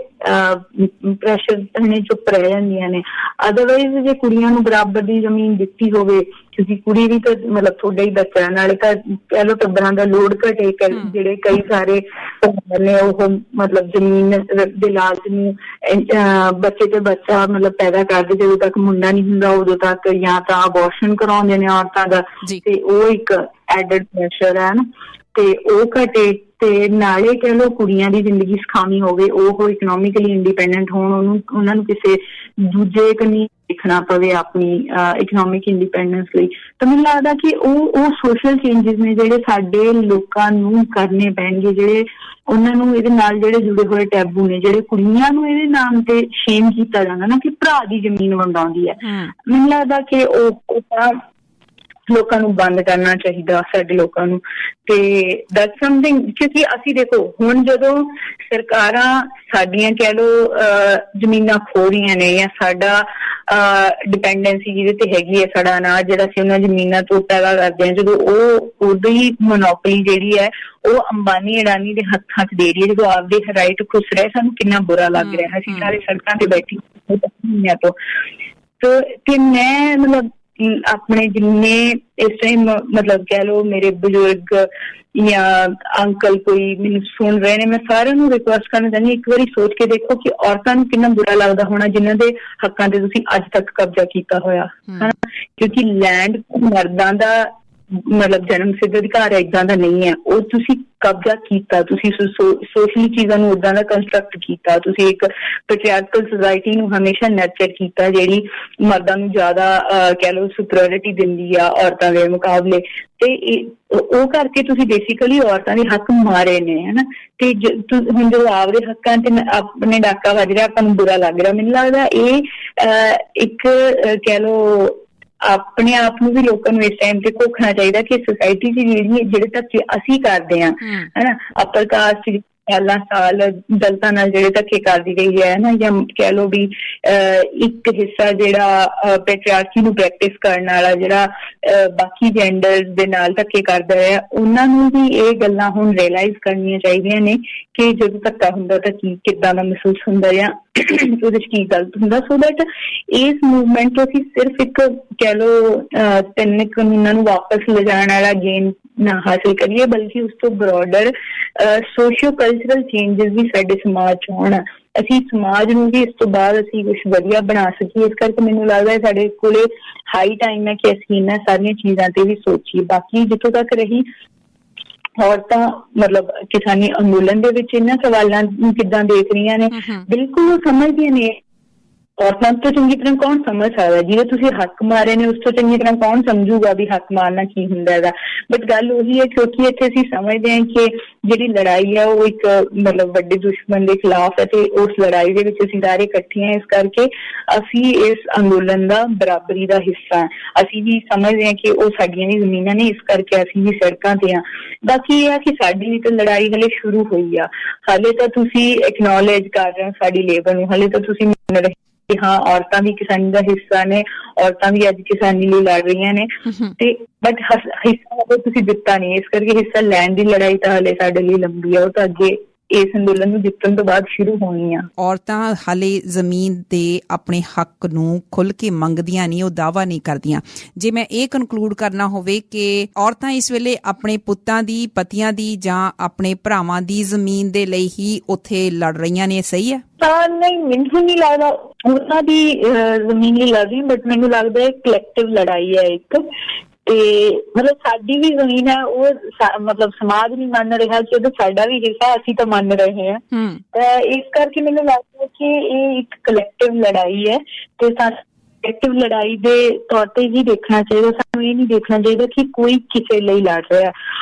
ਪ੍ਰੈਸ਼ਰ ਥੱਲੇ ਚੁੱਪ ਰਹਿ ਜਾਂਦੀਆਂ ਨੇ। ਅਦਰਵਾਈਜ਼ ਜੇ ਕੁੜੀਆਂ ਨੂੰ ਬਰਾਬਰ ਦੀ ਜ਼ਮੀਨ ਦਿੱਤੀ ਹੋਵੇ, ਕਿਉਂਕਿ ਕੁੜੀ ਵੀ ਤਾਂ ਮਤਲਬ ਤੁਹਾਡਾ ਹੀ ਬੱਚਾ, ਨਾਲੇ ਤਾਂ ਕਹਿ ਲਓ ਟੱਬਰਾਂ ਦਾ ਲੋਡ ਘਟੇ। ਜਿਹੜੇ ਕਈ ਸਾਰੇ ਨੇ ਉਹ ਮਤਲਬ ਜ਼ਮੀਨ ਦੇ ਲਾਲਚ ਨੂੰ ਬੱਚੇ ਤੇ ਬੱਚਾ ਮਤਲਬ ਪੈਦਾ ਕਰਦੇ, ਜਦੋਂ ਤੱਕ ਮੁੰਡਾ ਨਹੀਂ ਹੁੰਦਾ ਉਦੋਂ ਤੱਕ, ਜਾਂ ਤਾਂ ਅਬੋਰਸ਼ਨ ਕਰਾਉਂਦੇ ਨੇ ਔਰਤਾਂ ਦਾ, ਤੇ ਉਹ ਇੱਕ ਐਡਡ ਪ੍ਰੈਸ਼ਰ ਹੈ ਨਾ, ਤੇ ਉਹ ਘਟੇ। ਤੇ ਨਾਲੇ ਕਹਿ ਲਓ ਕੁੜੀਆਂ ਦੀ ਜ਼ਿੰਦਗੀ ਸੁਖਾਵੀਂ ਹੋਵੇ, ਉਹ ਇਕਨੋਮਿਕਲੀ ਇੰਡੀਪੈਂਡੈਂਟ ਹੋਣ, ਉਹਨਾਂ ਨੂੰ ਕਿਸੇ ਦੂਜੇ ਕਨੀ ਦੇਖਣਾ ਪਵੇ ਆਪਣੀ ਇਕਨੋਮਿਕ ਇੰਡੀਪੈਂਡੈਂਸ ਲਈ। ਤਾਂ ਮੈਨੂੰ ਲੱਗਦਾ ਕਿ ਉਹ ਸੋਸ਼ਲ ਚੇਂਜਿਸ ਨੇ ਜਿਹੜੇ ਸਾਡੇ ਲੋਕਾਂ ਨੂੰ ਕਰਨੇ ਪੈਣਗੇ, ਜਿਹੜੇ ਉਹਨਾਂ ਨੂੰ ਇਹਦੇ ਨਾਲ ਜਿਹੜੇ ਜੁੜੇ ਹੋਏ ਟੈਬੂ ਨੇ, ਜਿਹੜੇ ਕੁੜੀਆਂ ਨੂੰ ਇਹਦੇ ਨਾਮ ਤੇ ਸ਼ੇਮ ਕੀਤਾ ਜਾਂਦਾ ਨਾ ਕਿ ਭਰਾ ਦੀ ਜ਼ਮੀਨ ਵੰਡਾਉਂਦੀ ਹੈ। ਮੈਨੂੰ ਲੱਗਦਾ ਕਿ ਉਹ ਤਾਂ ਲੋਕਾਂ ਨੂੰ ਬੰਦ ਕਰਨਾ ਚਾਹੀਦਾ, ਸਾਡੇ ਲੋਕਾਂ ਨੂੰ। ਤੇ ਦੈਟਸ ਸਮਥਿੰਗ, ਕਿਉਂਕਿ ਅਸੀਂ ਦੇਖੋ ਹੁਣ ਜਦੋਂ ਸਰਕਾਰਾਂ ਸਾਡੀਆਂ ਕਹਿ ਲਓ ਜ਼ਮੀਨਾਂ ਖੋਹ ਰਹੀਆਂ ਨੇ, ਜਾਂ ਸਾਡਾ ਡਿਪੈਂਡੈਂਸੀ ਜਿਹਦੇ ਤੇ ਹੈਗੀ ਹੈ, ਸਾਡਾ ਅਨਾਜ ਜਿਹੜਾ ਅਸੀਂ ਉਹਨਾਂ ਜ਼ਮੀਨਾਂ ਤੋਂ ਪੈਦਾ ਕਰਦੇ ਹਾਂ, ਜਦੋਂ ਉਹ ਉਹਦੀ ਮੋਨੋਪਲੀ ਜਿਹੜੀ ਹੈ ਉਹ ਅੰਬਾਨੀ ਅਡਾਨੀ ਦੇ ਹੱਥਾਂ 'ਚ ਦੇ ਰਹੀ ਹੈ, ਜਦੋਂ ਆਪਦੇ ਰਾਈਟ ਖੁੱਸ ਰਹੇ, ਸਾਨੂੰ ਕਿੰਨਾ ਬੁਰਾ ਲੱਗ ਰਿਹਾ। ਅਸੀਂ ਸਾਰੇ ਸੜਕਾਂ ਤੇ ਬੈਠੇ ਮਹੀਨਿਆਂ ਤੋਂ। ਤੇ ਮੈਂ ਮਤਲਬ ਆਪਣੇ ਜਿੰਨੇ ਇਸ ਟਾਈਮ ਮਤਲਬ ਕਹਿ ਲਓ ਮੇਰੇ ਬਜ਼ੁਰਗ ਜਾਂ ਅੰਕਲ ਕੋਈ ਮੈਨੂੰ ਸੁਣ ਰਹੇ ਨੇ, ਮੈਂ ਸਾਰਿਆਂ ਨੂੰ ਰਿਕੁਐਸਟ ਕਰਨਾ ਚਾਹੁੰਦੀ ਹਾਂ, ਇੱਕ ਵਾਰੀ ਸੋਚ ਕੇ ਦੇਖੋ ਕਿ ਔਰਤਾਂ ਨੂੰ ਕਿੰਨਾ ਬੁਰਾ ਲੱਗਦਾ ਹੋਣਾ ਜਿਨ੍ਹਾਂ ਦੇ ਹੱਕਾਂ ਤੇ ਤੁਸੀਂ ਅੱਜ ਤੱਕ ਕਬਜ਼ਾ ਕੀਤਾ ਹੋਇਆ, ਹਨਾ। ਕਿਉਂਕਿ ਲੈਂਡ ਮਰਦਾਂ ਦਾ ਮਤਲਬ ਜਨਮ ਸਿੱਧ ਅਧਿਕਾਰ ਏਦਾਂ ਦਾ ਨਹੀਂ ਹੈ, ਉਹ ਤੁਸੀਂ ਕਬਜ਼ਾ ਕੀਤਾ, ਤੁਸੀਂ ਸੋਸ਼ਲੀ ਚੀਜ਼ਾਂ ਨੂੰ ਏਦਾਂ ਦਾ ਕੰਸਟਰਕਟ ਕੀਤਾ, ਤੁਸੀਂ ਇੱਕ ਪੈਟਰੀਆਰਕਲ ਸੁਸਾਇਟੀ ਨੂੰ ਹਮੇਸ਼ਾ ਨਰਚਰ ਕੀਤਾ ਜਿਹੜੀ ਮਰਦਾਂ ਨੂੰ ਜ਼ਿਆਦਾ ਕਹਿ ਲਓ ਸੁਪਰੀਓਰਿਟੀ ਦਿੰਦੀ ਆ ਔਰਤਾਂ ਦੇ ਮੁਕਾਬਲੇ, ਤੇ ਉਹ ਕਰਕੇ ਤੁਸੀਂ ਬੇਸਿਕਲੀ ਔਰਤਾਂ ਦੇ ਹੱਕ ਮਾਰੇ ਨੇ, ਹਨਾ। ਤੇ ਹੁਣ ਜਦੋਂ ਆਪਦੇ ਹੱਕਾਂ ਤੇ ਆਪਣੇ ਡਾਕਾ ਵੱਜ ਰਿਹਾ, ਆਪਾਂ ਨੂੰ ਬੁਰਾ ਲੱਗ ਰਿਹਾ, ਮੈਨੂੰ ਲੱਗਦਾ ਇਹ ਇੱਕ ਕਹਿ ਲਓ ਆਪਣੇ ਆਪ ਨੂੰ ਵੀ ਲੋਕਾਂ ਨੂੰ ਇਸ ਟਾਈਮ ਤੇ ਘੋਖਣਾ ਚਾਹੀਦਾ ਕਿ ਸੋਸਾਇਟੀ ਚ ਜਿਹੜੇ ਧੱਕੇ ਅਸੀਂ ਕਰਦੇ ਹਾਂ, ਹਨਾ, ਅਪਰ ਕਾਸਟ ਸਾਲ ਦਲਿਤਾਂ ਨਾਲ ਜਿਹੜੇ ਧੱਕੇ ਕਰਦੀ ਰਹੀ ਹੈ, ਹਨਾ, ਜਾਂ ਕਹਿ ਲਓ ਵੀ ਇੱਕ ਹਿੱਸਾ ਜਿਹੜਾ ਪੈਟਰੀਆਰਕੀ ਨੂੰ ਪ੍ਰੈਕਟਿਸ ਕਰਨ ਵਾਲਾ ਜਿਹੜਾ ਬਾਕੀ ਜੈਂਡਰ ਦੇ ਨਾਲ ਧੱਕੇ ਕਰਦਾ ਹੈ, ਉਹਨਾਂ ਨੂੰ ਵੀ ਇਹ ਗੱਲਾਂ ਹੁਣ ਰਿਅਲਾਈਜ਼ ਕਰਨੀਆਂ ਚਾਹੀਦੀਆਂ ਨੇ ਕਿ ਜਦੋਂ ਧੱਕਾ ਹੁੰਦਾ ਤਾਂ ਕਿੱਦਾਂ ਦਾ ਮਹਿਸੂਸ ਹੁੰਦਾ ਜਾਂ ਉਹਦੇ ਚ ਕੀ ਗਲਤ ਹੁੰਦਾ, ਸੋ ਦੈਟ ਇਸ ਮੂਵਮੈਂਟ ਤੋਂ ਅਸੀਂ ਸਿਰਫ ਇੱਕ ਕਹਿ ਲਓ 3 ਕਾਨੂੰਨਾਂ ਨੂੰ ਵਾਪਸ ਲਿਜਾਣ ਵਾਲਾ ਗੇਮ ਨਾ ਹਾਸਿਲ ਕਰੀਏ, ਬਲਕਿ ਉਸ ਤੋਂ ਬਰੋਡਰ ਸੋਸ਼ੀਓ ਕਲਚਰਲ ਚੇਂਜਸ ਵੀ ਸਾਡੇ ਸਮਾਜ ਚ ਹੋਣ, ਅਸੀਂ ਸਮਾਜ ਨੂੰ ਵੀ ਇਸ ਤੋਂ ਬਾਅਦ ਅਸੀਂ ਕੁਛ ਵਧੀਆ ਬਣਾ ਸਕੀਏ। ਇਸ ਕਰਕੇ ਮੈਨੂੰ ਲੱਗਦਾ ਸਾਡੇ ਕੋਲੇ ਹਾਈ ਟਾਈਮ ਹੈ ਕਿ ਅਸੀਂ ਇਹਨਾਂ ਸਾਰੀਆਂ ਚੀਜ਼ਾਂ ਤੇ ਵੀ ਸੋਚੀਏ। ਬਾਕੀ ਜਿੱਥੋਂ ਤੱਕ ਰਹੀ ਔਰਤਾਂ ਮਤਲਬ ਕਿਸਾਨੀ ਅੰਦੋਲਨ ਦੇ ਵਿੱਚ ਇਹਨਾਂ ਸਵਾਲਾਂ ਨੂੰ ਕਿੱਦਾਂ ਦੇਖ ਰਹੀਆਂ ਨੇ, ਬਿਲਕੁਲ ਉਹ ਸਮਝਦੀਆਂ ਨੇ। ਔਰਤਾਂ ਤੋਂ ਚੰਗੀ ਤਰ੍ਹਾਂ ਕੌਣ ਸਮਝ ਸਕਦਾ, ਜਿਹਦੇ ਤੁਸੀਂ ਹੱਕ ਮਾਰੇ ਨੇ ਉਸ ਤੋਂ ਚੰਗੀ ਤਰ੍ਹਾਂ ਕੌਣ ਸਮਝੂਗਾ ਵੀ ਹੱਕ ਮਾਰਨਾ ਕੀ ਹੁੰਦਾ ਹੈਗਾ। ਬਟ ਗੱਲ ਉਹੀ ਹੈ, ਕਿਉਂਕਿ ਇੱਥੇ ਅਸੀਂ ਸਮਝਦੇ ਹਾਂ ਕਿ ਜਿਹੜੀ ਲੜਾਈ ਹੈ ਉਹ ਇੱਕ ਮਤਲਬ ਵੱਡੇ ਦੁਸ਼ਮਣ ਦੇ ਖਿਲਾਫ ਹੈ, ਤੇ ਉਸ ਲੜਾਈ ਦੇ ਵਿੱਚ ਅਸੀਂ ਸਾਰੇ ਇਕੱਠੇ ਹਾਂ। ਇਸ ਕਰਕੇ ਅਸੀਂ ਇਸ ਅੰਦੋਲਨ ਦਾ ਬਰਾਬਰੀ ਦਾ ਹਿੱਸਾ ਹਾਂ। ਅਸੀਂ ਵੀ ਸਮਝਦੇ ਹਾਂ ਕਿ ਉਹ ਸਾਡੀਆਂ ਵੀ ਜ਼ਮੀਨਾਂ ਨੇ, ਇਸ ਕਰਕੇ ਅਸੀਂ ਵੀ ਸੜਕਾਂ ਤੇ ਹਾਂ। ਬਾਕੀ ਇਹ ਆ ਕਿ ਸਾਡੀ ਵੀ ਤਾਂ ਲੜਾਈ ਹਲੇ ਸ਼ੁਰੂ ਹੋਈ ਆ, ਹਾਲੇ ਤਾਂ ਤੁਸੀਂ ਐਕਨੋਲੇਜ ਕਰ ਰਹੇ ਹੋ ਸਾਡੀ ਲੇਬਰ ਨੂੰ, ਹਾਲੇ ਤਾਂ ਤੁਸੀਂ ਮੰਨ ਰਹੇ ਕਿ ਹਾਂ ਔਰਤਾਂ ਵੀ ਕਿਸਾਨੀ ਦਾ ਹਿੱਸਾ ਨੇ, ਔਰਤਾਂ ਵੀ ਅੱਜ ਕਿਸਾਨੀ ਲਈ ਲੜ ਰਹੀਆਂ ਨੇ, ਤੇ ਬਟ ਹਿੱਸਾ ਤੁਸੀਂ ਦਿੱਤਾ ਨਹੀਂ, ਇਸ ਕਰਕੇ ਹਿੱਸਾ ਲੈਣ ਦੀ ਲੜਾਈ ਤਾਂ ਹਾਲੇ ਸਾਡੇ ਲਈ ਲੰਬੀ ਆ, ਉਹ ਤਾਂ ਅੱਗੇ ਇਸ ਅੰਦੋਲਨ ਨੂੰ ਜਿੱਤਣ ਤੋਂ ਬਾਅਦ ਸ਼ੁਰੂ ਹੋਣੀ ਆ। ਔਰਤਾਂ ਹਾਲੇ ਜ਼ਮੀਨ ਦੇ ਆਪਣੇ ਹੱਕ ਨੂੰ ਖੁੱਲ੍ਹ ਕੇ ਮੰਗਦੀਆਂ ਨਹੀਂ, ਉਹ ਦਾਅਵਾ ਨਹੀਂ ਕਰਦੀਆਂ। ਜੇ ਮੈਂ ਇਹ ਕਨਕਲੂਡ ਕਰਨਾ ਹੋਵੇ ਕਿ ਔਰਤਾਂ ਇਸ ਵੇਲੇ ਆਪਣੇ ਪੁੱਤਾਂ ਦੀ, ਪਤੀਆਂ ਦੀ ਜਾਂ ਆਪਣੇ ਭਰਾਵਾਂ ਦੀ ਜ਼ਮੀਨ ਦੇ ਲਈ ਹੀ ਉੱਥੇ ਲੜ ਰਹੀਆਂ ਨੇ, ਸਹੀ ਹੈ? ਨਹੀਂ, ਮੈਨੂੰ ਨਹੀਂ ਲੱਗਦਾ ਉਹਨਾਂ ਦੀ ਜ਼ਮੀਨ ਲਈ ਲੜ ਰਹੀ, ਬਟ ਮੈਨੂੰ ਲੱਗਦਾ ਕਲੈਕਟਿਵ ਲੜਾਈ ਹੈ ਇੱਕ, ਤੇ ਮਤਲਬ ਸਾਡੀ ਵੀ ਜ਼ਮੀਨ ਹੈ, ਉਹ ਮਤਲਬ ਸਮਾਜ ਨਹੀਂ ਮੰਨ ਰਿਹਾ ਕਿ ਉਹਦਾ ਸਾਡਾ ਵੀ ਹਿੱਸਾ, ਅਸੀਂ ਤਾਂ ਮੰਨ ਰਹੇ ਹਾਂ। ਤਾਂ ਇਸ ਕਰਕੇ ਮੈਨੂੰ ਲੱਗਦਾ ਕਿ ਇਹ ਇੱਕ ਕਲੈਕਟਿਵ ਲੜਾਈ ਹੈ, ਤੇ ਕਲੈਕਟਿਵ ਲੜਾਈ ਦੇ ਤੌਰ ਤੇ ਹੀ ਦੇਖਣਾ ਚਾਹੀਦਾ। ਸਾਨੂੰ ਇਹ ਨਹੀਂ ਦੇਖਣਾ ਚਾਹੀਦਾ ਕਿ ਕੋਈ ਕਿਸੇ ਲਈ ਲੜ ਰਿਹਾ,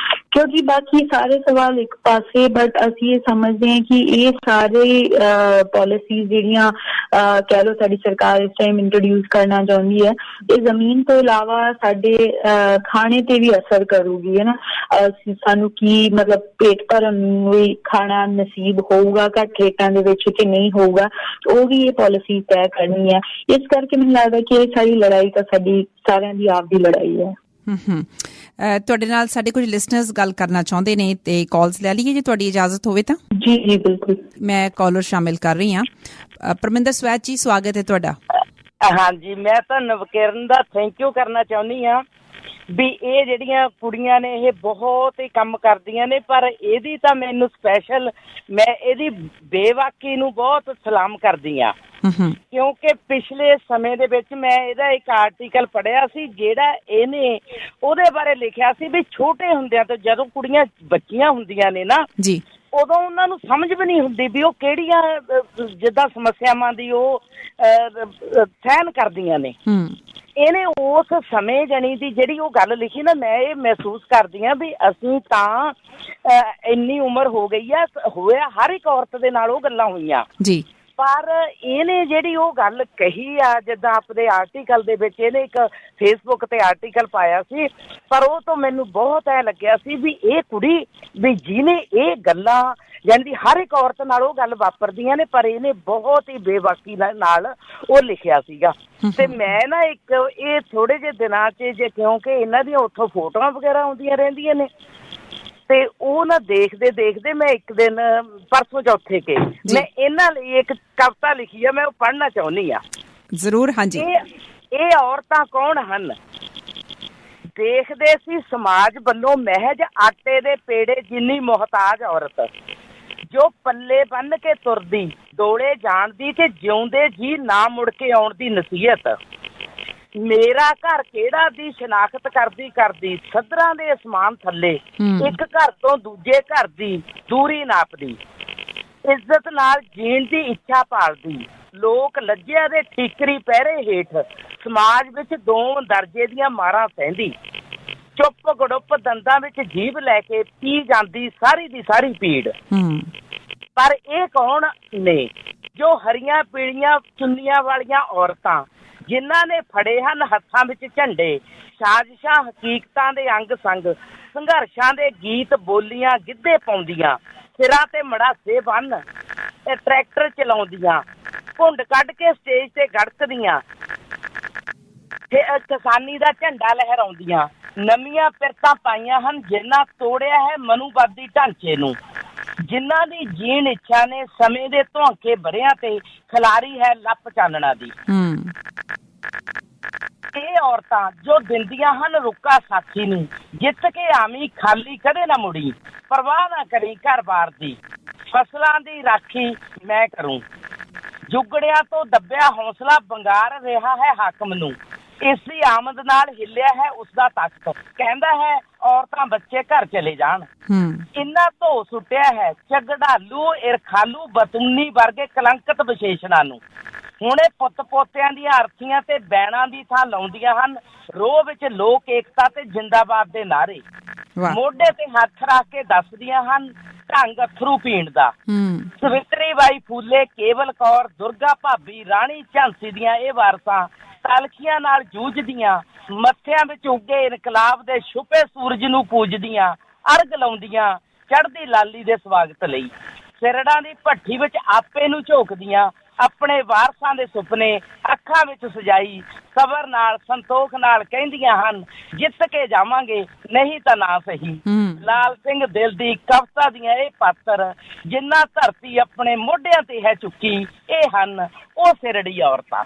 ਕਿਉਂਕਿ ਬਾਕੀ ਸਾਰੇ ਸਵਾਲ ਇੱਕ ਪਾਸੇ, ਬਟ ਅਸੀਂ ਇਹ ਸਮਝਦੇ ਹਾਂ ਕਿ ਇਹ ਸਾਰੇ ਪਾਲਿਸੀਜ਼ ਜਿਹੜੀਆਂ ਕਹਿ ਲਓ ਸਾਡੀ ਸਰਕਾਰ ਇਸ ਟਾਈਮ ਇੰਟਰੋਡਿਊਸ ਕਰਨਾ ਚਾਹੁੰਦੀ ਹੈ, ਇਹ ਜ਼ਮੀਨ ਤੋਂ ਇਲਾਵਾ ਸਾਡੇ ਖਾਣੇ ਤੇ ਵੀ ਅਸਰ ਕਰੂਗੀ, ਹੈ ਨਾ। ਸਾਨੂੰ ਕੀ ਮਤਲਬ ਪੇਟ ਭਰਨ ਨੂੰ ਵੀ ਖਾਣਾ ਨਸੀਬ ਹੋਊਗਾ ਘੱਟ ਰੇਟਾਂ ਦੇ ਵਿੱਚ ਕਿ ਨਹੀਂ ਹੋਊਗਾ, ਉਹ ਵੀ ਇਹ ਪਾਲਿਸੀ ਤੈਅ ਕਰਨੀ ਹੈ। ਇਸ ਕਰਕੇ ਮੈਨੂੰ ਲੱਗਦਾ ਕਿ ਇਹ ਸਾਰੀ ਲੜਾਈ ਤਾਂ ਸਾਡੀ ਸਾਰਿਆਂ ਦੀ ਆਪ ਦੀ ਲੜਾਈ ਹੈ। ਤੁਹਾਡੇ ਨਾਲ ਸਾਡੇ ਕੁਝ ਲਿਸਨਰਸ ਗੱਲ ਕਰਨਾ ਚਾਹੁੰਦੇ ਨੇ, ਤੇ ਕਾਲਸ ਲੈ ਲਈਏ ਜੇ ਤੁਹਾਡੀ ਇਜਾਜ਼ਤ ਹੋਵੇ ਤਾਂ। ਜੀ ਜੀ ਬਿਲਕੁਲ, ਮੈਂ ਕਾਲਰ ਸ਼ਾਮਿਲ ਕਰ ਰਹੀ ਹਾਂ। ਪਰਮਿੰਦਰ ਸਵੈਤ ਜੀ, ਸਵਾਗਤ ਹੈ ਤੁਹਾਡਾ। ਹਾਂਜੀ, ਮੈਂ ਤਾਂ ਨਵਕਿਰਨ ਦਾ ਥੈਂਕ ਯੂ ਕਰਨਾ ਚਾਹੁੰਦੀ ਹਾਂ ਵੀ ਇਹ ਜਿਹੜੀਆਂ ਕੁੜੀਆਂ ਨੇ ਇਹ ਬਹੁਤ ਹੀ ਕੰਮ ਕਰਦੀਆਂ ਨੇ, ਪਰ ਇਹਦੀ ਤਾਂ ਮੈਨੂੰ ਸਪੈਸ਼ਲ ਮੈਂ ਇਹਦੀ ਬੇਵਾਕੀ ਨੂੰ ਬਹੁਤ ਸਲਾਮ ਕਰਦੀ ਹਾਂ, ਕਿਉਂਕਿ ਪਿਛਲੇ ਸਮੇਂ ਦੇ ਵਿੱਚ ਮੈਂ ਇਹਦਾ ਇੱਕ ਆਰਟੀਕਲ ਪੜ੍ਹਿਆ ਸੀ ਜਿਹੜਾ ਇਹਨੇ ਉਹਦੇ ਬਾਰੇ ਲਿਖਿਆ ਸੀ ਵੀ ਛੋਟੇ ਹੁੰਦਿਆਂ ਤੋਂ ਜਦੋਂ ਕੁੜੀਆਂ ਬੱਚੀਆਂ ਹੁੰਦੀਆਂ ਨੇ ਨਾ ਜੀ, ਉਦੋਂ ਉਹਨਾਂ ਨੂੰ ਸਮਝ ਵੀ ਨਹੀਂ ਹੁੰਦੀ ਵੀ ਉਹ ਕਿਹੜੀਆਂ ਜਿੱਦਾਂ ਸਮੱਸਿਆਵਾਂ ਦੀ ਉਹ ਸਹਿਣ ਕਰਦੀਆਂ ਨੇ। ਇਹਨੇ ਉਸ ਸਮੇਂ ਜਾਣੀ ਦੀ ਜਿਹੜੀ ਉਹ ਗੱਲ ਲਿਖੀ ਨਾ, ਮੈਂ ਇਹ ਮਹਿਸੂਸ ਕਰਦੀ ਹਾਂ ਵੀ ਅਸੀਂ ਤਾਂ ਇੰਨੀ ਉਮਰ ਹੋ ਗਈ ਆ, ਹੋਇਆ ਹਰ ਇੱਕ ਔਰਤ ਦੇ ਨਾਲ ਉਹ ਗੱਲਾਂ ਹੋਈਆਂ ਜੀ, ਪਰ ਇਹਨੇ ਜਿਹੜੀ ਉਹ ਗੱਲ ਕਹੀ ਆ ਜਿੱਦਾਂ ਆਪਣੇ ਆਰਟੀਕਲ ਦੇ ਵਿੱਚ, ਇਹਨੇ ਇੱਕ ਫੇਸਬੁੱਕ ਤੇ ਆਰਟੀਕਲ ਪਾਇਆ ਸੀ, ਪਰ ਉਹ ਤੋਂ ਮੈਨੂੰ ਬਹੁਤ ਐ ਲੱਗਿਆ ਸੀ ਵੀ ਇਹ ਕੁੜੀ ਵੀ ਜਿਹਨੇ ਇਹ ਗੱਲਾਂ ਯਾਨੀ ਹਰ ਇੱਕ ਔਰਤ ਨਾਲ ਉਹ ਗੱਲ ਵਾਪਰਦੀਆਂ ਨੇ, ਪਰ ਇਹਨੇ ਬਹੁਤ ਹੀ ਬੇਬਾਕੀ ਨਾਲ ਉਹ ਲਿਖਿਆ ਸੀਗਾ। ਤੇ ਮੈਂ ਨਾ ਇੱਕ ਇਹ ਥੋੜੇ ਜਿਹੇ ਦਿਨਾਂ 'ਚ ਜੇ ਕਿਉਂਕਿ ਇਹਨਾਂ ਦੀਆਂ ਉੱਥੋਂ ਫੋਟੋਆਂ ਵਗੈਰਾ ਆਉਂਦੀਆਂ ਰਹਿੰਦੀਆਂ ਨੇ, ਤੇ ਉਹ ਨਾ ਦੇਖਦੇ ਦੇਖਦੇ ਮੈਂ ਇੱਕ ਦਿਨ ਪਰਸੋਂ ਚੌਥੇ ਕੇ ਮੈਂ ਇਹਨਾਂ ਲਈ ਇੱਕ ਕਵਿਤਾ ਲਿਖੀ ਆ, ਮੈਂ ਉਹ ਪੜ੍ਹਨਾ ਚਾਹੁੰਦੀ ਆ। ਜ਼ਰੂਰ। ਹਾਂਜੀ। ਇਹ ਔਰਤਾਂ ਕੌਣ ਹਨ ਦੇਖਦੇ ਸੀ ਸਮਾਜ ਵੱਲੋਂ ਮਹਿਜ ਆਟੇ ਦੇ ਪੇੜੇ ਜਿੰਨੀ ਮੁਹਤਾਜ ਔਰਤ, ਜੋ ਪੱਲੇ ਬੰਨ ਕੇ ਤੁਰਦੀ, ਡੋਲੇ ਜਾਣ ਦੀ ਤੇ ਜਿਉਂਦੇ ਜੀ ਨਾ ਮੁੜ ਕੇ ਆਉਣ ਦੀ ਨਸੀਹਤ। ਮੇਰਾ ਘਰ ਕਿਹੜਾ ਦੀ ਸ਼ਨਾਖਤ ਕਰਦੀ ਸੱਧਰਾਂ ਦੇ ਅਸਮਾਨ ਥੱਲੇ, ਇੱਕ ਘਰ ਤੋਂ ਦੂਜੇ ਘਰ ਦੀ ਦੂਰੀ ਨਾਪਦੀ, ਇੱਜ਼ਤ ਨਾਲ ਜੀਣ ਦੀ ਇੱਛਾ ਭਾਲਦੀ, ਲੋਕ ਲੱਜਿਆਂ ਦੇ ਠੀਕਰੀ ਪਹਿਰੇ ਹੇਠ ਸਮਾਜ ਵਿੱਚ 2 ਦਰਜੇ ਦੀਆਂ ਮਾਰਾਂ ਸਹਿੰਦੀ, ਚੁੱਪ ਗੜੁੱਪ ਦੰਦਾਂ ਵਿੱਚ ਜੀਭ ਲੈ ਕੇ ਪੀ ਜਾਂਦੀ ਸਾਰੀ ਦੀ ਸਾਰੀ ਪੀੜ। ਪਰ ਇਹ ਕੌਣ ਨੇ ਜੋ ਹਰੀਆਂ ਪੀਲੀਆਂ ਚੁੰਨੀਆਂ ਵਾਲੀਆਂ ਔਰਤਾਂ, ਜਿਨ੍ਹਾਂ ਨੇ ਫੜੇ ਹਨ ਹੱਥਾਂ ਵਿੱਚ ਝੰਡੇ, ਸਾਜ਼ਿਸ਼ਾਂ ਹਕੀਕਤਾਂ ਦੇ ਅੰਗ ਸੰਗ, ਸੰਘਰਸ਼ਾਂ ਦੇ ਗੀਤ ਬੋਲੀਆਂ ਗਿੱਧੇ ਪਾਉਂਦੀਆਂ, ਸਿਰਾਂ ਤੇ ਮੜਾਸੇ ਬੰਨ ਟਰੈਕਟਰ ਚਲਾਉਂਦੀਆਂ, ਘੁੰਡ ਕੱਢ ਕੇ ਸਟੇਜ ਤੇ ਗੜਕਦੀਆਂ, ਕਿਸਾਨੀ ਦਾ ਝੰਡਾ ਲਹਿਰਾਉਂਦੀਆਂ, ਨਵੀਆਂ ਪਿਰਤਾਂ ਪਾਈਆਂ ਹਨ ਜਿਨ੍ਹਾਂ ਤੋੜਿਆ ਹੈ ਮਨੂਵਾਦੀ ਢਾਂਚੇ ਨੂੰ, ਜਿਨ੍ਹਾਂ ਦੀ ਜੀਣ ਇੱਛਾ ਨੇ ਸਮੇਂ ਦੇ ਧੌਂਕੇ ਵਰਿਆਂ ਤੇ ਖਿਲਾਰੀ ਹੈ ਲੱਪ ਚਾਨਣਾ ਦੀ। ਇਹ ਔਰਤਾਂ ਜੋ ਦਿੰਦੀਆਂ ਹਨ ਰੁੱਕਾ ਸਾਥੀ ਨੂੰ, ਜਿੱਤ ਕੇ ਆਵੀਂ ਖਾਲੀ ਕਦੇ ਨਾ ਮੁੜੀ, ਪਰਵਾਹ ਨਾ ਕਰੀ ਘਰ-ਬਾਰ ਦੀ, ਫਸਲਾਂ ਦੀ ਰਾਖੀ ਮੈਂ ਕਰੂੰ, ਜੁਗੜਿਆਂ ਤੋਂ ਦੱਬਿਆ ਹੌਸਲਾ ਬੰਗਾਰ ਰਿਹਾ ਹੈ ਹਾਕਮ ਨੂੰ, ਇਸ ਦੀ ਆਮਦ ਨਾਲ ਹਿੱਲਿਆ ਹੈ ਉਸਦਾ ਤਖਤ, ਕਹਿੰਦਾ ਹੈ ਔਰਤਾਂ ਬੱਚੇ ਘਰ ਚਲੇ ਜਾਣ। ਇੰਨਾ ਧੋ ਸੁੱਟਿਆ ਹੈ ਝਗੜਾਲੂ ਇਰਖਾਲੂ ਬਤੂਨੀ ਵਰਗੇ ਕਲੰਕਤ ਵਿਸ਼ੇਸ਼ਣਾਂ ਨੂੰ। ਹੁਣ ਇਹ ਪੁੱਤ ਪੋਤਿਆਂ ਦੀਆਂ ਅਰਥੀਆਂ ਤੇ ਬੈਣਾਂ ਦੀ ਥਾਂ ਲਾਉਂਦੀਆਂ ਹਨ ਰੋਹ ਵਿੱਚ ਲੋਕ ਏਕਤਾ ਤੇ ਜਿੰਦਾਬਾਦ ਦੇ ਨਾਅਰੇ, ਮੋਢੇ ਤੇ ਹੱਥ ਰੱਖ ਕੇ ਦੱਸਦੀਆਂ ਹਨ ਢੰਗ ਅਥਰੂ ਪੀਣ ਦਾ। ਸਵਿਤਰੀ ਬਾਈ ਫੂਲੇ, ਕੇਵਲ ਕੌਰ, ਦੁਰਗਾ ਭਾਬੀ, ਰਾਣੀ ਝਾਂਸੀ ਦੀਆਂ ਇਹ ਵਾਰਸਾਂ ਤਾਲਖੀਆਂ ਨਾਲ ਜੂਝਦੀਆਂ, ਮੱਥਿਆਂ ਵਿੱਚ ਉੱਗੇ ਇਨਕਲਾਬ ਦੇ ਛੁਪੇ ਸੂਰਜ ਨੂੰ ਪੂਜਦੀਆਂ, ਅਰਗ ਲਾਉਂਦੀਆਂ ਚੜ੍ਹਦੀ ਲਾਲੀ ਦੇ ਸਵਾਗਤ ਲਈ, ਸਿਰੜਾਂ ਦੀ ਭੱਠੀ ਵਿੱਚ ਆਪੇ ਨੂੰ ਝੋਕਦੀਆਂ, ਆਪਣੇ ਵਾਰਸਾਂ ਦੇ ਸੁਪਨੇ ਅੱਖਾਂ ਵਿੱਚ ਸਜਾਈ, ਸਬਰ ਨਾਲ ਸੰਤੋਖ ਨਾਲ ਕਹਿੰਦੀਆਂ ਹਨ ਜਿੱਤ ਕੇ ਜਾਵਾਂਗੇ ਨਹੀਂ ਤਾਂ ਨਾ ਸਹੀ। ਲਾਲ ਸਿੰਘ ਦਿਲ ਦੀ ਕਵਿਤਾ ਦੀਆਂ ਇਹ ਪਾਤਰ, ਜਿਨ੍ਹਾਂ ਧਰਤੀ ਆਪਣੇ ਮੋਢਿਆਂ ਤੇ ਹੈ ਚੁੱਕੀ, ਇਹ ਹਨ ਉਹ ਸਿਰੜੀ ਔਰਤਾਂ।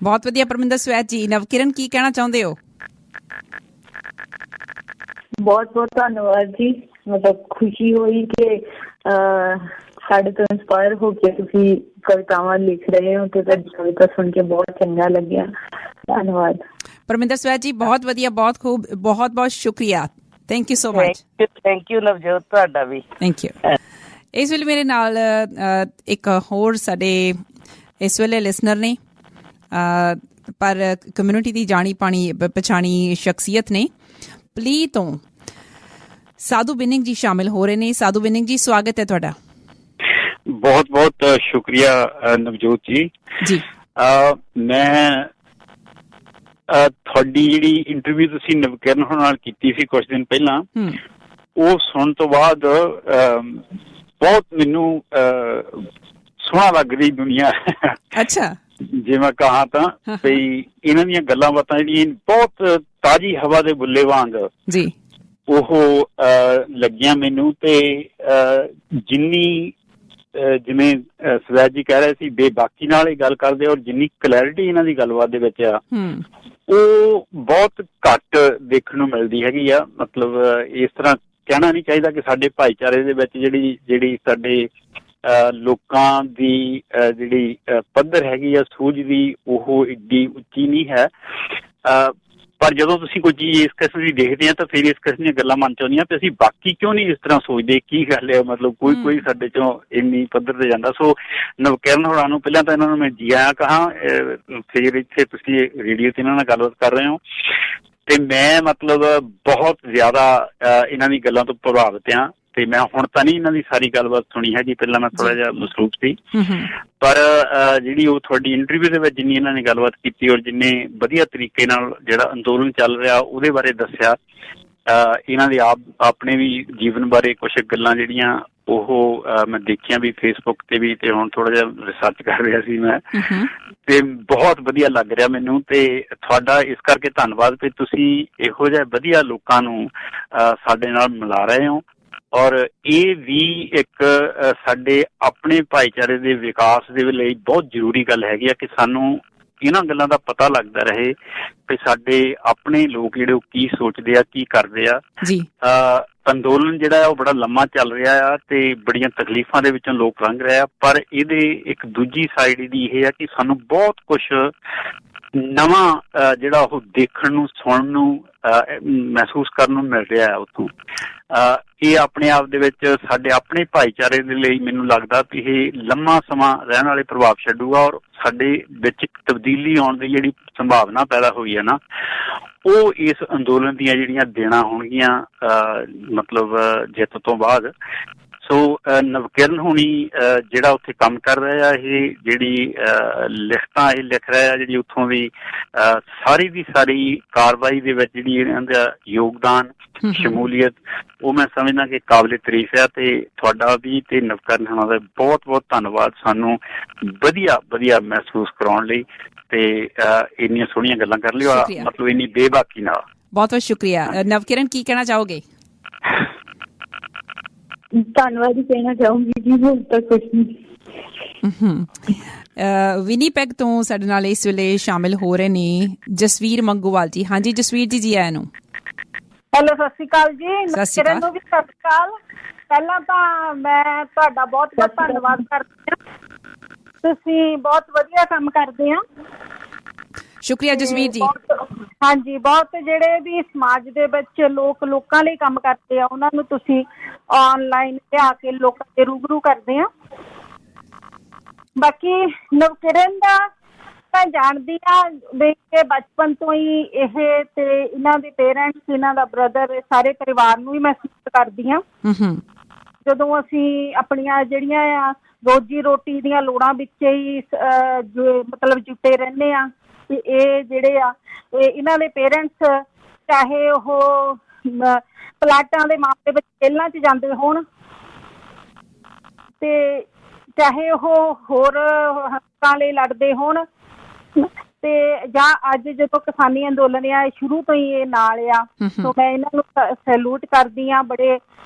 ਬਹੁਤ ਵਧੀਆ ਪਰਮਿੰਦਰ ਸਵੈਤ ਜੀ। ਨਵਕਿਰਨ, ਕੀ ਕਹਿਣਾ ਚਾਹੁੰਦੇ ਹੋ? ਬਹੁਤ ਬਹੁਤ ਧੰਨਵਾਦ ਜੀ। ਮਤਲਬ ਖੁਸ਼ੀ ਹੋਈ ਕਿ ਸਾਡੇ ਤੋਂ ਇੰਸਪਾਇਰ ਹੋ ਕੇ ਤੁਸੀਂ ਕਵਿਤਾਵਾਂ ਲਿਖ ਰਹੇ ਹੋ ਤੇ ਤੁਹਾਡੀ ਕਵਿਤਾ ਸੁਣ ਕੇ ਬਹੁਤ ਚੰਗਾ ਲੱਗਿਆ। ਧੰਨਵਾਦ ਪਰਮਿੰਦਰ ਸਵੈਤ ਜੀ, ਬਹੁਤ ਵਧੀਆ, ਬਹੁਤ ਖੂਬ, ਬਹੁਤ ਬਹੁਤ ਸ਼ੁਕਰੀਆ। Thank you so much. Thank you Navjot, ਤੁਹਾਡਾ ਵੀ ਥੈਂਕ ਯੂ। ਇਸ ਵੇਲੇ ਮੇਰੇ ਨਾਲ ਇੱਕ ਹੋਰ ਸਾਡੇ ਇਸ ਵੇਲੇ ਲਿਸਨਰ ਨੇ, ਪਰ ਕਮਿਊਨਿਟੀ ਦੀ ਜਾਣੀ ਪਛਾਣੀ ਸ਼ਖਸੀਅਤ ਨੇ, ਪਲੀ ਤੋਂ ਸਾਧੂ ਬਿਨਿੰਗ ਜੀ ਸ਼ਾਮਿਲ ਹੋ ਰਹੇ ਨੇ। ਸਾਧੂ ਬਿਨਿੰਗ ਜੀ, ਸਵਾਗਤ ਹੈ ਤੁਹਾਡਾ। ਬਹੁਤ ਬਹੁਤ ਸ਼ੁਕਰੀਆ ਨਵਜੋਤ ਜੀ। ਮੈਂ ਤੁਹਾਡੀ ਜਿਹੜੀ ਇੰਟਰਵਿਊ ਤੁਸੀਂ ਨਵਕਿਰਨ ਹੋਰਾਂ ਨਾਲ ਕੀਤੀ ਸੀ ਕੁਝ ਦਿਨ ਪਹਿਲਾਂ, ਉਹ ਸੁਣਨ ਤੋਂ ਬਾਅਦ ਬਹੁਤ ਮੈਨੂੰ ਸੋਹਣਾ ਲੱਗ ਰਹੀ ਦੁਨੀਆ। ਅੱਛਾ, ਜੇ ਮੈਂ ਕਹਾਂ ਤਾਂ ਬਈ ਇਹਨਾਂ ਦੀਆਂ ਗੱਲਾਂ ਬਾਤਾਂ ਜਿਹੜੀਆਂ ਬਹੁਤ ਤਾਜ਼ੀ ਹਵਾ ਦੇ ਬੁੱਲੇ ਵਾਂਗ ਜੀ ਉਹ ਲੱਗੀਆਂ ਮੈਨੂੰ। ਤੇ ਜਿਵੇਂ ਸਵੈਤ ਜੀ ਕਹਿ ਰਹੇ ਸੀ, ਬੇਬਾਕੀ ਨਾਲ ਇਹ ਗੱਲ ਕਰਦੇ, ਔਰ ਜਿੰਨੀ ਕਲੈਰਿਟੀ ਇਹਨਾਂ ਦੀ ਗੱਲਬਾਤ ਦੇ ਵਿੱਚ ਆ ਉਹ ਬਹੁਤ ਘੱਟ ਦੇਖਣ ਨੂੰ ਮਿਲਦੀ ਹੈਗੀ ਆ। ਮਤਲਬ ਇਸ ਤਰ੍ਹਾਂ ਕਹਿਣਾ ਨਹੀਂ ਚਾਹੀਦਾ ਕਿ ਸਾਡੇ ਭਾਈਚਾਰੇ ਦੇ ਵਿੱਚ ਜਿਹੜੀ ਸਾਡੇ ਲੋਕਾਂ ਦੀ ਜਿਹੜੀ ਪੱਧਰ ਹੈਗੀ ਆ ਸੂਝ ਦੀ, ਉਹ ਏਡੀ ਉੱਚੀ ਨਹੀਂ ਹੈ। ਪਰ ਜਦੋਂ ਤੁਸੀਂ ਕੋਈ ਚੀਜ਼ ਇਸ ਕਿਸਮ ਦੀ ਦੇਖਦੇ ਆ ਤਾਂ ਫਿਰ ਇਸ ਕਿਸਮ ਦੀਆਂ ਗੱਲਾਂ ਮਨ ਚ ਆਉਂਦੀਆਂ ਤੇ ਅਸੀਂ ਬਾਕੀ ਕਿਉਂ ਨਹੀਂ ਇਸ ਤਰ੍ਹਾਂ ਸੋਚਦੇ, ਕੀ ਗੱਲ ਹੈ। ਮਤਲਬ ਕੋਈ ਸਾਡੇ ਚੋਂ ਇੰਨੀ ਪੱਧਰ ਤੇ ਜਾਂਦਾ। ਸੋ ਨਵਕਿਰਨ ਹੋਰਾਂ ਨੂੰ ਪਹਿਲਾਂ ਤਾਂ ਇਹਨਾਂ ਨੂੰ ਮੈਂ ਜੀ ਆਇਆਂ ਕਹਾਂ, ਫਿਰ ਇੱਥੇ ਤੁਸੀਂ ਰੇਡੀਓ ਤੇ ਇਹਨਾਂ ਨਾਲ ਗੱਲਬਾਤ ਕਰ ਰਹੇ ਹੋ ਤੇ ਮੈਂ ਮਤਲਬ ਬਹੁਤ ਜ਼ਿਆਦਾ ਇਹਨਾਂ ਦੀ ਗੱਲਾਂ ਤੋਂ ਪ੍ਰਭਾਵਿਤ ਹਾਂ। ਤੇ ਮੈਂ ਹੁਣ ਤਾਂ ਨਹੀਂ ਇਹਨਾਂ ਦੀ ਸਾਰੀ ਗੱਲਬਾਤ ਸੁਣੀ ਹੈਗੀ, ਪਹਿਲਾਂ ਮੈਂ ਥੋੜਾ ਜਿਹਾ ਮਸਰੂਫ ਸੀ, ਪਰ ਜਿਹੜੀ ਉਹ ਤੁਹਾਡੀ ਇੰਟਰਵਿਊ ਦੇ ਵਿੱਚ ਜਿੰਨੀ ਇਹਨਾਂ ਨੇ ਗੱਲਬਾਤ ਕੀਤੀ ਔਰ ਜਿੰਨੇ ਵਧੀਆ ਤਰੀਕੇ ਨਾਲ ਜਿਹੜਾ ਅੰਦੋਲਨ ਚੱਲ ਰਿਹਾ ਉਹਦੇ ਬਾਰੇ ਦੱਸਿਆ, ਇਹਨਾਂ ਦੇ ਆਪਣੇ ਵੀ ਜੀਵਨ ਬਾਰੇ ਕੁਛ ਗੱਲਾਂ ਜਿਹੜੀਆਂ ਉਹ ਮੈਂ ਦੇਖੀਆਂ ਵੀ ਫੇਸਬੁੱਕ ਤੇ ਵੀ, ਤੇ ਹੁਣ ਥੋੜਾ ਜਿਹਾ ਰਿਸਰਚ ਕਰ ਰਿਹਾ ਸੀ ਮੈਂ, ਤੇ ਬਹੁਤ ਵਧੀਆ ਲੱਗ ਰਿਹਾ ਮੈਨੂੰ। ਤੇ ਤੁਹਾਡਾ ਇਸ ਕਰਕੇ ਧੰਨਵਾਦ ਕਿ ਤੁਸੀਂ ਇਹੋ ਜਿਹੇ ਵਧੀਆ ਲੋਕਾਂ ਨੂੰ ਸਾਡੇ ਨਾਲ ਮਿਲਾ ਰਹੇ ਹੋ। ਔਰ ਇਹ ਵੀ ਇੱਕ ਸਾਡੇ ਆਪਣੇ ਭਾਈਚਾਰੇ ਦੇ ਵਿਕਾਸ ਦੇ ਲਈ ਬਹੁਤ ਜ਼ਰੂਰੀ ਗੱਲ ਹੈਗੀ ਆ ਕਿ ਸਾਨੂੰ ਇਹਨਾਂ ਗੱਲਾਂ ਦਾ ਪਤਾ ਲੱਗਦਾ ਰਹੇ ਕਿ ਸਾਡੇ ਆਪਣੇ ਲੋਕ ਜਿਹੜੇ ਉਹ ਕੀ ਸੋਚਦੇ ਆ, ਕੀ ਕਰਦੇ ਆ ਜੀ। ਅੰਦੋਲਨ ਜਿਹੜਾ ਉਹ ਬੜਾ ਲੰਮਾ ਚੱਲ ਰਿਹਾ ਆ ਤੇ ਬੜੀਆਂ ਤਕਲੀਫਾਂ ਦੇ ਵਿੱਚੋਂ ਲੋਕ ਲੰਘ ਰਹੇ ਆ, ਪਰ ਇਹਦੇ ਇੱਕ ਦੂਜੀ ਸਾਈਡ ਇਹਦੀ ਇਹ ਆ ਕਿ ਸਾਨੂੰ ਬਹੁਤ ਕੁਛ ਨਵਾਂ ਜਿਹੜਾ ਉਹ ਦੇਖਣ ਨੂੰ, ਸੁਣਨ ਨੂੰ, ਮਹਿਸੂਸ ਕਰਨ ਨੂੰ ਮਿਲ ਰਿਹਾ ਹੈ ਉੱਥੋਂ। ਇਹ ਆਪਣੇ ਆਪ ਦੇ ਵਿੱਚ ਸਾਡੇ ਆਪਣੇ ਭਾਈਚਾਰੇ ਦੇ ਲਈ ਮੈਨੂੰ ਲੱਗਦਾ ਕਿ ਇਹ ਲੰਮਾ ਸਮਾਂ ਰਹਿਣ ਵਾਲੇ ਪ੍ਰਭਾਵ ਛੱਡੂਗਾ ਔਰ ਸਾਡੇ ਵਿੱਚ ਇੱਕ ਤਬਦੀਲੀ ਆਉਣ ਦੀ ਜਿਹੜੀ ਸੰਭਾਵਨਾ ਪੈਦਾ ਹੋਈ ਹੈ ਨਾ, ਉਹ ਇਸ ਅੰਦੋਲਨ ਦੀਆਂ ਜਿਹੜੀਆਂ ਦੇਣਾ ਹੋਣਗੀਆਂ ਮਤਲਬ ਜਿੱਤ ਤੋਂ ਬਾਅਦ। ਸੋ ਨਵਕਿਰਨ ਹੋਣੀ ਜਿਹੜਾ ਉੱਥੇ ਕੰਮ ਕਰ ਰਿਹਾ, ਇਹ ਜਿਹੜੀ ਲਿਖਤਾਂ ਇਹ ਲਿਖ ਰਿਹਾ, ਜਿਹੜੀ ਉੱਥੋਂ ਦੀ ਸਾਰੀ ਦੀ ਸਾਰੀ ਕਾਰਵਾਈ ਦੇ ਵਿੱਚ ਜਿਹੜੀ ਇਹਨਾਂ ਦਾ ਯੋਗਦਾਨ, ਸ਼ਮੂਲੀਅਤ, ਉਹ ਮੈਂ ਸਮਝਦਾ ਕਿ ਕਾਬਲੇ ਤਾਰੀਫ ਹੈ। ਤੇ ਤੁਹਾਡਾ ਵੀ ਤੇ ਨਵਕਿਰਨ ਹੋਣਾ ਦਾ ਬਹੁਤ ਬਹੁਤ ਧੰਨਵਾਦ ਸਾਨੂੰ ਵਧੀਆ ਮਹਿਸੂਸ ਕਰਾਉਣ ਲਈ ਤੇ ਇੰਨੀਆਂ ਸੋਹਣੀਆਂ ਗੱਲਾਂ ਕਰ ਲਿਓ, ਮਤਲਬ ਇੰਨੀ ਬੇਬਾਕੀ ਨਾਲ। ਬਹੁਤ ਸ਼ੁਕਰੀਆ। ਨਵਕਿਰਨ, ਕੀ ਕਹਿਣਾ ਚਾਹੋਗੇ? ਧੰਨਵਾਦ ਹੀ ਕਹਿਣਾ ਚਾਹੂੰਗੀ ਜੀ, ਹੁਣ ਤੱਕ ਕੁਛ ਨਹੀਂ। ਵਿਨੀਪੈਗ ਤੋਂ ਸਾਡੇ ਨਾਲ ਇਸ ਵੇਲੇ ਸ਼ਾਮਿਲ ਹੋ ਰਹੇ ਨੇ ਜਸਵੀਰ ਮੰਗੂਵਾਲ ਜੀ। ਹਾਂਜੀ ਜਸਵੀਰ ਜੀ, ਜੀ ਆਇਆਂ ਨੂੰ। ਹੈਲੋ, ਸਤਿ ਸ਼੍ਰੀ ਅਕਾਲ ਜੀ। ਨਵਕਿਰਨ ਨੂੰ ਵੀ ਸਤਿ ਸ਼੍ਰੀ ਅਕਾਲ। ਪਹਿਲਾਂ ਤਾਂ ਮੈਂ ਤੁਹਾਡਾ ਬਹੁਤ ਬਹੁਤ ਧੰਨਵਾਦ ਕਰਦੀ ਹਾਂ, ਤੁਸੀਂ ਬਹੁਤ ਵਧੀਆ ਕੰਮ ਕਰਦੇ ਆ। ਸ਼ੁਕਰੀਆ ਜਸਵੀਰ ਜੀ। ਹਾਂਜੀ, ਬਹੁਤ ਜਿਹੜੇ ਵੀ ਸਮਾਜ ਦੇ ਵਿੱਚ ਲੋਕਾਂ ਲਈ ਕੰਮ ਕਰਦੇ ਆ, ਉਹਨਾਂ ਨੂੰ ਤੁਸੀਂ ਆਨਲਾਈਨ ਲਿਆ ਕੇ ਲੋਕਾਂ ਦੇ ਰੂਬਰੂ ਕਰਦੇ ਆ। ਬਾਕੀ ਨਵਕਿਰਨ ਦਾ ਮੈਂ ਜਾਣਦੀ ਹਾਂ ਵੀ ਕਿ ਬਚਪਨ ਤੋਂ ਹੀ ਇਹ ਤੇ ਇਹਨਾਂ ਦੇ ਪੇਰੈਂਟਸ, ਇਹਨਾਂ ਦਾ ਬ੍ਰਦਰ, ਸਾਰੇ ਪਰਿਵਾਰ ਨੂੰ ਹੀ ਮਹਿਸੂਸ ਕਰਦੀ ਹਾਂ। ਜਦੋਂ ਅਸੀਂ ਆਪਣੀਆਂ ਜਿਹੜੀਆਂ ਆ ਰੋਜੀ ਰੋਟੀ ਦੀਆਂ ਲੋੜਾਂ ਵਿੱਚ ਹੀ ਮਤਲਬ ਜੁਟੇ ਰਹਿੰਦੇ ਆ, ਤੇ ਇਹ ਜਿਹੜੇ ਆ ਇਹਨਾਂ ਦੇ ਪੇਰੈਂਟਸ, ਚਾਹੇ ਉਹ ਪਲਾਟਾਂ ਦੇ ਮਾਮਲੇ ਵਿੱਚ ਜੇਲ੍ਹਾਂ 'ਚ ਜਾਂਦੇ ਹੋਣ ਤੇ ਚਾਹੇ ਉਹ ਹੋਰ ਹੱਕਾਂ ਲਈ ਲੜਦੇ ਹੋਣ, ਤੇ ਜਾਂ ਅੱਜ ਜਦੋਂ ਕਿਸਾਨੀ ਅੰਦੋਲਨ ਆ ਸ਼ੁਰੂ ਤੋਂ ਹੀ ਇਹ ਨਾਲ ਆ, ਸੋ ਮੈਂ ਇਹਨਾਂ ਨੂੰ ਸੈਲੂਟ ਕਰਦੀ ਹਾਂ। ਬੜੇ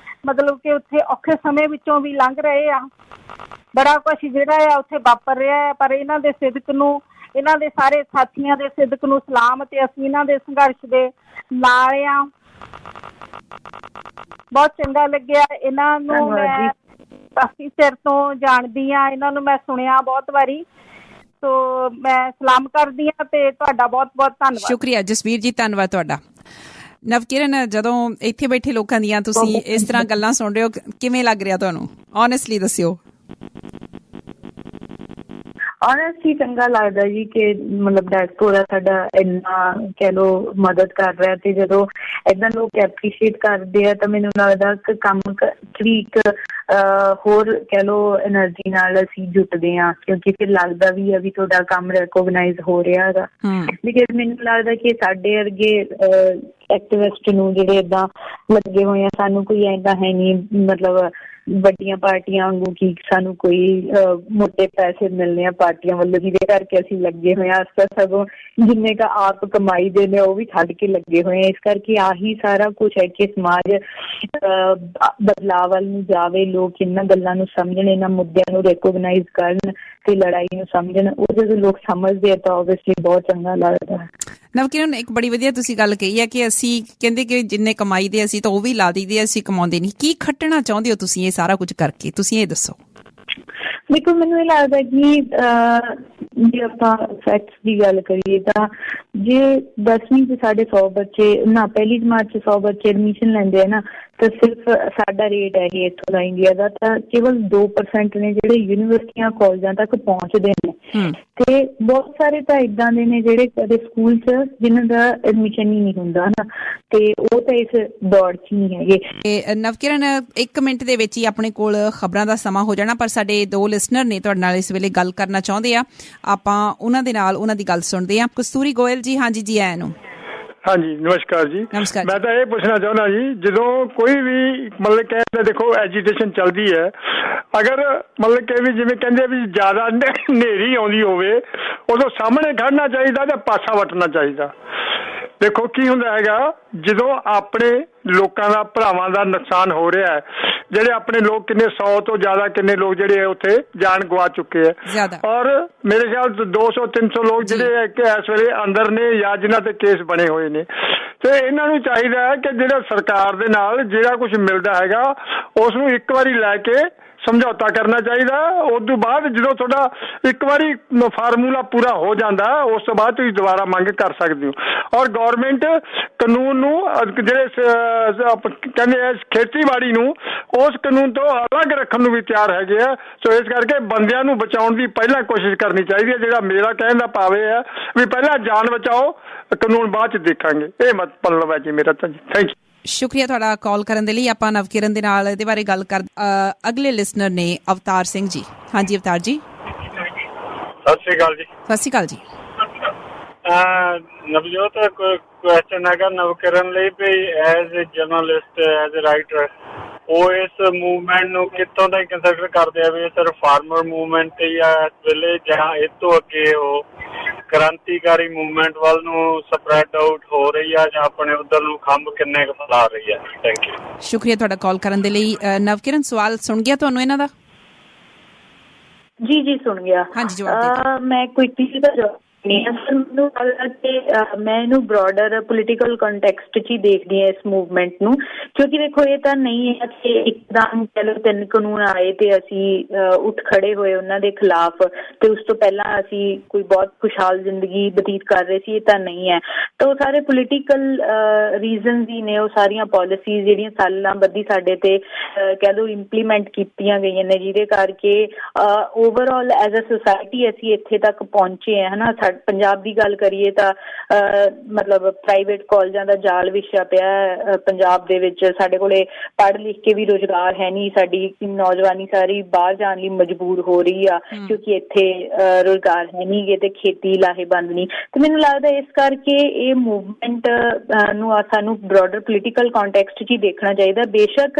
ਮਤਲਬ ਕਿ ਉੱਥੇ ਔਖੇ ਸਮੇਂ ਵਿੱਚੋਂ ਵੀ ਲੰਘ ਰਹੇ ਆ, ਬੜਾ ਕੁਛ ਜਿਹੜਾ ਆ ਉੱਥੇ ਵਾਪਰ ਰਿਹਾ ਹੈ, ਪਰ ਇਹਨਾਂ ਦੇ ਸਿਦਕ ਨੂੰ, ਇਹਨਾਂ ਦੇ ਸਾਰੇ ਸਾਥੀਆਂ ਦੇ ਸਿਦਕ ਨੂੰ ਸਲਾਮ, ਤੇ ਅਸੀਂ ਇਹਨਾਂ ਦੇ ਸੰਘਰਸ਼ ਦੇ ਨਾਲ ਆ। ਬਹੁਤ ਚੰਗਾ ਲੱਗਿਆ। ਇਹਨਾਂ ਨੂੰ ਮੈਂ ਕਾਫੀ ਚਿਰ ਤੋਂ ਜਾਣਦੀ ਹਾਂ, ਇਹਨਾਂ ਨੂੰ ਮੈਂ ਸੁਣਿਆ ਬਹੁਤ ਵਾਰੀ, ਸੋ ਮੈਂ ਸਲਾਮ ਕਰਦੀ ਹਾਂ ਤੇ ਤੁਹਾਡਾ ਬਹੁਤ ਬਹੁਤ ਧੰਨਵਾਦ। ਸ਼ੁਕਰੀਆ ਜਸਵੀਰ ਜੀ, ਧੰਨਵਾਦ ਤੁਹਾਡਾ। ਨਵਕਿਰਨ, ਜਦੋਂ ਇੱਥੇ ਬੈਠੇ ਲੋਕਾਂ ਦੀਆਂ ਤੁਸੀਂ ਇਸ ਤਰ੍ਹਾਂ ਗੱਲਾਂ ਸੁਣ ਰਹੇ ਹੋ, ਕਿਵੇਂ ਲੱਗ ਰਿਹਾ ਤੁਹਾਨੂੰ? ਓਨੈਸਟਲੀ ਦੱਸਿਓ। ਆਨੈਸਟਲੀ ਚੰਗਾ ਲੱਗਦਾ ਜੀ ਕਿ ਮਤਲਬ ਡਾਇਸਪੋਰਾ ਸਾਡਾ ਇੰਨਾ ਕਹਿ ਲਓ ਮਦਦ ਕਰ ਰਿਹਾ, ਤੇ ਜਦੋਂ ਏਦਾਂ ਲੋਕ ਐਪਰੀਸ਼ੀਏਟ ਕਰਦੇ ਆ ਤਾਂ ਮੈਨੂੰ ਲੱਗਦਾ ਕਿ ਕੰਮ ਇੱਕ ਹੋਰ ਕਹਿ ਲਓ ਐਨਰਜੀ ਨਾਲ ਅਸੀਂ ਜੁਟਦੇ ਹਾਂ, ਕਿਉਂਕਿ ਫਿਰ ਲੱਗਦਾ ਵੀ ਆ ਵੀ ਤੁਹਾਡਾ ਕੰਮ ਰੈਕੋਗਨਾਈਜ਼ ਹੋ ਰਿਹਾ ਹੈਗਾ। ਬਿਕਾਜ਼ ਮੈਨੂੰ ਲੱਗਦਾ ਕਿ ਸਾਡੇ ਵਰਗੇ ਐਕਟਿਵਿਸਟ ਨੂੰ ਜਿਹੜੇ ਏਦਾਂ ਲੱਗੇ ਹੋਏ ਆ, ਸਾਨੂੰ ਕੋਈ ਏਦਾਂ ਹੈ ਨਹੀਂ ਮਤਲਬ ਵੱਡੀਆਂ ਪਾਰਟੀਆਂ ਵਾਂਗੂ ਕਿ ਸਾਨੂੰ ਕੋਈ ਮੋਟੇ ਪੈਸੇ ਮਿਲਣੇ ਆ ਪਾਰਟੀਆਂ ਵੱਲੋਂ, ਜਿਹਦੇ ਕਰਕੇ ਅਸੀਂ ਲੱਗੇ ਹੋਏ ਹਾਂ। ਅਸ ਸਗੋਂ ਜਿੰਨੇ ਕੁ ਆਪ ਕਮਾਈ ਦੇ ਨੇ ਉਹ ਵੀ ਛੱਡ ਕੇ ਲੱਗੇ ਹੋਏ ਆ। ਇਸ ਕਰਕੇ ਆਹੀ ਸਾਰਾ ਕੁਛ ਹੈ ਕਿ ਸਮਾਜ ਬਦਲਾਅ ਵੱਲ ਨੂੰ ਜਾਵੇ, ਲੋਕ ਇਹਨਾਂ ਗੱਲਾਂ ਨੂੰ ਸਮਝਣ, ਇਹਨਾਂ ਮੁੱਦਿਆਂ ਨੂੰ ਰੈਕੋਗਨਾਈਜ਼ ਕਰਨ ਤੇ ਲੜਾਈ ਨੂੰ ਸਮਝਣ। ਉਹ ਜਦੋਂ ਲੋਕ ਸਮਝਦੇ ਆ ਤਾਂ ਓਬਵੀਅਸਲੀ ਬਹੁਤ ਚੰਗਾ ਲੱਗਦਾ ਹੈ। ਨਵਕਿਰਨ, ਇੱਕ ਬੜੀ ਵਧੀਆ ਤੁਸੀਂ ਗੱਲ ਕਹੀ ਹੈ ਕਿ ਅਸੀਂ ਕਹਿੰਦੇ ਕਿ ਜਿੰਨੇ ਕਮਾਈ ਦੇ ਅਸੀਂ ਤਾਂ ਉਹ ਵੀ ਲਾ ਦਈਦੇ, ਅਸੀਂ ਕਮਾਉਂਦੇ ਨਹੀਂ। ਕੀ ਖੱਟਣਾ ਚਾਹੁੰਦੇ ਹੋ ਤੁਸੀਂ ਇਹ ਸਾਰਾ ਕੁਝ ਕਰਕੇ? ਤੁਸੀਂ ਇਹ ਦੱਸੋ। ਦੇਖੋ, ਮੈਨੂੰ ਇਹ ਲੱਗਦਾ ਕਿ ਜੇ ਆਪਾਂ ਫੈਕਟਸ ਦੀ ਗੱਲ ਕਰੀਏ ਤਾਂ ਜੇ 10ਵੀਂ 'ਚ ਸਾਡੇ 100 ਬੱਚੇ ਨਾ ਪਹਿਲੀ ਜਮਾਤ 'ਚ 100 ਬੱਚੇ ਐਡਮਿਸ਼ਨ ਲੈਂਦੇ ਆ ਨਾ, ਤਾਂ ਸਿਰਫ ਸਾਡਾ ਰੇਟ ਹੈ ਇਹ ਇੱਥੋਂ ਦਾ ਇੰਡੀਆ ਦਾ, ਤਾਂ ਕੇਵਲ 2% ਨੇ ਜਿਹੜੇ ਯੂਨੀਵਰਸਿਟੀਆਂ ਕਾਲਜਾਂ ਤੱਕ ਪਹੁੰਚਦੇ ਨੇ, ਤੇ ਬਹੁਤ ਸਾਰੇ ਤਾਂ ਏਦਾਂ ਦੇ ਨੇ ਜਿਹੜੇ ਕਦੇ ਸਕੂਲ 'ਚ ਜਿਹਨਾਂ ਦਾ ਐਡਮਿਸ਼ਨ ਹੀ ਨਹੀਂ ਹੁੰਦਾ ਨਾ, ਤੇ ਉਹ ਤਾਂ ਇਸ ਦੌੜ 'ਚ ਨਹੀਂ ਹੈਗੇ। ਨਵਕਿਰਨ, 1 ਮਿੰਟ ਦੇ ਵਿੱਚ ਹੀ ਆਪਣੇ ਕੋਲ ਖਬਰਾਂ ਦਾ ਸਮਾਂ ਹੋ ਜਾਣਾ, ਪਰ ਸਾਡੇ 2 ਲਿਸਨਰ ਨੇ ਤੁਹਾਡੇ ਨਾਲ ਇਸ ਵੇਲੇ ਗੱਲ ਕਰਨਾ ਚਾਹੁੰਦੇ ਆ, ਆਪਾਂ ਉਹਨਾਂ ਦੇ ਨਾਲ ਉਹਨਾਂ ਦੀ ਗੱਲ ਸੁਣਦੇ ਆ। ਕਸਤੂਰੀ ਗੋਇਲ ਜੀ, ਹਾਂਜੀ ਜੀ ਆਇਆਂ ਨੂੰ। ਹਾਂਜੀ, ਨਮਸਕਾਰ ਜੀ। ਮੈਂ ਤਾਂ ਇਹ ਪੁੱਛਣਾ ਚਾਹੁੰਦਾ ਜੀ, ਜਦੋਂ ਕੋਈ ਵੀ ਮਤਲਬ ਕਹਿੰਦੇ ਦੇਖੋ ਐਜੀਟੇਸ਼ਨ ਚੱਲਦੀ ਹੈ, ਅਗਰ ਮਤਲਬ ਕਿ ਵੀ ਜਿਵੇਂ ਕਹਿੰਦੇ ਵੀ ਜ਼ਿਆਦਾ ਹਨੇਰੀ ਆਉਂਦੀ ਹੋਵੇ, ਉਦੋਂ ਸਾਹਮਣੇ ਖੜਨਾ ਚਾਹੀਦਾ ਜਾਂ ਪਾਸਾ ਵੱਟਣਾ ਚਾਹੀਦਾ? ਦੇਖੋ ਕੀ ਹੁੰਦਾ ਹੈਗਾ, ਜਦੋਂ ਆਪਣੇ ਲੋਕਾਂ ਦਾ, ਭਰਾਵਾਂ ਦਾ ਨੁਕਸਾਨ ਹੋ ਰਿਹਾ ਹੈ, ਜਿਹੜੇ ਆਪਣੇ ਲੋਕ ਕਿੰਨੇ 100 ਤੋਂ ਜ਼ਿਆਦਾ ਕਿੰਨੇ ਲੋਕ ਜਿਹੜੇ ਉੱਥੇ ਜਾਨ ਗਵਾ ਚੁੱਕੇ ਹੈ, ਔਰ ਮੇਰੇ ਖਿਆਲ 200-300 ਲੋਕ ਜਿਹੜੇ ਇਸ ਵੇਲੇ ਅੰਦਰ ਨੇ ਜਾਂ ਜਿਨ੍ਹਾਂ ਤੇ ਕੇਸ ਬਣੇ ਹੋਏ ਨੇ। ਤੇ ਇਹਨਾਂ ਨੂੰ ਚਾਹੀਦਾ ਹੈ ਕਿ ਜਿਹੜਾ ਸਰਕਾਰ ਦੇ ਨਾਲ ਜਿਹੜਾ ਕੁਝ ਮਿਲਦਾ ਹੈਗਾ ਉਸ ਨੂੰ ਇੱਕ ਵਾਰੀ ਲੈ ਕੇ ਸਮਝੌਤਾ ਕਰਨਾ ਚਾਹੀਦਾ। ਉਸ ਤੋਂ ਬਾਅਦ ਜਦੋਂ ਤੁਹਾਡਾ ਇੱਕ ਵਾਰੀ ਫਾਰਮੂਲਾ ਪੂਰਾ ਹੋ ਜਾਂਦਾ, ਉਸ ਤੋਂ ਬਾਅਦ ਤੁਸੀਂ ਦੁਬਾਰਾ ਮੰਗ ਕਰ ਸਕਦੇ ਹੋ। ਔਰ ਗੌਰਮੈਂਟ ਕਾਨੂੰਨ ਨੂੰ ਜਿਹੜੇ ਕਹਿੰਦੇ ਆ ਖੇਤੀਬਾੜੀ ਨੂੰ ਉਸ ਕਾਨੂੰਨ ਤੋਂ ਅਲੱਗ ਰੱਖਣ ਨੂੰ ਵੀ ਤਿਆਰ ਹੈਗੇ ਆ। ਸੋ ਇਸ ਕਰਕੇ ਬੰਦਿਆਂ ਨੂੰ ਬਚਾਉਣ ਦੀ ਪਹਿਲਾਂ ਕੋਸ਼ਿਸ਼ ਕਰਨੀ ਚਾਹੀਦੀ ਹੈ। ਜਿਹੜਾ ਮੇਰਾ ਕਹਿਣ ਦਾ ਭਾਵ ਇਹ ਹੈ ਵੀ ਪਹਿਲਾਂ ਜਾਨ ਬਚਾਓ, ਕਾਨੂੰਨ ਬਾਅਦ ਚ ਦੇਖਾਂਗੇ। ਇਹ ਮਤਲਬ ਹੈ ਜੀ ਮੇਰਾ। ਤਾਂ ਜੀ ਥੈਂਕ ਯੂ। ਸ਼ੁਕਰੀਆ ਤੁਹਾਡਾ ਕਾਲ ਕਰਨ ਦੇ ਲਈ। ਆਪਾਂ ਨਵਕਿਰਨ ਦੇ ਨਾਲ ਇਹਦੇ ਬਾਰੇ ਗੱਲ ਕਰ। ਅਗਲੇ ਲਿਸਨਰ ਨੇ ਅਵਤਾਰ ਸਿੰਘ ਜੀ। ਹਾਂਜੀ ਅਵਤਾਰ ਜੀ। ਸਤਿ ਸ਼੍ਰੀ ਅਕਾਲ ਜੀ। ਸਤਿ ਸ਼੍ਰੀ ਅਕਾਲ ਜੀ। ਨਵਜੋਤ, ਕੁਐਸਚਨ ਹੈਗਾ ਨਵਕਿਰਨ ਲਈ ਵੀ as a journalist, as a writer, ਉਹ ਇਸ ਮੂਵਮੈਂਟ ਨੂੰ ਕਿੱਥੋਂ ਦਾ ਕੰਸੀਡਰ ਕਰਦੇ ਆ ਵੀ ਇਹ ਸਿਰਫ ਫਾਰਮਰ ਮੂਵਮੈਂਟ ਜਾਂ ਇਸ ਵੇਲੇ ਜਾਂ ਇਹ ਤੋਂ ਅੱਗੇ ਉਹ ਕ੍ਰਾਂਤੀਕਾਰੀ ਮੂਵਮੈਂਟ ਵੱਲ ਨੂੰ ਸਪਰੈਡ ਆਊਟ ਹੋ ਰਹੀ ਆ ਜਾਂ ਆਪਣੇ ਉੱਧਰ ਨੂੰ ਖੰਭ ਕਿੰਨੇ ਕੁ ਫੈਲਾ ਰਹੀ ਹੈ? Thank you. ਸ਼ੁਕਰੀਆ ਤੁਹਾਡਾ ਕਾਲ ਕਰਨ ਦੇ ਲਈ। ਨਵਕਿਰਨ, ਸਵਾਲ ਸੁਣ ਗਿਆ ਤੁਹਾਨੂੰ ਇਹਨਾਂ ਦਾ? ਜੀ ਸੁਣ ਗਿਆ। ਹਾਂਜੀ, ਜਵਾਬ ਮੈਂ ਕੁਇਕਲੀ ਦਾ ਜਵਾਬ ਮੈਨੂੰ ਲੱਗਦਾ ਕਿ ਮੈਂ ਇਹਨੂੰ ਬ੍ਰੋਡਰ ਪੋਲੀਟੀਕਲ ਕੰਟੈਕਸਟ 'ਚ ਹੀ ਦੇਖਦੀ ਹਾਂ ਇਸ ਮੂਵਮੈਂਟ ਨੂੰ, ਕਿਉਂਕਿ ਦੇਖੋ ਇਹ ਤਾਂ ਨਹੀਂ ਹੈ ਕਿ ਇੱਕਦਮ ਚਲੋ 3 ਕਾਨੂੰਨ ਆਏ ਤੇ ਅਸੀਂ ਉੱਠ ਖੜੇ ਹੋਏ ਉਹਨਾਂ ਦੇ ਖਿਲਾਫ ਤੇ ਉਸ ਤੋਂ ਪਹਿਲਾਂ ਅਸੀਂ ਕੋਈ ਬਹੁਤ ਖੁਸ਼ਹਾਲ ਜ਼ਿੰਦਗੀ ਬਤੀਤ ਕਰ ਰਹੇ ਸੀ। ਇਹ ਤਾਂ ਨਹੀਂ ਹੈ। ਤਾਂ ਉਹ ਸਾਰੇ ਪੋਲੀਟੀਕਲ ਰੀਜ਼ਨਸ ਹੀ ਨੇ। ਉਹ ਸਾਰੀਆਂ ਪਾਲਿਸੀਜ਼ ਜਿਹੜੀਆਂ ਸਾਲਾਂ ਬੱਧੀ ਸਾਡੇ ਤੇ ਕਹਿ ਲਓ ਇੰਪਲੀਮੈਂਟ ਕੀਤੀਆਂ ਗਈਆਂ ਨੇ, ਜਿਹਦੇ ਕਰਕੇ ਓਵਰਆਲ ਐਜ਼ ਅ ਸੁਸਾਇਟੀ ਅਸੀਂ ਇੱਥੇ ਤੱਕ ਪਹੁੰਚੇ ਹਾਂ। ਹਨਾ, ਪੰਜਾਬ ਦੀ ਗੱਲ ਕਰੀਏ ਤਾਂ ਮਤਲਬ ਪ੍ਰਾਈਵੇਟ ਕਾਲਜਾਂ ਦਾ ਜਾਲ ਵਿਛਿਆ ਪਿਆ ਪੰਜਾਬ ਦੇ ਵਿੱਚ। ਸਾਡੇ ਕੋਲੇ ਪੜ੍ਹ ਲਿਖ ਕੇ ਵੀ ਰੁਜ਼ਗਾਰ ਹੈ ਨਹੀਂ। ਸਾਡੀ ਨੌਜਵਾਨੀ ਸਾਰੀ ਬਾਹਰ ਜਾਣ ਲਈ ਮਜਬੂਰ ਹੋ ਰਹੀ ਆ ਕਿਉਂਕਿ ਇੱਥੇ ਰੁਜ਼ਗਾਰ ਹੈ ਨਹੀਂ ਗੇ ਤੇ ਖੇਤੀ ਲਾਹੇਵੰਦ ਨਹੀਂ। ਤੇ ਮੈਨੂੰ ਲੱਗਦਾ ਇਸ ਕਰਕੇ ਇਹ ਮੂਵਮੈਂਟ ਨੂੰ ਸਾਨੂੰ ਬ੍ਰੋਡਰ ਪੋਲੀਟੀਕਲ ਕੰਟੈਕਸਟ 'ਚ ਹੀ ਦੇਖਣਾ ਚਾਹੀਦਾ। ਬੇਸ਼ੱਕ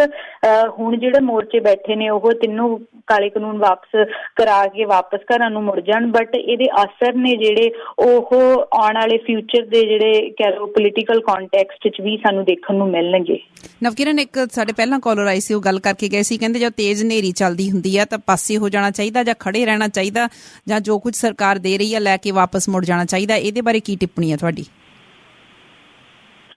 ਹੁਣ ਜਿਹੜੇ ਮੋਰਚੇ ਬੈਠੇ ਨੇ ਉਹ ਤਿੰਨੋਂ ਕਾਲੇ ਕਾਨੂੰਨ ਵਾਪਸ ਕਰਾ ਕੇ ਵਾਪਸ ਘਰਾਂ ਨੂੰ ਮੁੜ ਜਾਣ, ਬਟ ਇਹਦੇ ਅਸਰ ਨੇ ਜਿਹੜੇ ਉਹ ਆਉਣ ਵਾਲੇ ਫਿਊਚਰ ਦੇ ਜਿਹੜੇ ਕਹਿ ਲਓ ਪੋਲੀਟੀਕਲ ਕੰਟੈਕਸਟ 'ਚ ਵੀ ਸਾਨੂੰ ਦੇਖਣ ਨੂੰ ਮਿਲਣਗੇ। ਨਵਕਿਰਨ, ਇੱਕ ਸਾਡੇ ਪਹਿਲਾਂ ਕਾਲਰ ਆਈ ਸੀ, ਉਹ ਗੱਲ ਕਰਕੇ ਗਏ ਸੀ, ਕਹਿੰਦੇ ਜਦੋਂ ਤੇਜ਼ ਹਨੇਰੀ ਚੱਲਦੀ ਹੁੰਦੀ ਆ ਤਾਂ ਪਾਸੇ ਹੋ ਜਾਣਾ ਚਾਹੀਦਾ ਜਾਂ ਖੜੇ ਰਹਿਣਾ ਚਾਹੀਦਾ ਜਾਂ ਜੋ ਕੁਝ ਸਰਕਾਰ ਦੇ ਰਹੀ ਆ ਲੈ ਕੇ ਵਾਪਸ ਮੁੜ ਜਾਣਾ ਚਾਹੀਦਾ। ਇਹਦੇ ਬਾਰੇ ਕੀ ਟਿੱਪਣੀ ਹੈ ਤੁਹਾਡੀ?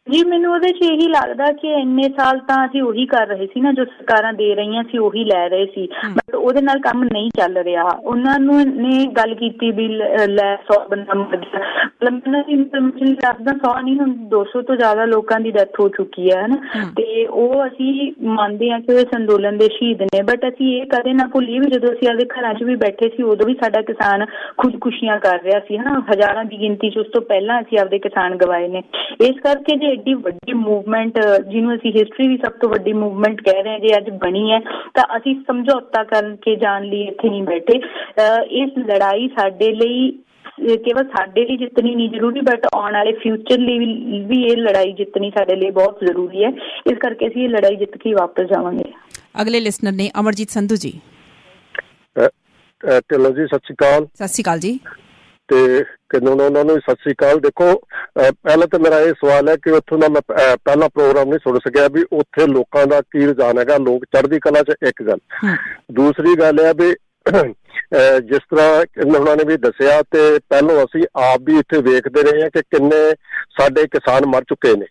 ਜੀ ਮੈਨੂੰ ਉਹਦੇ 'ਚ ਇਹੀ ਲੱਗਦਾ ਕਿ ਇੰਨੇ ਸਾਲ ਤਾਂ ਅਸੀਂ ਉਹੀ ਕਰ ਰਹੇ ਸੀ ਨਾ, ਜੋ ਸਰਕਾਰਾਂ ਦੇ ਰਹੀਆਂ ਸੀ ਉਹੀ ਲੈ ਰਹੇ ਸੀ, ਬਟ ਉਹਦੇ ਨਾਲ ਕੰਮ ਨਹੀਂ ਚੱਲ ਰਿਹਾ। ਉਹਨਾਂ ਨੂੰ ਨੇ ਗੱਲ ਕੀਤੀ ਵੀ ਲੈ 100 ਬੰਦਾ ਮਰ ਗਿਆ, ਮਤਲਬ ਇਹਨਾਂ ਦੀ ਇਨਫੋਰਮੇਸ਼ਨ ਰੱਖਦਾ 100 ਨਹੀਂ, ਹੁਣ 200 ਤੋਂ ਜ਼ਿਆਦਾ ਲੋਕਾਂ ਦੀ ਡੈਥ ਹੋ ਚੁੱਕੀ ਹੈ ਹਨਾ। ਤੇ ਉਹ ਅਸੀਂ ਮੰਨਦੇ ਹਾਂ ਕਿ ਉਹ ਇਸ ਅੰਦੋਲਨ ਦੇ ਸ਼ਹੀਦ ਨੇ, ਬਟ ਅਸੀਂ ਇਹ ਕਦੇ ਨਾ ਭੁੱਲੀਏ ਵੀ ਜਦੋਂ ਅਸੀਂ ਆਪਦੇ ਘਰਾਂ 'ਚ ਵੀ ਬੈਠੇ ਸੀ ਉਦੋਂ ਵੀ ਸਾਡਾ ਕਿਸਾਨ ਖੁਦਕੁਸ਼ੀਆਂ ਕਰ ਰਿਹਾ ਸੀ ਹਨਾ। ਹਜ਼ਾਰਾਂ ਦੀ ਗਿਣਤੀ 'ਚ ਉਸ ਤੋਂ ਪਹਿਲਾਂ ਅਸੀਂ ਆਪਦੇ ਕਿਸਾਨ ਗਵਾਏ ਨੇ। ਇਸ ਕਰਕੇ ਜੇ ਐਡੀ ਵੱਡੀ ਮੂਵਮੈਂਟ, ਜਿਹਨੂੰ ਅਸੀਂ ਹਿਸਟਰੀ ਦੀ ਸਭ ਤੋਂ ਵੱਡੀ ਮੂਵਮੈਂਟ ਕਹਿ ਰਹੇ ਹਾਂ, ਜੇ ਅੱਜ ਬਣੀ ਹੈ ਤਾਂ ਅਸੀਂ ਸਮਝੌਤਾ ਕਰਕੇ ਜਾਣ ਲਈ ਇੱਥੇ ਨਹੀਂ ਬੈਠੇ। ਇਸ ਲੜਾਈ ਸਾਡੇ ਲਈ ਕੇਵਲ ਸਾਡੇ ਲਈ ਜਿੱਤਣੀ ਨਹੀਂ ਜ਼ਰੂਰੀ, ਬਟ ਆਉਣ ਵਾਲੇ ਫਿਊਚਰ ਲਈ ਵੀ ਇਹ ਲੜਾਈ ਜਿੱਤਣੀ ਸਾਡੇ ਲਈ ਬਹੁਤ ਜ਼ਰੂਰੀ ਹੈ। ਇਸ ਕਰਕੇ ਅਸੀਂ ਇਹ ਲੜਾਈ ਜਿੱਤ ਕੇ ਵਾਪਸ ਜਾਵਾਂਗੇ। ਅਗਲੇ ਲਿਸਨਰ ਨੇ ਅਮਰਜੀਤ ਸੰਧੂ ਜੀ। ਢਿੱਲੋਂ ਜੀ, ਸਤਿ ਸ਼੍ਰੀ ਅਕਾਲ। ਸਤਿ ਸ਼੍ਰੀ ਅਕਾਲ ਜੀ। ਤੇ ਉਹਨਾਂ ਨੂੰ ਸਤਿ ਸ਼੍ਰੀ ਅਕਾਲ। ਦੇਖੋ, ਪਹਿਲਾਂ ਤਾਂ ਮੇਰਾ ਇਹ ਸਵਾਲ ਹੈ ਕਿ ਉੱਥੋਂ ਦਾ ਮੈਂ ਪਹਿਲਾ ਪ੍ਰੋਗਰਾਮ ਨਹੀਂ ਸੁਣ ਸਕਿਆ ਵੀ ਉੱਥੇ ਲੋਕਾਂ ਦਾ ਕੀ ਰੁਝਾਨ ਹੈਗਾ। ਲੋਕ ਚੜ੍ਹਦੀ ਕਲਾ 'ਚ, ਇੱਕ ਗੱਲ। ਦੂਸਰੀ ਗੱਲ ਹੈ ਵੀ ਜਿਸ ਤਰ੍ਹਾਂ ਉਹਨਾਂ ਨੇ ਵੀ ਦੱਸਿਆ ਤੇ ਪਹਿਲੋਂ ਅਸੀਂ ਆਪ ਵੀ ਇੱਥੇ ਵੇਖਦੇ ਰਹੇ ਹਾਂ ਕਿ ਕਿੰਨੇ ਸਾਡੇ ਕਿਸਾਨ ਮਰ ਚੁੱਕੇ ਨੇ।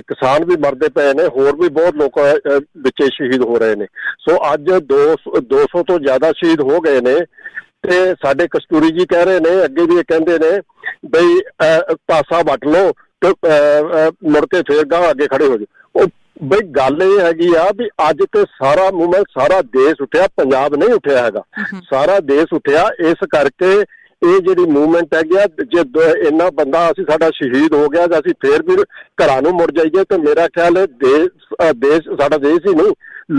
ਕਿਸਾਨ ਵੀ ਮਰਦੇ ਪਏ ਨੇ, ਹੋਰ ਵੀ ਬਹੁਤ ਲੋਕ ਵਿੱਚ ਸ਼ਹੀਦ ਹੋ ਰਹੇ ਨੇ। ਸੋ ਅੱਜ 200 ਤੋਂ ਜ਼ਿਆਦਾ ਸ਼ਹੀਦ ਹੋ ਗਏ ਨੇ। ਤੇ ਸਾਡੇ ਕਸਤੂਰੀ ਜੀ ਕਹਿ ਰਹੇ ਨੇ, ਅੱਗੇ ਵੀ ਇਹ ਕਹਿੰਦੇ ਨੇ ਬਈ ਪਾਸਾ ਵੱਟ ਲਓ ਤੇ ਮੁੜ ਕੇ ਫੇਰ ਗਾਂਹ ਅੱਗੇ ਖੜੇ ਹੋ ਜਾਓ। ਉਹ ਬਈ ਗੱਲ ਇਹ ਹੈਗੀ ਆ ਵੀ ਅੱਜ ਤੇ ਸਾਰਾ ਮੂਵਮੈਂਟ, ਸਾਰਾ ਦੇਸ਼ ਉੱਠਿਆ, ਪੰਜਾਬ ਨਹੀਂ ਉੱਠਿਆ ਹੈਗਾ, ਸਾਰਾ ਦੇਸ਼ ਉੱਠਿਆ। ਇਸ ਕਰਕੇ ਇਹ ਜਿਹੜੀ ਮੂਵਮੈਂਟ ਹੈਗੀ ਆ, ਜੇ ਇੰਨਾ ਬੰਦਾ ਅਸੀਂ ਸਾਡਾ ਸ਼ਹੀਦ ਹੋ ਗਿਆ ਤੇ ਅਸੀਂ ਫੇਰ ਵੀ ਘਰਾਂ ਨੂੰ ਮੁੜ ਜਾਈਏ ਤੇ ਮੇਰਾ ਖਿਆਲ ਹੈ ਦੇਸ਼ ਸਾਡਾ ਦੇਸ਼ ਹੀ ਨਹੀਂ,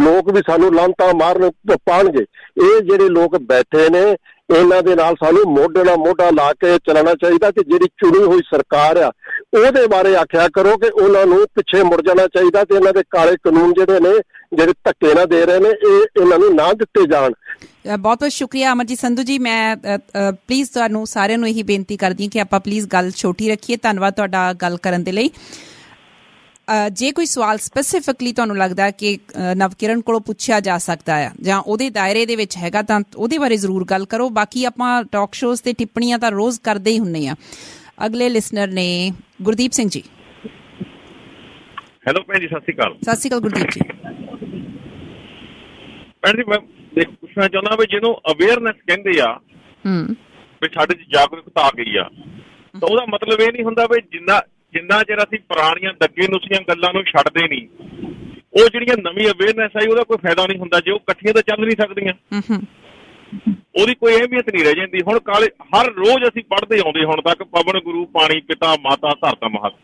ਲੋਕ ਵੀ ਸਾਨੂੰ ਲਾਂਤਾਂ ਮਾਰਨ ਪਾਉਣਗੇ। ਇਹ ਜਿਹੜੇ ਲੋਕ ਬੈਠੇ ਨੇ ਇਹਨਾਂ ਦੇ ਨਾਲ ਸਾਨੂੰ ਮੋਢੇ ਨਾਲ ਮੋਢਾ ਲਾ ਕੇ ਚੱਲਣਾ ਚਾਹੀਦਾ ਕਿ ਜਿਹੜੀ ਚੁਣੀ ਹੋਈ ਸਰਕਾਰ ਆ ਉਹਦੇ ਬਾਰੇ ਆਖਿਆ ਕਰੋ ਕਿ ਉਹਨਾਂ ਨੂੰ ਪਿੱਛੇ ਮੁੜ ਜਾਣਾ ਚਾਹੀਦਾ ਤੇ ਇਹਨਾਂ ਦੇ ਕਾਲੇ ਕਾਨੂੰਨ ਜਿਹੜੇ ਨੇ ਜਿਹੜੇ ਧੱਕੇ ਨਾਲ ਦੇ ਰਹੇ ਨੇ ਇਹ ਇਹਨਾਂ ਨੂੰ ਨਾ ਦਿੱਤੇ ਜਾਣ। ਬਹੁਤ ਬਹੁਤ ਸ਼ੁਕਰੀਆ ਅਮਰਜੀਤ ਸੰਧੂ ਜੀ। ਮੈਂ ਪਲੀਜ਼ ਤੁਹਾਨੂੰ ਸਾਰਿਆਂ ਨੂੰ ਇਹੀ ਬੇਨਤੀ ਕਰਦੀ ਹਾਂ ਕਿ ਆਪਾਂ ਪਲੀਜ਼ ਗੱਲ ਛੋਟੀ ਰੱਖੀਏ। ਧੰਨਵਾਦ ਤੁਹਾਡਾ ਗੱਲ ਕਰਨ ਦੇ ਲਈ। ਜੇ ਕੋਈ ਸਵਾਲ ਸਪੈਸੀਫਿਕਲੀ ਤੁਹਾਨੂੰ ਲੱਗਦਾ ਕਿ ਨਵਕਿਰਨ ਕੋਲੋਂ ਪੁੱਛਿਆ ਜਾ ਸਕਦਾ ਆ ਜਾਂ ਉਹਦੇ ਦਾਇਰੇ ਦੇ ਵਿੱਚ ਹੈਗਾ ਤਾਂ ਉਹਦੇ ਬਾਰੇ ਜ਼ਰੂਰ ਗੱਲ ਕਰੋ। ਬਾਕੀ ਆਪਾਂ ਟਾਕ ਸ਼ੋਜ਼ ਤੇ ਟਿੱਪਣੀਆਂ ਤਾਂ ਰੋਜ਼ ਕਰਦੇ ਹੀ ਹੁੰਦੇ ਆ। ਅਗਲੇ ਲਿਸਨਰ ਨੇ ਗੁਰਦੀਪ ਸਿੰਘ ਜੀ। ਹੈਲੋ ਭੈਣ ਜੀ, ਸਤਿ ਸ਼੍ਰੀ ਅਕਾਲ। ਸਤਿ ਸ਼੍ਰੀ ਅਕਾਲ ਗੁਰਦੀਪ ਜੀ। ਭੈਣ ਜੀ ਮੈਂ ਪੁੱਛਣਾ ਚਾਹੁੰਦਾ ਵੀ ਜਿਹਨੂੰ ਅਵੇਅਰਨੈਸ ਕਹਿੰਦੇ ਆ ਵੀ ਸਾਡੇ 'ਚ ਜਾਗਰੂਕਤਾ ਆ ਗਈ ਆ, ਤਾਂ ਉਹਦਾ ਮਤਲਬ ਇਹ ਨਹੀਂ ਹੁੰਦਾ ਵੀ ਜਿੰਨਾ ਚਿਰ ਅਸੀਂ ਪੁਰਾਣੀਆਂ ਦੱਗੇ ਨੁਸੀਆਂ ਗੱਲਾਂ ਨੂੰ ਛੱਡਦੇ ਨਹੀਂ, ਉਹ ਜਿਹੜੀਆਂ ਨਵੀਂ ਅਵੇਅਰਨੈਸ ਆਈ ਉਹਦਾ ਕੋਈ ਫਾਇਦਾ ਨਹੀਂ ਹੁੰਦਾ। ਜੇ ਉਹ ਇਕੱਠੀਆਂ ਤਾਂ ਚੱਲ ਨਹੀਂ ਸਕਦੀਆਂ, ਉਹਦੀ ਕੋਈ ਅਹਿਮੀਅਤ ਨਹੀਂ ਰਹਿ ਜਾਂਦੀ। ਹੁਣ ਹਰ ਰੋਜ਼ ਅਸੀਂ ਪੜ੍ਹਦੇ ਆਉਂਦੇ ਹੁਣ ਤੱਕ ਪਵਨ ਗੁਰੂ ਪਾਣੀ ਪਿਤਾ ਮਾਤਾ ਧਰਤ ਮਹਤ।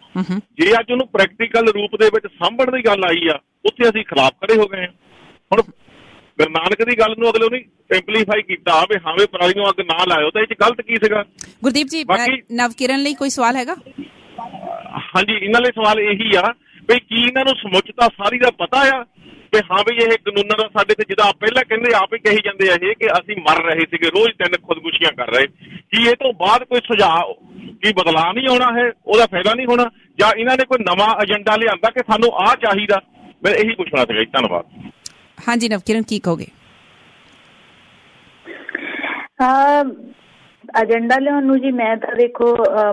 ਜੇ ਅੱਜ ਉਹਨੂੰ ਪ੍ਰੈਕਟੀਕਲ ਰੂਪ ਦੇ ਵਿੱਚ ਸਾਂਭਣ ਦੀ ਗੱਲ ਆਈ ਆ, ਉੱਥੇ ਅਸੀਂ ਖਿਲਾਫ ਖੜੇ ਹੋ ਗਏ ਹਾਂ। ਹੁਣ ਗੁਰੂ ਨਾਨਕ ਦੀ ਗੱਲ ਨੂੰ ਅਗਲੇ ਉਹਨੇ ਸਿੰਪਲੀਫਾਈ ਕੀਤਾ ਵੀ ਹਾਂ ਵੀ ਪਰਾਲੀ ਨੂੰ ਅੱਗ ਨਾ ਲਾਇਓ, ਤਾਂ ਇਹ 'ਚ ਗਲਤ ਕੀ ਸੀਗਾ? ਗੁਰਦੀਪ ਜੀ, ਨਵਕਿਰਨ ਲਈ ਕੋਈ ਸਵਾਲ ਹੈਗਾ? ਹਾਂਜੀ, ਇਹਨਾਂ ਲਈ ਸਵਾਲ ਇਹੀ ਆ ਵੀ ਕੀ ਇਹਨਾਂ ਨੂੰ ਸਮੁੱਚਤਾ ਸਾਰੀ ਦਾ ਪਤਾ ਆ ਵੀ ਹਾਂ ਵੀ ਇਹ ਕਾਨੂੰਨਾਂ ਦਾ ਸਾਡੇ ਤੇ, ਜਿੱਦਾਂ ਪਹਿਲਾਂ ਕਹਿੰਦੇ ਆਪ ਹੀ ਕਹੀ ਜਾਂਦੇ ਆ ਇਹ ਕਿ ਅਸੀਂ ਮਰ ਰਹੇ ਸੀਗੇ, ਰੋਜ਼ 3 ਖੁਦਕੁਸ਼ੀਆਂ ਕਰ ਰਹੇ, ਕੀ ਇਹ ਤੋਂ ਬਾਅਦ ਕੋਈ ਸੁਝਾਅ ਕੀ ਬਦਲਾਅ ਨਹੀਂ ਆਉਣਾ ਹੈ? ਉਹਦਾ ਫਾਇਦਾ ਨਹੀਂ ਹੋਣਾ? ਜਾਂ ਇਹਨਾਂ ਨੇ ਕੋਈ ਨਵਾਂ ਏਜੰਡਾ ਲਿਆਂਦਾ ਕਿ ਸਾਨੂੰ ਆਹ ਚਾਹੀਦਾ? ਮੈਂ ਇਹੀ ਪੁੱਛਣਾ ਸੀਗਾ ਜੀ। ਧੰਨਵਾਦ। ਹਾਂਜੀ ਨਵਕਿਰਨ, ਕੀ ਕਹੋਗੇ? ਏਜੰਡਾ ਲਿਆਉਣ ਨੂੰ ਜੀ ਮੈਂ ਤਾਂ ਦੇਖੋ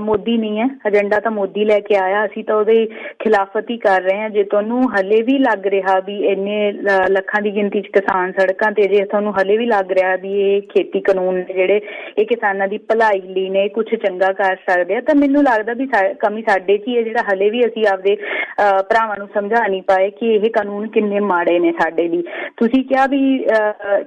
ਮੋਦੀ ਨਹੀਂ ਹੈ, ਏਜੰਡਾ ਤਾਂ ਮੋਦੀ ਲੈ ਕੇ ਆਇਆ, ਅਸੀਂ ਤਾਂ ਉਹਦੇ ਖਿਲਾਫਤ ਹੀ ਕਰ ਰਹੇ ਹਾਂ। ਜੇ ਤੁਹਾਨੂੰ ਹਲੇ ਵੀ ਲੱਗ ਰਿਹਾ ਵੀ ਇੰਨੇ ਲੱਖਾਂ ਦੀ ਗਿਣਤੀ 'ਚ ਕਿਸਾਨ ਸੜਕਾਂ ਤੇ, ਜੇ ਤੁਹਾਨੂੰ ਹਲੇ ਵੀ ਲੱਗ ਰਿਹਾ ਵੀ ਇਹ ਖੇਤੀ ਕਾਨੂੰਨ ਨੇ ਜਿਹੜੇ ਇਹ ਕਿਸਾਨਾਂ ਦੀ ਭਲਾਈ ਲਈ ਨੇ, ਕੁਛ ਚੰਗਾ ਕਰ ਸਕਦੇ ਆ, ਤਾਂ ਮੈਨੂੰ ਲੱਗਦਾ ਵੀ ਕਮੀ ਸਾਡੇ 'ਚ ਹੀ ਹੈ, ਜਿਹੜਾ ਹਲੇ ਵੀ ਅਸੀਂ ਆਪਦੇ ਭਰਾਵਾਂ ਨੂੰ ਸਮਝਾ ਨਹੀਂ ਪਾਏ ਕਿ ਇਹ ਕਾਨੂੰਨ ਕਿੰਨੇ ਮਾੜੇ ਨੇ ਸਾਡੇ ਲਈ। ਤੁਸੀਂ ਕਿਹਾ ਵੀ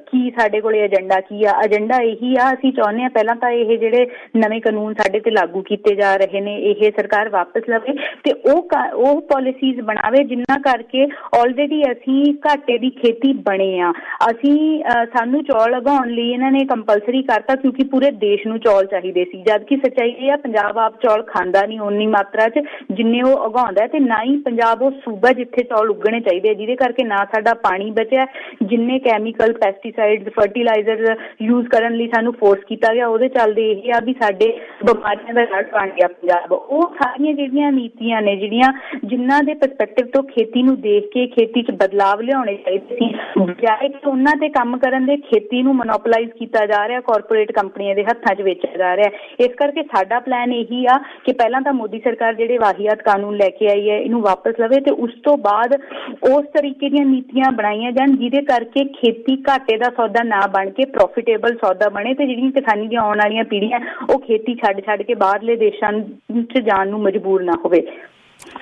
ਕੀ ਸਾਡੇ ਕੋਲ ਏਜੰਡਾ ਕੀ ਆ? ਏਜੰਡਾ ਇਹੀ ਆ, ਅਸੀਂ ਚਾਹੁੰਦੇ ਹਾਂ ਪਹਿਲਾਂ ਤਾਂ ਇਹ ਜਿਹੜੇ ਨਵੇਂ ਕਾਨੂੰਨ ਸਾਡੇ ਤੇ ਲਾਗੂ ਕੀਤੇ ਜਾ ਰਹੇ ਨੇ ਇਹ ਸਰਕਾਰ ਵਾਪਸ ਲਵੇ ਤੇ ਉਹ ਪਾਲਿਸੀਜ਼ ਬਣਾਵੇ ਜਿੰਨਾ ਕਰਕੇ ਆਲਰੇਡੀ ਅਸੀਂ ਘਾਟੇ ਦੀ ਖੇਤੀ ਬਣੇ ਆ। ਸਾਨੂੰ ਚੌਲ ਉਗਾਉਣ ਲਈ ਇਹਨਾਂ ਨੇ ਕੰਪਲਸਰੀ ਕਰਤਾ ਕਿਉਂਕਿ ਪੂਰੇ ਦੇਸ਼ ਨੂੰ ਚੌਲ ਚਾਹੀਦੇ ਸੀ, ਜਦਕਿ ਸੱਚਾਈ ਇਹ ਆ ਪੰਜਾਬ ਆਪ ਚੌਲ ਖਾਂਦਾ ਨਹੀਂ ਓਨੀ ਮਾਤਰਾ 'ਚ ਜਿੰਨੇ ਉਹ ਉਗਾਉਂਦਾ, ਤੇ ਨਾ ਹੀ ਪੰਜਾਬ ਉਹ ਸੂਬਾ ਜਿੱਥੇ ਚੌਲ ਉੱਗਣੇ ਚਾਹੀਦੇ, ਜਿਹਦੇ ਕਰਕੇ ਨਾ ਸਾਡਾ ਪਾਣੀ ਬਚਿਆ। ਜਿੰਨੇ ਕੈਮੀਕਲ, ਪੈਸਟੀਸਾਈਡਸ, ਫਰਟੀਲਾਈਜ਼ਰ ਯੂਜ਼ ਕਰਨ ਲਈ ਸਾਨੂੰ ਫੋਰਸ ਕੀਤਾ ਗਿਆ, ਉਹਦੇ ਚੱਲਦੇ ਇਹ ਆ ਵੀ ਸਾਡੇ ਬਿਮਾਰੀਆਂ ਦਾ ਘਰ ਬਣ ਗਿਆ ਪੰਜਾਬ। ਉਹ ਸਾਰੀਆਂ ਜਿਹੜੀਆਂ ਨੀਤੀਆਂ ਨੇ ਜਿਨ੍ਹਾਂ ਦੇ ਪਰਸਪੈਕਟਿਵ ਤੋਂ ਖੇਤੀ ਨੂੰ ਦੇਖ ਕੇ ਖੇਤੀ 'ਚ ਬਦਲਾਵ ਲਿਆਉਣੇ ਚਾਹੀਦੇ ਸੀ, ਬਜਾਏ ਕਿ ਉਹਨਾਂ ਤੇ ਕੰਮ ਕਰਨ ਦੇ ਖੇਤੀ ਨੂੰ ਮੋਨੋਪੋਲਾਈਜ਼ ਕੀਤਾ ਜਾ ਰਿਹਾ, ਕਾਰਪੋਰੇਟ ਕੰਪਨੀਆਂ ਦੇ ਹੱਥਾਂ 'ਚ ਵੇਚਿਆ ਜਾ ਰਿਹਾ। ਇਸ ਕਰਕੇ ਸਾਡਾ ਪਲਾਨ ਇਹੀ ਆ ਕਿ ਪਹਿਲਾਂ ਤਾਂ ਮੋਦੀ ਸਰਕਾਰ ਜਿਹੜੇ ਵਾਹੀਆਤ ਕਾਨੂੰਨ ਲੈ ਕੇ ਆਈ ਹੈ ਇਹਨੂੰ ਵਾਪਸ ਲਵੇ ਤੇ ਉਸ ਤੋਂ ਬਾਅਦ ਉਸ ਤਰੀਕੇ ਦੀਆਂ ਨੀਤੀਆਂ ਬਣਾਈਆਂ ਜਾਣ ਜਿਹਦੇ ਕਰਕੇ ਖੇਤੀ ਘਾਟੇ ਦਾ ਸੌਦਾ ਨਾ ਬਣ ਕੇ ਪ੍ਰੋਫਿਟੇਬਲ ਸੌਦਾ ਬਣੇ ਤੇ ਜਿਹੜੀਆਂ ਕਿਸਾਨੀ ਦੀਆਂ ਆਉਣ ਵਾਲੀਆਂ ਪੀੜ੍ਹੀਆਂ ਉਹ ਖੇਤੀ ਛੱਡ ਕੇ ਬਾਹਰਲੇ ਦੇਸ਼ਾਂ 'ਚ ਜਾਣ ਨੂੰ ਮਜਬੂਰ ਨਾ ਹੋਵੇ।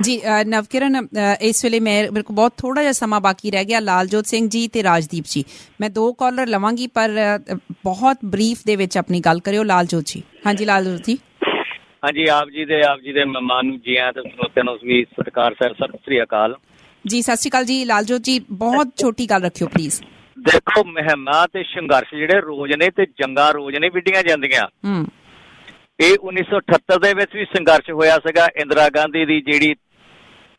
ਜੀ ਨਵਕਿਰਨ, ਇਸ ਵੇਲੇ ਮੇਰੇ ਕੋਲ ਬਹੁਤ ਥੋੜਾ ਜਿਹਾ ਸਮਾਂ ਬਾਕੀ ਰਹਿ ਗਿਆ। ਲਾਲਜੋਤ ਸਿੰਘ ਜੀ ਤੇ ਰਾਜਦੀਪ ਜੀ, ਮੈਂ 2 ਕਾਲਰ ਲਵਾਂਗੀ ਪਰ ਬਹੁਤ ਬਰੀਫ ਦੇ ਵਿੱਚ ਆਪਣੀ ਗੱਲ ਕਰਿਓ। ਲਾਲਜੋਤ ਜੀ। ਹਾਂਜੀ ਲਾਲਜੋਤ ਜੀ। ਹਾਂਜੀ, ਆਪ ਜੀ ਦੇ ਮਹਿਮਾਨ ਨੂੰ ਜੀ ਆਇਆਂ ਤੇ ਸਰੋਤਿਆਂ ਨੂੰ ਵੀ ਸਤਿਕਾਰ ਸਰ, ਸਤਿ ਸ੍ਰੀ ਅਕਾਲ ਜੀ। ਸਤਿ ਸ੍ਰੀ ਅਕਾਲ ਜੀ। ਲਾਲਜੋਤ ਜੀ, ਬਹੁਤ ਛੋਟੀ ਗੱਲ ਰੱਖਿਓ ਪਲੀਜ਼। ਦੇਖੋ, ਮੁਹਿੰਮਾਂ ਤੇ ਸੰਘਰਸ਼ ਜਿਹੜੇ ਰੋਜ਼ ਨੇ ਤੇ ਜੰਗਾਂ ਰੋਜ਼ ਨੇ ਵਿੱਢੀਆਂ ਜਾਂਦੀਆਂ। ਇਹ 1978 ਦੇ ਵਿੱਚ ਵੀ ਸੰਘਰਸ਼ ਹੋਇਆ ਸੀਗਾ, ਇੰਦਰਾ ਗਾਂਧੀ ਦੀ ਜਿਹੜੀ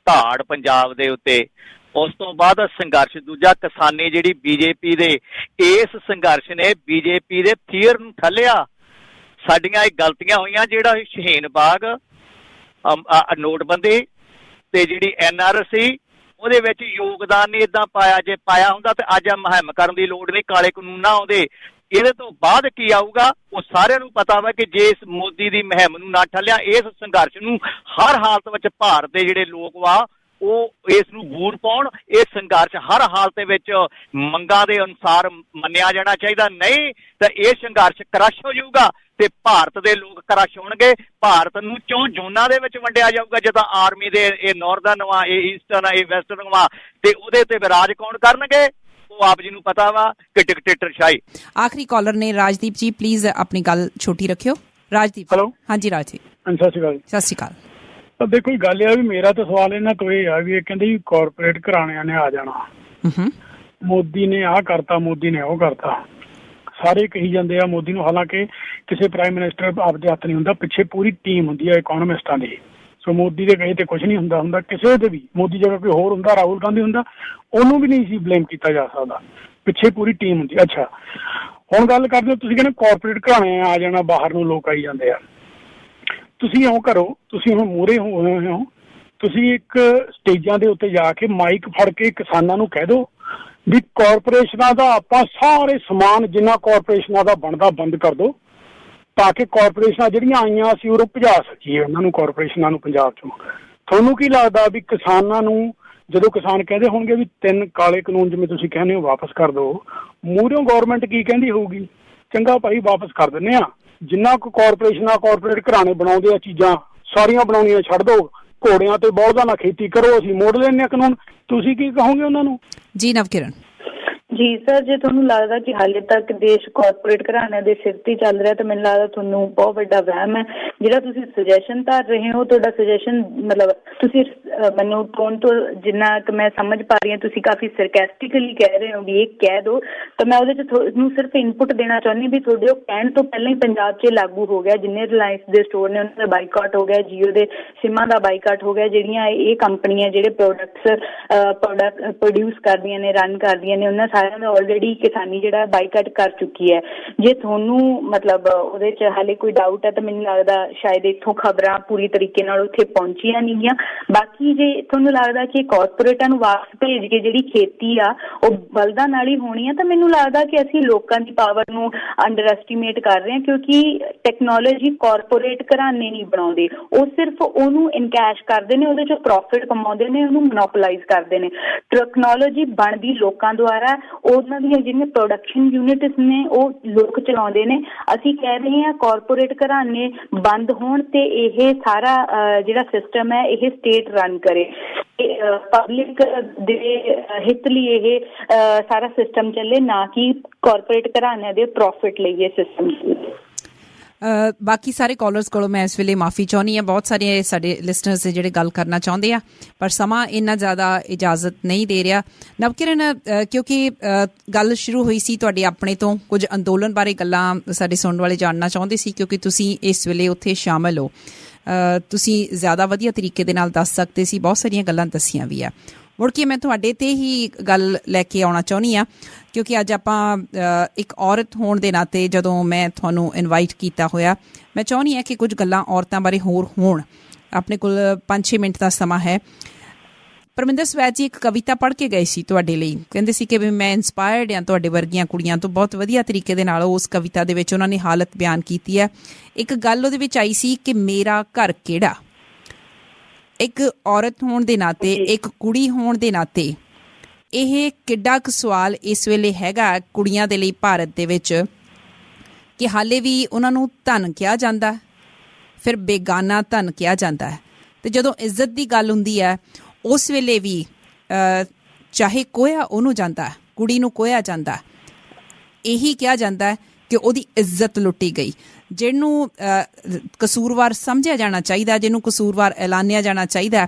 ਧਾੜ ਪੰਜਾਬ ਦੇ ਉੱਤੇ। ਉਸ ਤੋਂ ਬਾਅਦ ਸੰਘਰਸ਼ ਦੂਜਾ ਕਿਸਾਨੀ ਜਿਹੜੀ ਬੀਜੇਪੀ ਦੇ, ਇਸ ਸੰਘਰਸ਼ ਨੇ ਬੀਜੇਪੀ ਦੇ ਫੀਅਰ ਨੂੰ ਠੱਲਿਆ। ਸਾਡੀਆਂ ਇਹ ਗਲਤੀਆਂ ਹੋਈਆਂ, ਜਿਹੜਾ ਸ਼ਹੀਨ ਬਾਗ, ਨੋਟਬੰਦੀ ਤੇ ਜਿਹੜੀ NRC ਉਹਦੇ ਵਿੱਚ ਯੋਗਦਾਨ ਨਹੀਂ ਏਦਾਂ ਪਾਇਆ। ਜੇ ਪਾਇਆ ਹੁੰਦਾ ਤੇ ਅੱਜ ਮੁਹਿੰਮ ਕਰਨ ਦੀ ਲੋੜ ਨਹੀਂ, ਕਾਲੇ ਕਾਨੂੰਨ ਨਾ ਆਉਂਦੇ। ਇਹਦੇ ਤੋਂ ਬਾਅਦ ਕੀ ਆਊਗਾ ਉਹ ਸਾਰਿਆਂ ਨੂੰ ਪਤਾ ਵਾ ਕਿ ਜੇ ਇਸ ਮੋਦੀ ਦੀ ਮੁਹਿੰਮ ਨੂੰ ਨਾ ਠੱਲਿਆ, ਇਸ ਸੰਘਰਸ਼ ਨੂੰ ਹਰ ਹਾਲਤ ਵਿੱਚ ਭਾਰਤ ਦੇ ਜਿਹੜੇ ਲੋਕ ਵਾ ਉਹ ਇਸ ਨੂੰ ਬੂਰ ਪਾਉਣ। ਇਹ ਸੰਘਰਸ਼ ਹਰ ਹਾਲਤ ਵਿੱਚ ਮੰਗਾਂ ਦੇ ਅਨੁਸਾਰ ਮੰਨਿਆ ਜਾਣਾ ਚਾਹੀਦਾ, ਨਹੀਂ ਤਾਂ ਇਹ ਸੰਘਰਸ਼ ਕਰਸ਼ ਹੋ ਜਾਊਗਾ ਤੇ ਭਾਰਤ ਦੇ ਲੋਕ ਕਰਸ਼ ਹੋਣਗੇ। ਭਾਰਤ ਨੂੰ 4 ਜ਼ੋਨਾਂ ਦੇ ਵਿੱਚ ਵੰਡਿਆ ਜਾਊਗਾ, ਜਿੱਦਾਂ ਆਰਮੀ ਦੇ ਇਹ ਨਾਰਦਰਨ ਵਾ, ਇਹ ਈਸਟਰਨ ਆ, ਇਹ ਵੈਸਟਰਨ ਵਾ, ਤੇ ਉਹਦੇ ਤੇ ਰਾਜ ਕੌਣ ਕਰਨਗੇ ਉਹ ਆਪ ਜੀ ਨੂੰ ਪਤਾ ਵਾ ਕਿ ਡਿਕਟੇਟਰਸ਼ਾਹੀ। ਆਖਰੀ ਕਾਲਰ ਨੇ ਰਾਜਦੀਪ ਜੀ, ਪਲੀਜ਼ ਆਪਣੀ ਗੱਲ ਛੋਟੀ ਰੱਖਿਓ। ਰਾਜਦੀਪ। ਹੈਲੋ। ਹਾਂਜੀ ਰਾਜਦੀਪ। ਸਤਿ ਸ਼੍ਰੀ ਅਕਾਲ। ਸਤਿ ਸ਼੍ਰੀ ਅਕਾਲ। ਤਾਂ ਦੇਖੋ ਗੱਲ ਇਹ ਆ ਵੀ ਮੇਰਾ ਤਾਂ ਸਵਾਲ ਇਹਨਾਂ ਤੋਂ ਇਹ ਆ ਵੀ ਇਹ ਕਹਿੰਦੇ ਵੀ ਕਾਰਪੋਰੇਟ ਘਰਾਣਿਆਂ ਨੇ ਆ ਜਾਣਾ, ਮੋਦੀ ਨੇ ਆਹ ਕਰਤਾ, ਮੋਦੀ ਨੇ ਉਹ ਕਰਤਾ, ਸਾਰੇ ਕਹੀ ਜਾਂਦੇ ਆ ਮੋਦੀ ਨੂੰ। ਹਾਲਾਂਕਿ ਕਿਸੇ ਪ੍ਰਾਈਮ ਮਿਨਿਸਟਰ ਆਪਦੇ ਹੱਥ ਨਹੀਂ ਹੁੰਦਾ, ਪਿੱਛੇ ਪੂਰੀ ਟੀਮ ਹੁੰਦੀ ਹੈ ਇਕੋਨੋਮਿਸਟਾਂ ਦੀ ਸੋ ਮੋਦੀ ਦੇ ਕਹੇ ਤੇ ਕੁਝ ਨਹੀਂ ਹੁੰਦਾ ਕਿਸੇ ਦੇ ਵੀ। ਮੋਦੀ ਜਗ੍ਹਾ ਕੋਈ ਹੋਰ ਹੁੰਦਾ, ਰਾਹੁਲ ਗਾਂਧੀ ਹੁੰਦਾ, ਉਹਨੂੰ ਵੀ ਨਹੀਂ ਸੀ ਬਲੇਮ ਕੀਤਾ ਜਾ ਸਕਦਾ, ਪਿੱਛੇ ਪੂਰੀ ਟੀਮ ਹੁੰਦੀ। ਅੱਛਾ, ਹੁਣ ਗੱਲ ਕਰਦੇ ਹੋ ਤੁਸੀਂ ਕਹਿੰਦੇ ਕਾਰਪੋਰੇਟ ਘਰਾਣੇ ਆ ਜਾਣਾ, ਬਾਹਰ ਨੂੰ ਲੋਕ ਆਈ ਜਾਂਦੇ ਆ। ਤੁਸੀਂ ਇਉਂ ਕਰੋ, ਤੁਸੀਂ ਹੁਣ ਮੂਹਰੇ ਹੋਏ ਹੋ, ਤੁਸੀਂ ਇੱਕ ਸਟੇਜਾਂ ਦੇ ਉੱਤੇ ਜਾ ਕੇ ਮਾਈਕ ਫੜ ਕੇ ਕਿਸਾਨਾਂ ਨੂੰ ਕਹਿ ਦਿਓ ਵੀ ਕਾਰਪੋਰੇਸ਼ਨਾਂ ਦਾ ਆਪਾਂ ਸਾਰੇ ਸਮਾਨ ਜਿੰਨਾ ਕਾਰਪੋਰੇਸ਼ਨਾਂ ਦਾ ਬਣਦਾ ਬੰਦ ਕਰ ਦਿਓ, ਤਾਂ ਕਿ ਕਾਰਪੋਰੇਸ਼ਨਾਂ ਜਿਹੜੀਆਂ ਆਈਆਂ ਅਸੀਂ ਉਰੋਂ ਭਜਾ ਸਕੀਏ ਉਹਨਾਂ ਨੂੰ, ਕਾਰਪੋਰੇਸ਼ਨਾਂ ਨੂੰ ਪੰਜਾਬ ਚੋਂ। ਤੁਹਾਨੂੰ ਕੀ ਲੱਗਦਾ ਵੀ ਕਿਸਾਨਾਂ ਨੂੰ ਜਦੋਂ ਕਿਸਾਨ ਕਹਿੰਦੇ ਹੋਣਗੇ ਵੀ 3 ਕਾਲੇ ਕਾਨੂੰਨ ਜਿਵੇਂ ਤੁਸੀਂ ਕਹਿੰਦੇ ਹੋ ਵਾਪਸ ਕਰ ਦਿਓ, ਮੂਹਰਿਓਂ ਗੌਰਮੈਂਟ ਕੀ ਕਹਿੰਦੀ ਹੋਊਗੀ? ਚੰਗਾ ਭਾਈ ਵਾਪਸ ਕਰ ਦਿੰਦੇ ਆ, ਜਿੰਨਾ ਕੁ ਕਾਰਪੋਰੇਸ਼ਨਾਂ ਕਾਰਪੋਰੇਟ ਘਰਾਣੇ ਬਣਾਉਂਦੇ ਆ ਚੀਜ਼ਾਂ ਸਾਰੀਆਂ ਬਣਾਉਣੀਆਂ ਛੱਡ ਦਿਓ, ਘੋੜਿਆਂ ਤੇ ਬਲਦਾਂ ਨਾਲ ਖੇਤੀ ਕਰੋ, ਅਸੀਂ ਮੋੜ ਲੈਂਦੇ ਹਾਂ ਕਾਨੂੰਨ। ਤੁਸੀਂ ਕੀ ਕਹੋਗੇ ਉਹਨਾਂ ਨੂੰ? ਜੀ ਨਵਕਿਰਨ। ਜੀ ਸਰ, ਜੇ ਤੁਹਾਨੂੰ ਲੱਗਦਾ ਕਿ ਹਾਲੇ ਤੱਕ ਦੇਸ਼ ਕਾਰਪੋਰੇਟ ਘਰਾਣਿਆਂ ਦੇ ਸਿਰ ਤੇ ਚੱਲ ਰਿਹਾ ਤਾਂ ਮੈਨੂੰ ਲੱਗਦਾ ਤੁਹਾਨੂੰ ਬਹੁਤ ਵੱਡਾ ਵਹਿਮ ਹੈ। ਜਿਹੜਾ ਤੁਸੀਂ ਸੁਜੈਸ਼ਨ ਧਰ ਰਹੇ ਹੋ, ਤੁਹਾਡਾ ਸੁਜੈਸ਼ਨ ਮਤਲਬ ਤੁਸੀਂ ਮੈਨੂੰ ਟੋਨ ਤੋਂ ਜਿੰਨਾ ਕਿ ਮੈਂ ਸਮਝ ਪਾ ਰਹੀ ਹਾਂ ਤੁਸੀਂ ਕਾਫੀ ਸਰਕੈਸਟਿਕਲੀ ਕਹਿ ਰਹੇ ਹੋ ਵੀ ਇਹ ਕਹਿ ਦਿਓ, ਤਾਂ ਮੈਂ ਉਹਦੇ 'ਚ ਤੁਹਾਨੂੰ ਸਿਰਫ ਇਨਪੁਟ ਦੇਣਾ ਚਾਹੁੰਦੀ ਵੀ ਤੁਹਾਡੇ ਉਹ ਕਹਿਣ ਤੋਂ ਪਹਿਲਾਂ ਹੀ ਪੰਜਾਬ 'ਚ ਲਾਗੂ ਹੋ ਗਿਆ। ਜਿੰਨੇ ਰਿਲਾਇੰਸ ਦੇ ਸਟੋਰ ਨੇ ਉਹਨਾਂ ਦਾ ਬਾਈਕਾਟ ਹੋ ਗਿਆ, ਜੀਓ ਦੇ ਸਿਮਾਂ ਦਾ ਬਾਈਕਾਟ ਹੋ ਗਿਆ। ਜਿਹੜੀਆਂ ਇਹ ਕੰਪਨੀਆਂ ਜਿਹੜੇ ਪ੍ਰੋਡਕਟ ਪ੍ਰੋਡਿਊਸ ਕਰਦੀਆਂ ਨੇ, ਰਨ ਕਰਦੀਆਂ ਨੇ, ਉਹਨਾਂ ਸਾਰਿਆਂ ਦਾ ਆਲਰੇਡੀ ਕਿਸਾਨੀ ਜਿਹੜਾ ਬਾਈਕਾਟ ਕਰ ਚੁੱਕੀ ਹੈ। ਜੇ ਤੁਹਾਨੂੰ ਮਤਲਬ ਉਹਦੇ 'ਚ ਹਾਲੇ ਕੋਈ ਡਾਊਟ ਹੈ ਤਾਂ ਮੈਨੂੰ ਲੱਗਦਾ ਸ਼ਾਇਦ ਇੱਥੋਂ ਖਬਰਾਂ ਪੂਰੀ ਤਰੀਕੇ ਨਾਲ ਉੱਥੇ ਪਹੁੰਚੀਆਂ ਨਹੀਂ ਗੀਆਂ। ਬਾਕੀ ਜੇ ਤੁਹਾਨੂੰ ਲੱਗਦਾ ਕਿ ਕਾਰਪੋਰੇਟਾਂ ਨੂੰ ਵਾਪਸ ਭੇਜ ਕੇ ਜਿਹੜੀ ਖੇਤੀ ਆ ਉਹ ਬਲਦਾਂ ਨਾਲ ਹੀ ਹੋਣੀ ਆ, ਤਾਂ ਮੈਨੂੰ ਲੱਗਦਾ ਕਿ ਅਸੀਂ ਲੋਕਾਂ ਦੀ ਪਾਵਰ ਨੂੰ ਅੰਡਰ ਐਸਟੀਮੇਟ ਕਰ ਰਹੇ ਹਾਂ, ਕਿਉਂਕਿ ਟੈਕਨੋਲੋਜੀ ਕਾਰਪੋਰੇਟ ਘਰਾਣੇ ਨਹੀਂ ਬਣਾਉਂਦੇ, ਉਹ ਸਿਰਫ ਉਹਨੂੰ ਇਨਕੈਸ਼ ਕਰਦੇ ਨੇ, ਉਹਦੇ 'ਚੋਂ ਪ੍ਰੋਫਿਟ ਕਮਾਉਂਦੇ ਨੇ, ਉਹਨੂੰ ਮੋਨੋਪੋਲਾਈਜ਼ ਕਰਦੇ ਨੇ। ਟੈਕਨੋਲੋਜੀ ਬਣਦੀ ਲੋਕਾਂ ਦੁਆਰਾ, ਉਹਨਾਂ ਦੀਆਂ ਜਿਹੜੀਆਂ ਪ੍ਰੋਡਕਸ਼ਨ ਯੂਨਿਟਸ ਨੇ ਉਹ ਲੋਕ ਚਲਾਉਂਦੇ ਨੇ। ਅਸੀਂ ਕਹਿ ਰਹੇ ਹਾਂ ਕਾਰਪੋਰੇਟ ਘਰਾਣੇ ਬੰਦ ਹੋਣ ਤੇ ਇਹ ਸਾਰਾ ਜਿਹੜਾ ਸਿਸਟਮ ਹੈ ਇਹ ਸਟੇਟ ਰਨ ਕਰੇ, ਪਬਲਿਕ ਦੇ ਹਿੱਤ ਲਈ ਇਹ ਸਾਰਾ ਸਿਸਟਮ ਚੱਲੇ, ਨਾ ਕਿ ਕਾਰਪੋਰੇਟ ਘਰਾਣਿਆਂ ਦੇ ਪ੍ਰੋਫਿਟ ਲਈ ਇਹ ਸਿਸਟਮ। ਬਾਕੀ ਸਾਰੇ ਕਾਲਰਸ ਕੋਲੋਂ ਮੈਂ ਇਸ ਵੇਲੇ ਮਾਫੀ ਚਾਹੁੰਦੀ ਹਾਂ, ਬਹੁਤ ਸਾਰੇ ਸਾਡੇ ਲਿਸਨਰਸ ਜਿਹੜੇ ਗੱਲ ਕਰਨਾ ਚਾਹੁੰਦੇ ਆ ਪਰ ਸਮਾਂ ਇੰਨਾ ਜ਼ਿਆਦਾ ਇਜਾਜ਼ਤ ਨਹੀਂ ਦੇ ਰਿਹਾ। ਨਵਕਿਰਨ, ਕਿਉਂਕਿ ਗੱਲ ਸ਼ੁਰੂ ਹੋਈ ਸੀ ਤੁਹਾਡੇ ਆਪਣੇ ਤੋਂ, ਕੁਝ ਅੰਦੋਲਨ ਬਾਰੇ ਗੱਲਾਂ ਸਾਡੇ ਸੁਣਨ ਵਾਲੇ ਜਾਣਨਾ ਚਾਹੁੰਦੇ ਸੀ, ਕਿਉਂਕਿ ਤੁਸੀਂ ਇਸ ਵੇਲੇ ਉੱਥੇ ਸ਼ਾਮਲ ਹੋ, ਤੁਸੀਂ ਜ਼ਿਆਦਾ ਵਧੀਆ ਤਰੀਕੇ ਦੇ ਨਾਲ ਦੱਸ ਸਕਦੇ ਸੀ, ਬਹੁਤ ਸਾਰੀਆਂ ਗੱਲਾਂ ਦੱਸੀਆਂ ਵੀ ਆ। ਮੁੜ ਕੇ ਮੈਂ ਤੁਹਾਡੇ ਤੇ ਹੀ ਗੱਲ ਲੈ ਕੇ ਆਉਣਾ ਚਾਹੁੰਦੀ ਹਾਂ, ਕਿਉਂਕਿ ਅੱਜ ਆਪਾਂ ਇੱਕ ਔਰਤ ਹੋਣ ਦੇ ਨਾਤੇ ਜਦੋਂ ਮੈਂ ਤੁਹਾਨੂੰ ਇਨਵਾਈਟ ਕੀਤਾ ਹੋਇਆ, ਮੈਂ ਚਾਹੁੰਦੀ ਹਾਂ ਕਿ ਕੁਝ ਗੱਲਾਂ ਔਰਤਾਂ ਬਾਰੇ ਹੋਰ ਹੋਣ। ਆਪਣੇ ਕੋਲ 5-6 ਮਿੰਟ ਦਾ ਸਮਾਂ ਹੈ। ਪਰਮਿੰਦਰ ਸਵੈਦ ਜੀ ਇੱਕ ਕਵਿਤਾ ਪੜ੍ਹ ਕੇ ਗਏ ਸੀ ਤੁਹਾਡੇ ਲਈ, ਕਹਿੰਦੇ ਸੀ ਕਿ ਵੀ ਮੈਂ ਇੰਸਪਾਇਰਡ ਹਾਂ ਤੁਹਾਡੇ ਵਰਗੀਆਂ ਕੁੜੀਆਂ ਤੋਂ। ਬਹੁਤ ਵਧੀਆ ਤਰੀਕੇ ਦੇ ਨਾਲ ਉਸ ਕਵਿਤਾ ਦੇ ਵਿੱਚ ਉਹਨਾਂ ਨੇ ਹਾਲਤ ਬਿਆਨ ਕੀਤੀ ਹੈ। ਇੱਕ ਗੱਲ ਉਹਦੇ ਵਿੱਚ ਆਈ ਸੀ ਕਿ ਮੇਰਾ ਘਰ ਕਿਹੜਾ। ਇੱਕ ਔਰਤ ਹੋਣ ਦੇ ਨਾਤੇ, ਇੱਕ ਕੁੜੀ ਹੋਣ ਦੇ ਨਾਤੇ ਇਹ ਕਿੱਡਾ ਕੁ ਸਵਾਲ ਇਸ ਵੇਲੇ ਹੈਗਾ ਕੁੜੀਆਂ ਦੇ ਲਈ ਭਾਰਤ ਦੇ ਵਿੱਚ, ਕਿ ਹਾਲੇ ਵੀ ਉਹਨਾਂ ਨੂੰ ਧਨ ਕਿਹਾ ਜਾਂਦਾ, ਫਿਰ ਬੇਗਾਨਾ ਧਨ ਕਿਹਾ ਜਾਂਦਾ ਹੈ। ਤੇ ਜਦੋਂ ਇੱਜ਼ਤ ਦੀ ਗੱਲ ਹੁੰਦੀ ਹੈ ਉਸ ਵੇਲੇ ਵੀ ਚਾਹੇ ਕੋਇਆ ਉਹਨੂੰ ਜਾਂਦਾ, ਕੁੜੀ ਨੂੰ ਕੋਇਆ ਜਾਂਦਾ, ਇਹੀ ਕਿਹਾ ਜਾਂਦਾ ਕਿ ਉਹਦੀ ਇੱਜ਼ਤ ਲੁੱਟੀ ਗਈ। ਜਿਹਨੂੰ ਕਸੂਰਵਾਰ ਸਮਝਿਆ ਜਾਣਾ ਚਾਹੀਦਾ, ਜਿਹਨੂੰ ਕਸੂਰਵਾਰ ਐਲਾਨਿਆ ਜਾਣਾ ਚਾਹੀਦਾ,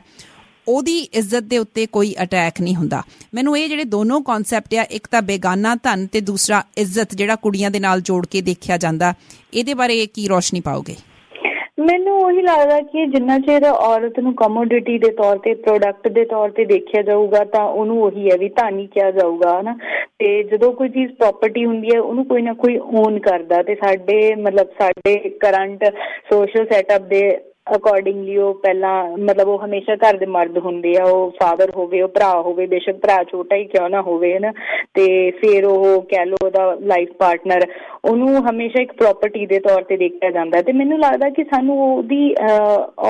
ਉਹਦੀ ਇੱਜ਼ਤ ਦੇ ਉੱਤੇ ਕੋਈ ਅਟੈਕ ਨਹੀਂ ਹੁੰਦਾ। ਮੈਨੂੰ ਇਹ ਜਿਹੜੇ ਦੋਨੋਂ ਕਨਸੈਪਟ ਆ, ਇੱਕ ਤਾਂ ਬੇਗਾਨਾ ਧਨ ਤੇ ਦੂਸਰਾ ਇੱਜ਼ਤ, ਜਿਹੜਾ ਕੁੜੀਆਂ ਦੇ ਨਾਲ ਜੋੜ ਕੇ ਦੇਖਿਆ ਜਾਂਦਾ, ਇਹਦੇ ਬਾਰੇ ਕੀ ਰੋਸ਼ਨੀ ਪਾਓਗੇ? ਮੈਨੂੰ ਉਹੀ ਲੱਗਦਾ ਕਿ ਜਿੰਨਾ ਚਿਰ ਔਰਤ ਨੂੰ ਕਮੋਡਿਟੀ ਦੇ ਤੌਰ ਤੇ, ਪ੍ਰੋਡਕਟ ਦੇ ਤੌਰ ਤੇ ਦੇਖਿਆ ਜਾਊਗਾ ਤਾਂ ਉਹਨੂੰ ਉਹੀ ਹੈ ਵੀ ਧਨ ਹੀ ਕਿਹਾ ਜਾਊਗਾ, ਹਨਾ। ਤੇ ਜਦੋਂ ਕੋਈ ਚੀਜ਼ ਪ੍ਰੋਪਰਟੀ ਹੁੰਦੀ ਹੈ ਉਹਨੂੰ ਕੋਈ ਨਾ ਕੋਈ ਓਨ ਕਰਦਾ, ਤੇ ਸਾਡੇ ਕਰੰਟ ਸੋਸ਼ਲ ਸੈਟਅਪ ਦੇ ਅਕੋਰਡਿੰਗਲੀ ਉਹ ਪਹਿਲਾਂ ਉਹ ਹਮੇਸ਼ਾ ਘਰ ਦੇ ਮਰਦ ਹੁੰਦੇ ਆ, ਉਹ ਫਾਦਰ ਹੋਵੇ, ਉਹ ਭਰਾ ਹੋਵੇ, ਬੇਸ਼ੱਕ ਭਰਾ ਛੋਟਾ ਹੀ ਕਿਉਂ ਨਾ ਹੋਵੇ, ਹਨਾ। ਤੇ ਫਿਰ ਉਹ ਕਹਿ ਲਓ ਉਹਦਾ ਲਾਈਫ ਪਾਰਟਨਰ, ਉਹਨੂੰ ਹਮੇਸ਼ਾ ਇੱਕ ਪ੍ਰੋਪਰਟੀ ਦੇ ਤੌਰ ਤੇ ਦੇਖਿਆ ਜਾਂਦਾ। ਤੇ ਮੈਨੂੰ ਲੱਗਦਾ ਕਿ ਸਾਨੂੰ ਉਹਦੀ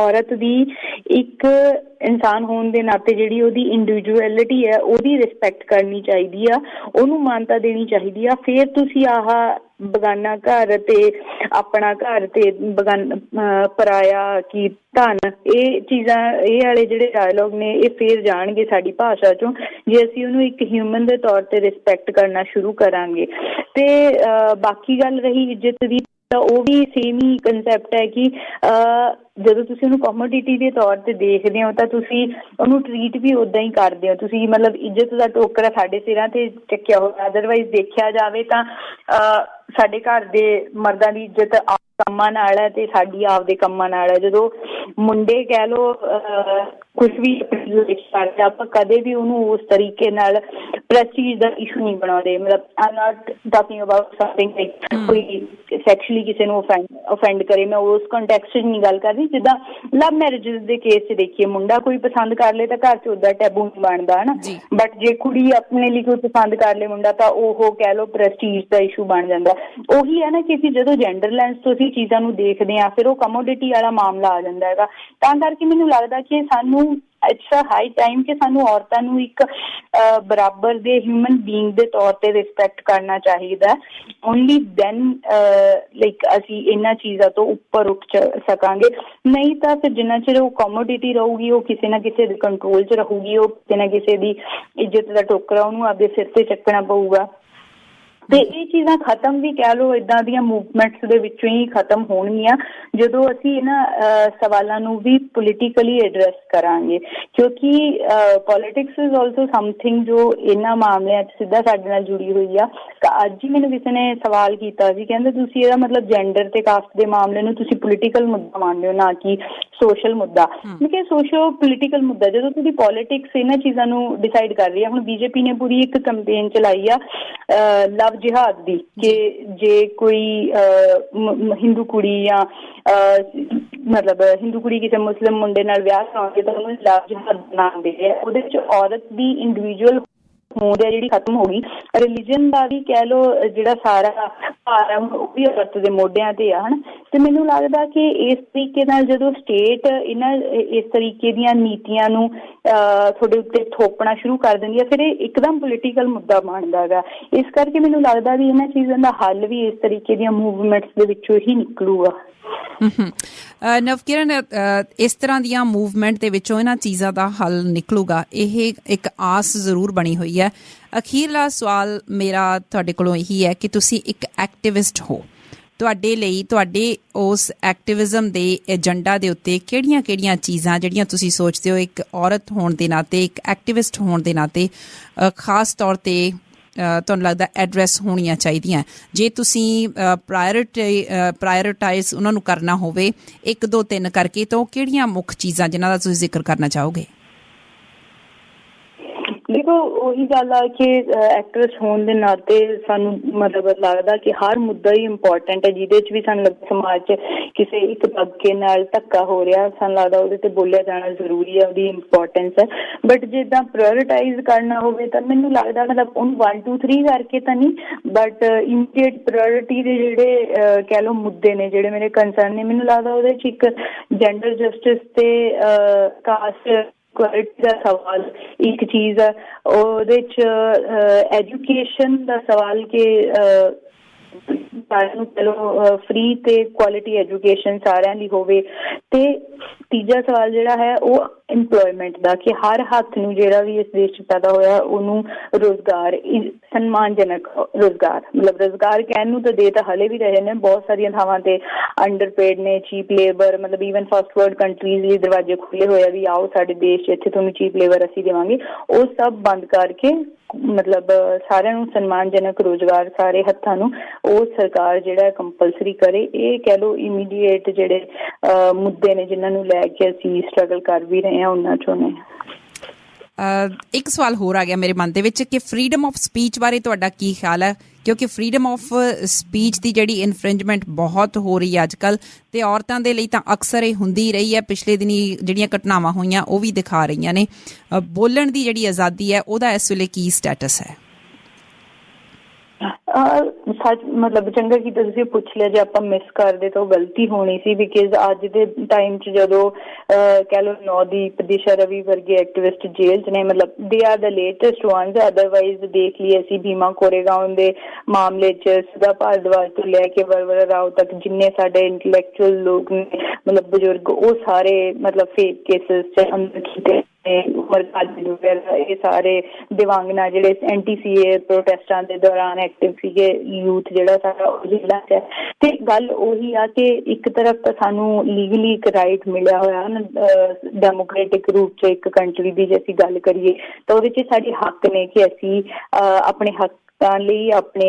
ਔਰਤ ਦੀ ਇੱਕ ਇਨਸਾਨ ਹੋਣ ਦੇ ਨਾਤੇ ਜਿਹੜੀ ਉਹਦੀ ਇੰਡੀਵਿਜੂਅਲਿਟੀ ਹੈ ਉਹਦੀ ਰਿਸਪੈਕਟ ਕਰਨੀ ਚਾਹੀਦੀ ਆ, ਉਹਨੂੰ ਮਾਨਤਾ ਦੇਣੀ ਚਾਹੀਦੀ ਆ। ਫਿਰ ਤੁਸੀਂ ਬਗਾਨਾ ਘਰ ਤੇ ਆਪਣਾ ਘਰ ਤੇ ਪਰਾਇਆ ਕੀ ਧਨ, ਇਹ ਚੀਜ਼ਾਂ, ਇਹ ਵਾਲੇ ਜਿਹੜੇ ਡਾਇਲੋਗ ਨੇ ਇਹ ਫੇਰ ਜਾਣਗੇ ਸਾਡੀ ਭਾਸ਼ਾ ਚੋਂ, ਜੇ ਅਸੀਂ ਉਹਨੂੰ ਇੱਕ ਹਿਊਮਨ ਦੇ ਤੌਰ ਤੇ ਰਿਸਪੈਕਟ ਕਰਨਾ ਸ਼ੁਰੂ ਕਰਾਂਗੇ। ਤੇ ਬਾਕੀ ਗੱਲ ਰਹੀ ਇੱਜ਼ਤ ਦੀ, ਤਾਂ ਉਹ ਵੀ ਸੇਮ ਹੀ ਕੰਸੈਪਟ ਹੈ ਕਿ ਜਦੋਂ ਤੁਸੀਂ ਉਹਨੂੰ ਕਮੋਡਿਟੀ ਦੇ ਤੌਰ ਤੇ ਦੇਖਦੇ ਹੋ ਤਾਂ ਤੁਸੀਂ ਉਹਨੂੰ ਟਰੀਟ ਵੀ ਉਦਾਂ ਹੀ ਕਰਦੇ ਹੋ। ਤੁਸੀਂ ਇੱਜ਼ਤ ਦਾ ਟੋਕਰਾ ਸਾਡੇ ਸਿਰਾਂ ਤੇ ਚੱਕਿਆ ਹੋਇਆ। ਅਦਰਵਾਈਜ਼ ਦੇਖਿਆ ਜਾਵੇ ਤਾਂ ਸਾਡੇ ਘਰ ਦੇ ਮਰਦਾਂ ਦੀ ਇੱਜ਼ਤ ਕੰਮਾਂ ਨਾਲ ਹੈ ਤੇ ਸਾਡੀ ਆਪਦੇ ਕੰਮਾਂ ਨਾਲ ਹੈ। ਜਦੋਂ ਮੁੰਡੇ ਕਹਿ ਲੋ ਕੁਝ ਵੀ ਕਰਦੇ, ਆਪਾਂ ਕਦੇ ਵੀ ਉਹਨੂੰ ਉਸ ਤਰੀਕੇ ਨਾਲ ਪ੍ਰੈਸਟੀਜ ਦਾ ਇਸ਼ੂ ਨਹੀਂ ਬਣਾਉਂਦੇ। ਮਤਲਬ I not talking about something like ਕੋਈ ਸੈਕਸ਼ੁਅਲੀ ਕਿਸੇ ਨੂੰ ਅਫੈਂਡ ਕਰੇ, ਮੈਂ ਉਸ ਕੰਟੈਕਸਟ 'ਚ ਨਹੀਂ ਗੱਲ ਕਰ ਰਹੀ। ਜਿੱਦਾਂ ਲਵ ਮੈਰਿਜਸ ਦੇ ਕੇਸ 'ਚ ਦੇਖੀਏ, ਮੁੰਡਾ ਕੋਈ ਪਸੰਦ ਕਰ ਲੇ ਤਾਂ ਘਰ 'ਚ ਉਹਦਾ ਟੈਬੂ ਨਹੀਂ ਬਣਦਾ ਹੈ ਨਾ, ਬਟ ਜੇ ਕੁੜੀ ਆਪਣੇ ਲਈ ਕੋਈ ਪਸੰਦ ਕਰ ਲੇ ਮੁੰਡਾ ਤਾਂ ਉਹ ਕਹਿ ਲਓ ਪ੍ਰੈਸਟੀਜ ਦਾ ਇਸ਼ੂ ਬਣ ਜਾਂਦਾ। ਉਹੀ ਹੈ ਨਾ ਕਿ ਅਸੀਂ ਜਦੋਂ ਜੈਂਡਰ ਲੈਂਸ ਤੋਂ ਅਸੀਂ ਚੀਜ਼ਾਂ ਨੂੰ ਦੇਖਦੇ ਹਾਂ ਫਿਰ ਉਹ ਕਮੋਡਿਟੀ ਵਾਲਾ ਮਾਮਲਾ ਆ ਜਾਂਦਾ ਹੈਗਾ। ਤਾਂ ਕਰਕੇ ਮੈਨੂੰ ਲੱਗਦਾ ਕਿ ਸਾਨੂੰ ਇਟਸ ਅ ਹਾਈ ਟਾਈਮ ਕਿ ਸਾਨੂੰ ਔਰਤਾਂ ਨੂੰ ਇੱਕ ਬਰਾਬਰ ਦੇ ਹਿਊਮਨ ਬੀਇੰਗ ਦੇ ਤੌਰ ਤੇ ਰਿਸਪੈਕਟ ਕਰਨਾ ਚਾਹੀਦਾ। ਓਨਲੀ ਦੈਨ ਲਾਈਕ ਅਸੀਂ ਇਹਨਾਂ ਚੀਜ਼ਾਂ ਤੋਂ ਉੱਪਰ ਉੱਠ ਸਕਾਂਗੇ, ਨਹੀਂ ਤਾਂ ਫਿਰ ਜਿੰਨਾ ਚਿਰ ਉਹ ਕਮੋਡਿਟੀ ਰਹੂਗੀ ਉਹ ਕਿਸੇ ਨਾ ਕਿਸੇ ਦੇ ਕੰਟਰੋਲ 'ਚ ਰਹੂਗੀ, ਉਹ ਕਿਸੇ ਨਾ ਕਿਸੇ ਦੀ ਇੱਜ਼ਤ ਦਾ ਟੋਕਰਾ ਉਹਨੂੰ ਆਪਦੇ ਸਿਰ ਤੇ ਚੱਕਣਾ ਪਊਗਾ। ਤੇ ਇਹ ਚੀਜ਼ਾਂ ਖਤਮ ਵੀ ਕਹਿ ਲਓ ਇੱਦਾਂ ਦੀਆਂ ਮੂਵਮੈਂਟਸ ਦੇ ਵਿੱਚੋਂ ਹੀ ਖਤਮ ਹੋਣਗੀਆਂ ਜਦੋਂ ਅਸੀਂ ਇਹਨਾਂ ਸਵਾਲਾਂ ਨੂੰ ਵੀ ਪੋਲੀਟੀਕਲੀ ਐਡਰੈਸ ਕਰਾਂਗੇ, ਕਿਉਂਕਿ ਪੋਲੀਟਿਕਸ ਇਜ਼ ਆਲਸੋ ਸਮਥਿੰਗ ਜੋ ਇਹਨਾਂ ਮਾਮਲਿਆਂ 'ਚ ਸਿੱਧਾ ਸਾਡੇ ਨਾਲ ਜੁੜੀ ਹੋਈ ਆ। ਤਾਂ ਅੱਜ ਹੀ ਮੈਨੂੰ ਕਿਸੇ ਨੇ ਸਵਾਲ ਕੀਤਾ ਸੀ, ਕਹਿੰਦੇ ਤੁਸੀਂ ਇਹਦਾ ਮਤਲਬ ਜੈਂਡਰ ਤੇ ਕਾਸਟ ਦੇ ਮਾਮਲੇ ਨੂੰ ਤੁਸੀਂ ਪੋਲੀਟੀਕਲ ਮੁੱਦਾ ਮੰਨਦੇ ਹੋ ਨਾ ਕਿ ਸੋਸ਼ਲ ਮੁੱਦਾ। ਮੈਂ ਕਿਹਾ ਸੋਸ਼ਲ ਪੋਲੀਟੀਕਲ ਮੁੱਦਾ ਜਦੋਂ ਤੁਹਾਡੀ ਪੋਲੀਟਿਕਸ ਇਹਨਾਂ ਚੀਜ਼ਾਂ ਨੂੰ ਡਿਸਾਈਡ ਕਰ ਰਹੀ ਹੈ। ਹੁਣ ਬੀਜੇਪੀ ਨੇ ਪੂਰੀ ਇੱਕ ਕੰਪੇਨ ਚਲਾਈ ਆ ਲਵ ਜਿਹਾਦ ਦੀ ਕਿ ਜੇ ਕੋਈ ਹਿੰਦੂ ਕੁੜੀ ਜਾਂ ਮਤਲਬ ਹਿੰਦੂ ਕੁੜੀ ਕਿਸੇ ਮੁਸਲਿਮ ਮੁੰਡੇ ਨਾਲ ਵਿਆਹ ਕਰਾਉਂਦੀ ਤਾਂ ਉਹਨੂੰ ਲਵ ਜਿਹਾਦ ਨਾਮ ਦੇ ਰਿਹਾ। ਉਹਦੇ ਵਿੱਚ ਔਰਤ ਦੀ ਇੰਡੀਵਿਜੂਅਲ ਹੋਂਦ ਹੈ ਜਿਹੜੀ ਖਤਮ ਹੋ ਗਈ। ਰਿਲੀਜਨ ਦਾ ਵੀ ਕਹਿ ਲਓ ਜਿਹੜਾ ਸਾਰਾ ਭਾਰ ਹੈ ਉਹ ਵੀ ਔਰਤ ਦੇ ਮੋਢਿਆਂ ਤੇ ਆ ਹਨਾ। ਤੇ ਮੈਨੂੰ ਲੱਗਦਾ ਕਿ ਇਸ ਤਰੀਕੇ ਨਾਲ ਜਦੋਂ ਸਟੇਟ ਇਹਨਾਂ ਇਸ ਤਰੀਕੇ ਦੀਆਂ ਨੀਤੀਆਂ ਨੂੰ ਤੁਹਾਡੇ ਉੱਤੇ ਥੋਪਣਾ ਸ਼ੁਰੂ ਕਰ ਦਿੰਦੀ ਹੈ ਫਿਰ ਇਹ ਇੱਕਦਮ ਪੋਲੀਟੀਕਲ ਮੁੱਦਾ ਬਣਦਾ ਹੈਗਾ। ਇਸ ਕਰਕੇ ਮੈਨੂੰ ਲੱਗਦਾ ਵੀ ਇਹਨਾਂ ਚੀਜ਼ਾਂ ਦਾ ਹੱਲ ਵੀ ਇਸ ਤਰੀਕੇ ਦੀਆਂ ਮੂਵਮੈਂਟਸ ਦੇ ਵਿੱਚੋਂ ਹੀ ਨਿਕਲੂਗਾ। ਨਵਕਿਰਨ, ਇਸ ਤਰ੍ਹਾਂ ਦੀਆਂ ਮੂਵਮੈਂਟ ਦੇ ਵਿੱਚੋਂ ਇਹਨਾਂ ਚੀਜ਼ਾਂ ਦਾ ਹੱਲ ਨਿਕਲੂਗਾ, ਇਹ ਇੱਕ ਆਸ ਜ਼ਰੂਰ ਬਣੀ ਹੋਈ ਹੈ। ਅਖੀਰਲਾ ਸਵਾਲ ਮੇਰਾ ਤੁਹਾਡੇ ਕੋਲੋਂ ਇਹੀ ਹੈ ਕਿ ਤੁਸੀਂ ਇੱਕ ਐਕਟਿਵਿਸਟ ਹੋ, ਤੁਹਾਡੇ ਲਈ ਤੁਹਾਡੇ ਉਸ ਐਕਟਿਵਿਜ਼ਮ ਦੇ ਏਜੰਡਾ ਦੇ ਉੱਤੇ ਕਿਹੜੀਆਂ ਚੀਜ਼ਾਂ ਜਿਹੜੀਆਂ ਤੁਸੀਂ ਸੋਚਦੇ ਹੋ ਇੱਕ ਔਰਤ ਹੋਣ ਦੇ ਨਾਤੇ, ਇੱਕ ਐਕਟਿਵਿਸਟ ਹੋਣ ਦੇ ਨਾਤੇ ਖਾਸ ਤੌਰ 'ਤੇ ਤੁਹਾਨੂੰ ਲੱਗਦਾ ਐਡਰੈਸ ਹੋਣੀਆਂ ਚਾਹੀਦੀਆਂ? ਜੇ ਤੁਸੀਂ ਪ੍ਰਾਇਓਰਟਾਈਜ਼ ਉਹਨਾਂ ਨੂੰ ਕਰਨਾ ਹੋਵੇ 1 2 3 ਕਰਕੇ, ਤਾਂ ਉਹ ਕਿਹੜੀਆਂ ਮੁੱਖ ਚੀਜ਼ਾਂ ਜਿਨ੍ਹਾਂ ਦਾ ਤੁਸੀਂ ਜ਼ਿਕਰ ਕਰਨਾ ਚਾਹੋਗੇ? ਦੇਖੋ ਉਹੀ ਗੱਲ ਆ ਕਿ ਐਕਟਰਸ ਹੋਣ ਦੇ ਨਾਤੇ ਸਾਨੂੰ ਮਤਲਬ ਲੱਗਦਾ ਕਿ ਹਰ ਮੁੱਦਾ ਹੀ ਇੰਪੋਰਟੈਂਟ ਹੈ ਜਿਹਦੇ 'ਚ ਵੀ ਸਾਨੂੰ ਲੱਗਦਾ ਸਮਾਜ 'ਚ ਕਿਸੇ ਇੱਕ ਤਬਕੇ ਨਾਲ ਧੱਕਾ ਹੋ ਰਿਹਾ, ਸਾਨੂੰ ਲੱਗਦਾ ਉਹਦੇ ਤੇ ਬੋਲਿਆ ਜਾਣਾ ਜ਼ਰੂਰੀ ਹੈ, ਉਹਦੀ ਇੰਪੋਰਟੈਂਸ ਹੈ। ਬਟ ਜਿੱਦਾਂ ਪ੍ਰਾਇਓਰਟਾਈਜ਼ ਕਰਨਾ ਹੋਵੇ ਤਾਂ ਮੈਨੂੰ ਲੱਗਦਾ ਮਤਲਬ ਉਹਨੂੰ 1 2 3 ਕਰਕੇ ਤਾਂ ਨਹੀਂ, ਬਟ ਇਮੀਡੀਏਟ ਪ੍ਰਾਇਓਰਿਟੀ ਦੇ ਜਿਹੜੇ ਕਹਿ ਲਓ ਮੁੱਦੇ ਨੇ ਜਿਹੜੇ ਮੇਰੇ ਕੰਸਰਨ ਨੇ, ਮੈਨੂੰ ਲੱਗਦਾ ਉਹਦੇ 'ਚ ਇੱਕ ਜੈਂਡਰ ਜਸਟਿਸ ਤੇ ਕਾਸਟ ਕੁਆਲਿਟੀ ਦਾ ਸਵਾਲ ਇੱਕ ਚੀਜ਼ ਹੈ, ਉਹਦੇ 'ਚ ਐਜੂਕੇਸ਼ਨ ਦਾ ਸਵਾਲ ਕਿ ਸਾਰਿਆਂ ਨੂੰ ਚਲੋ ਫ੍ਰੀ ਤੇ ਕੁਆਲਿਟੀ ਐਜੂਕੇਸ਼ਨ ਸਾਰਿਆਂ ਲਈ ਹੋਵੇ। ਤੇ ਤੀਜਾ ਸਵਾਲ ਜਿਹੜਾ ਹੈ ਉਹ ਇੰਪਲੋਇਮੈਂਟ ਦਾ ਕਿ ਹਰ ਹੱਥ ਨੂੰ ਜਿਹੜਾ ਵੀ ਇਸ ਦੇਸ਼ 'ਚ ਪੈਦਾ ਹੋਇਆ ਉਹਨੂੰ ਰੁਜ਼ਗਾਰ, ਸਨਮਾਨਜਨਕ ਰੁਜ਼ਗਾਰ, ਮਤਲਬ ਰੁਜ਼ਗਾਰ ਕਹਿਣ ਨੂੰ ਤਾਂ ਦੇ ਤਾਂ ਹਲੇ ਵੀ ਰਹੇ ਨੇ ਬਹੁਤ ਸਾਰੀਆਂ ਥਾਵਾਂ ਤੇ ਅੰਡਰਪੇਡ ਨੇ, ਚੀਪ ਲੇਬਰ, ਮਤਲਬ ਈਵਨ ਫਸਟ ਵਰਲਡ ਕੰਟਰੀਜ਼ ਲਈ ਦਰਵਾਜ਼ੇ ਖੁੱਲ੍ਹੇ ਹੋਏ ਆ ਵੀ ਆਓ ਸਾਡੇ ਦੇਸ਼ 'ਚ, ਇੱਥੇ ਤੁਹਾਨੂੰ ਚੀਪ ਲੇਬਰ ਅਸੀਂ ਦੇਵਾਂਗੇ। ਉਹ ਸਭ ਬੰਦ ਕਰਕੇ ਮਤਲਬ ਸਾਰਿਆਂ ਨੂੰ ਸਨਮਾਨਜਨਕ ਰੁਜ਼ਗਾਰ ਸਾਰੇ ਹੱਥਾਂ ਨੂੰ ਉਹ ਸਰਕਾਰ ਜਿਹੜਾ ਕੰਪਲਸਰੀ ਕਰੇ। ਇਹ ਕਹਿ ਲਓ ਇਮੀਡੀਏਟ ਜਿਹੜੇ ਮੁੱਦੇ ਨੇ ਜਿਨ੍ਹਾਂ ਨੂੰ ਲੈ ਕੇ ਅਸੀਂ ਸਟਰਗਲ ਕਰ ਵੀ ਰਹੇ ਹਾਂ ਉਹਨਾਂ 'ਚੋਂ ਨੇ। ਇੱਕ ਸਵਾਲ ਹੋਰ ਆ ਗਿਆ ਮੇਰੇ ਮਨ ਦੇ ਵਿੱਚ ਕਿ ਫਰੀਡਮ ਆਫ ਸਪੀਚ ਬਾਰੇ ਤੁਹਾਡਾ ਕੀ ਖਿਆਲ ਹੈ? ਕਿਉਂਕਿ ਫਰੀਡਮ ਆਫ ਸਪੀਚ ਦੀ ਜਿਹੜੀ ਇਨਫਰਿੰਜਮੈਂਟ ਬਹੁਤ ਹੋ ਰਹੀ ਹੈ ਅੱਜ ਕੱਲ੍ਹ, ਅਤੇ ਔਰਤਾਂ ਦੇ ਲਈ ਤਾਂ ਅਕਸਰ ਇਹ ਹੁੰਦੀ ਰਹੀ ਹੈ। ਪਿਛਲੇ ਦਿਨੀ ਜਿਹੜੀਆਂ ਘਟਨਾਵਾਂ ਹੋਈਆਂ ਉਹ ਵੀ ਦਿਖਾ ਰਹੀਆਂ ਨੇ। ਬੋਲਣ ਦੀ ਜਿਹੜੀ ਆਜ਼ਾਦੀ ਹੈ ਉਹਦਾ ਇਸ ਵੇਲੇ ਕੀ ਸਟੇਟਸ ਹੈ? ਸੱਚ ਮਤਲਬ ਚੰਗਾ ਕੀਤਾ ਤੁਸੀਂ ਪੁੱਛ ਲਿਆ। ਜੇ ਆਪਾਂ ਮਿਸ ਕਰਦੇ ਤਾਂ ਉਹ ਗਲਤੀ ਹੋਣੀ ਸੀ, ਬਿਕਾਜ਼ ਅੱਜ ਦੇ ਟਾਈਮ 'ਚ ਜਦੋਂ ਕਹਿ ਲਓ ਨੌਦੀਪ, ਦਿਸ਼ਾ ਰਵੀ ਵਰਗੇ ਐਕਟਿਵਿਸਟ ਜੇਲ੍ਹ 'ਚ ਨੇ, ਮਤਲਬ they are the latest ones. Otherwise ਦੇਖ ਲਈਏ ਅਸੀਂ ਭੀਮਾ ਕੋਰੇਗਾਉਂ ਦੇ ਮਾਮਲੇ 'ਚ ਸੁਧਾ ਭਾਰਦਵਾਜ ਤੋਂ ਲੈ ਕੇ ਵਰਵਰਾ ਰਾਓ ਤੱਕ ਜਿੰਨੇ ਸਾਡੇ ਇੰਟਲੈਕਚੁਅਲ ਲੋਕ ਨੇ, ਮਤਲਬ ਬਜ਼ੁਰਗ, ਉਹ ਸਾਰੇ ਮਤਲਬ ਫੇਕ ਕੇਸਿਸ 'ਚ ਅੰਦਰ ਕੀਤੇ। ਇਹ ਸਾਰੇ ਦਿਵਾਂਗਨਾ ਜਿਹੜੇ ਐਂਟੀ-CAA ਪ੍ਰੋਟੈਸਟਾਂ ਦੇ ਦੌਰਾਨ ਐਕਟਿਵ ਸੀਗੇ, ਯੂਥ ਜਿਹੜਾ ਸਾਡਾ ਉਹ ਜ਼ਿਲ੍ਹਾ 'ਚ ਹੈ। ਤੇ ਗੱਲ ਉਹੀ ਆ ਕਿ ਇੱਕ ਤਰਫ ਤਾਂ ਸਾਨੂੰ ਲੀਗਲੀ ਇੱਕ ਰਾਈਟ ਮਿਲਿਆ ਹੋਇਆ ਨਾ ਡੈਮੋਕ੍ਰੈਟਿਕ ਰੂਪ 'ਚ ਇੱਕ ਕੰਟਰੀ ਦੀ ਜੇ ਅਸੀਂ ਗੱਲ ਕਰੀਏ ਤਾਂ ਉਹਦੇ 'ਚ ਸਾਡੇ ਹੱਕ ਨੇ ਕਿ ਅਸੀਂ ਆਪਣੇ ਹੱਕ ਤਾਂ ਲਈ ਆਪਣੇ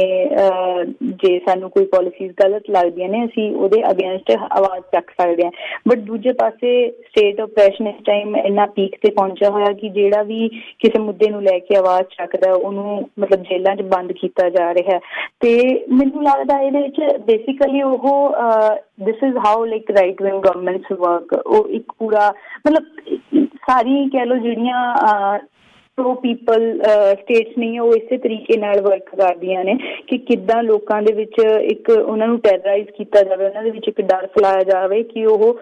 ਜੇ ਸਾਨੂੰ ਕੋਈ ਪਾਲਿਸੀਜ਼ ਗਲਤ ਲੱਗਦੀਆਂ ਨੇ ਅਸੀਂ ਉਹਦੇ ਅਗੇਂਸਟ ਆਵਾਜ਼ ਚੱਕ ਸਕਦੇ ਹਾਂ। ਬਟ ਦੂਜੇ ਪਾਸੇ ਸਟੇਟ ਆਪਰੇਸ਼ਨ ਇਸ ਟਾਈਮ ਇੰਨਾ ਪੀਕ ਤੇ ਪਹੁੰਚਿਆ ਹੋਇਆ ਕਿ ਜਿਹੜਾ ਵੀ ਕਿਸੇ ਮੁੱਦੇ ਨੂੰ ਲੈ ਕੇ ਆਵਾਜ਼ ਚੱਕਦਾ ਉਹਨੂੰ ਮਤਲਬ ਜੇਲ੍ਹਾਂ 'ਚ ਬੰਦ ਕੀਤਾ ਜਾ ਰਿਹਾ। ਤੇ ਮੈਨੂੰ ਲੱਗਦਾ ਇਹਦੇ ਵਿੱਚ ਬੇਸਿਕਲੀ ਉਹ this is how like right wing governments work. ਉਹ ਇੱਕ ਪੂਰਾ ਮਤਲਬ ਸਾਰੀ ਕਹਿ ਲਓ ਜਿਹੜੀਆਂ ਪ੍ਰੋ ਪੀਪਲ ਸਟੇਟਸ ਨਹੀਂ ਉਹ ਇਸੇ ਤਰੀਕੇ ਨਾਲ ਵਰਕ ਕਰਦੀਆਂ ਨੇ ਕਿ ਕਿੱਦਾਂ ਲੋਕਾਂ ਦੇ ਵਿੱਚ ਇੱਕ ਉਹਨਾਂ ਨੂੰ ਟੈਰਰਾਈਜ਼ ਕੀਤਾ ਜਾਵੇ, ਉਹਨਾਂ ਦੇ ਵਿੱਚ ਇੱਕ ਡਰ ਫੈਲਾਇਆ ਜਾਵੇ ਕਿ ਉਹ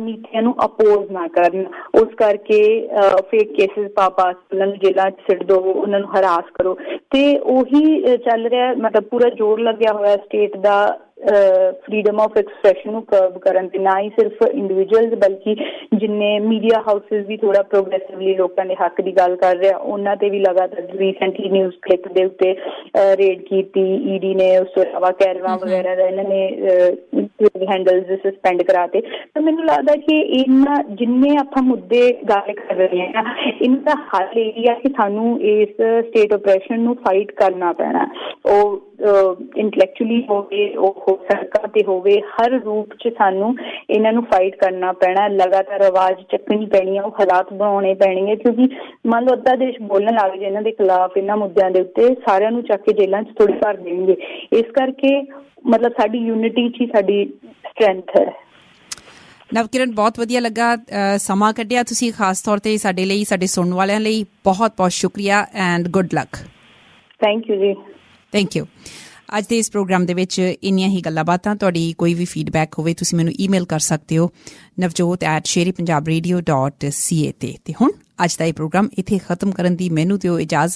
ਨੀਤੀਆਂ ਨੂੰ ਅਪੋਜ਼ ਨਾ ਕਰਨ। ਉਸ ਕਰਕੇ ਫੇਕ ਕੇਸਿਸ ਪਾ ਉਹਨਾਂ ਨੂੰ ਜੇਲ੍ਹਾਂ 'ਚ ਸਿੱਟ ਦਿਓ, ਉਹਨਾਂ ਨੂੰ ਹਰਾਸ ਕਰੋ। ਤੇ ਉਹੀ ਚੱਲ ਰਿਹਾ, ਮਤਲਬ ਪੂਰਾ ਜ਼ੋਰ ਲੱਗਿਆ ਹੋਇਆ state the freedom of expression ਨੂੰ ਕਰਬ ਕਰਨ ਤੇ, ਨਾ ਹੀ ਸਿਰਫ ਇੰਡੀਵਿਜੂਅਲਸ ਬਲਕਿ ਜਿੰਨੇ ਮੀਡੀਆ ਹਾਊਸਿਸ ਵੀ ਥੋੜਾ ਪ੍ਰੋਗਰੈਸਿਵਲੀ ਲੋਕਾਂ ਦੇ ਹੱਕ ਦੀ ਗੱਲ ਕਰ ਰਿਹਾ ਉਹਨਾਂ ਤੇ ਵੀ ਲਗਾਤਾਰ ਰੀਸੈਂਟਲੀ ਨਿਊਜ਼ ਕਲਿੱਪ ਦੇ ਉੱਤੇ ਰੇਡ ਕੀਤੀ ਈਡੀ ਨੇ। ਉਸ ਤੋਂ ਇਲਾਵਾ ਕੈਰਵਾਂ ਵਗੈਰਾ ਦਾ ਇਹਨਾਂ ਨੇ ਹੈਂਡਲਸ ਸਸਪੈਂਡ ਕਰਾਤੇ। ਤਾਂ ਮੈਨੂੰ ਲੱਗਦਾ ਕਿ ਇਹਨਾਂ ਜਿੰਨੇ ਆਪਾਂ ਮੁੱਦੇ ਗੱਲ ਕਰ ਰਹੇ ਹਾਂ ਇਹਨਾਂ ਦਾ ਹੱਲ ਇਹ ਆ ਕਿ ਸਾਨੂੰ ਇਸ ਸਟੇਟ ਆਪਰੇਸ਼ਨ ਨੂੰ ਫਾਈਟ ਕਰਨਾ ਪੈਣਾ। ਉਹ ਇੰਟੈਲੈਕਚੁਅਲੀ ਹੋਵੇ, ਉਹ ਸੜਕਾਂ ਤੇ ਹੋਵੇ, ਹਰ ਰੂਪ 'ਚ ਸਾਨੂੰ ਇਹਨਾਂ ਨੂੰ ਫਾਈਟ ਕਰਨਾ ਪੈਣਾ। ਲਗਾਤਾਰ ਆਵਾਜ਼ ਚੱਕਣੀ ਪੈਣੀ ਹੈ, ਉਹ ਹਾਲਾਤ ਬਣਾਉਣੇ ਪੈਣਗੇ ਕਿਉਂਕਿ ਮੰਨ ਲਓ ਅੱਧਾ ਦੇਸ਼ ਬੋਲਣ ਲੱਗ ਜਾਏ ਇਹਨਾਂ ਦੇ ਖਿਲਾਫ ਇਹਨਾਂ ਮੁੱਦਿਆਂ ਦੇ ਉੱਤੇ, ਸਾਰਿਆਂ ਨੂੰ ਚੱਕ ਕੇ ਜੇਲ੍ਹਾਂ 'ਚ ਥੋੜ੍ਹੀ ਭਰ ਦੇਣਗੇ। ਇਸ ਕਰਕੇ ਮਤਲਬ ਸਾਡੀ ਯੂਨਿਟੀ 'ਚ ਹੀ ਸਾਡੀ ਸਟਰੈਂਥ ਹੈ। ਨਵਕਿਰਨ, ਬਹੁਤ ਵਧੀਆ ਲੱਗਾ ਸਮਾਂ ਕੱਢਿਆ ਤੁਸੀਂ ਖਾਸ ਤੌਰ ਤੇ ਸਾਡੇ ਲਈ, ਸਾਡੇ ਸੁਣਨ ਵਾਲਿਆਂ ਲਈ। ਬਹੁਤ ਬਹੁਤ ਸ਼ੁਕਰੀਆ and good luck. Thank you ji. Thank you. ਅੱਜ ਦੇ ਇਸ ਪ੍ਰੋਗਰਾਮ ਦੇ ਵਿੱਚ ਇੰਨੀਆਂ ਹੀ ਗੱਲਾਂ ਬਾਤਾਂ। ਤੁਹਾਡੀ ਕੋਈ ਵੀ ਫੀਡਬੈਕ ਹੋਵੇ ਤੁਸੀਂ ਮੈਨੂੰ ਈਮੇਲ ਕਰ ਸਕਦੇ ਹੋ navjot@sherpunjabradio.ca ਤੇ ਹੁਣ ਅੱਜ ਦਾ ਇਹ ਪ੍ਰੋਗਰਾਮ ਇੱਥੇ ਖਤਮ ਕਰਨ ਦੀ ਮੈਨੂੰ ਦਿਓ ਇਜਾਜ਼ਤ।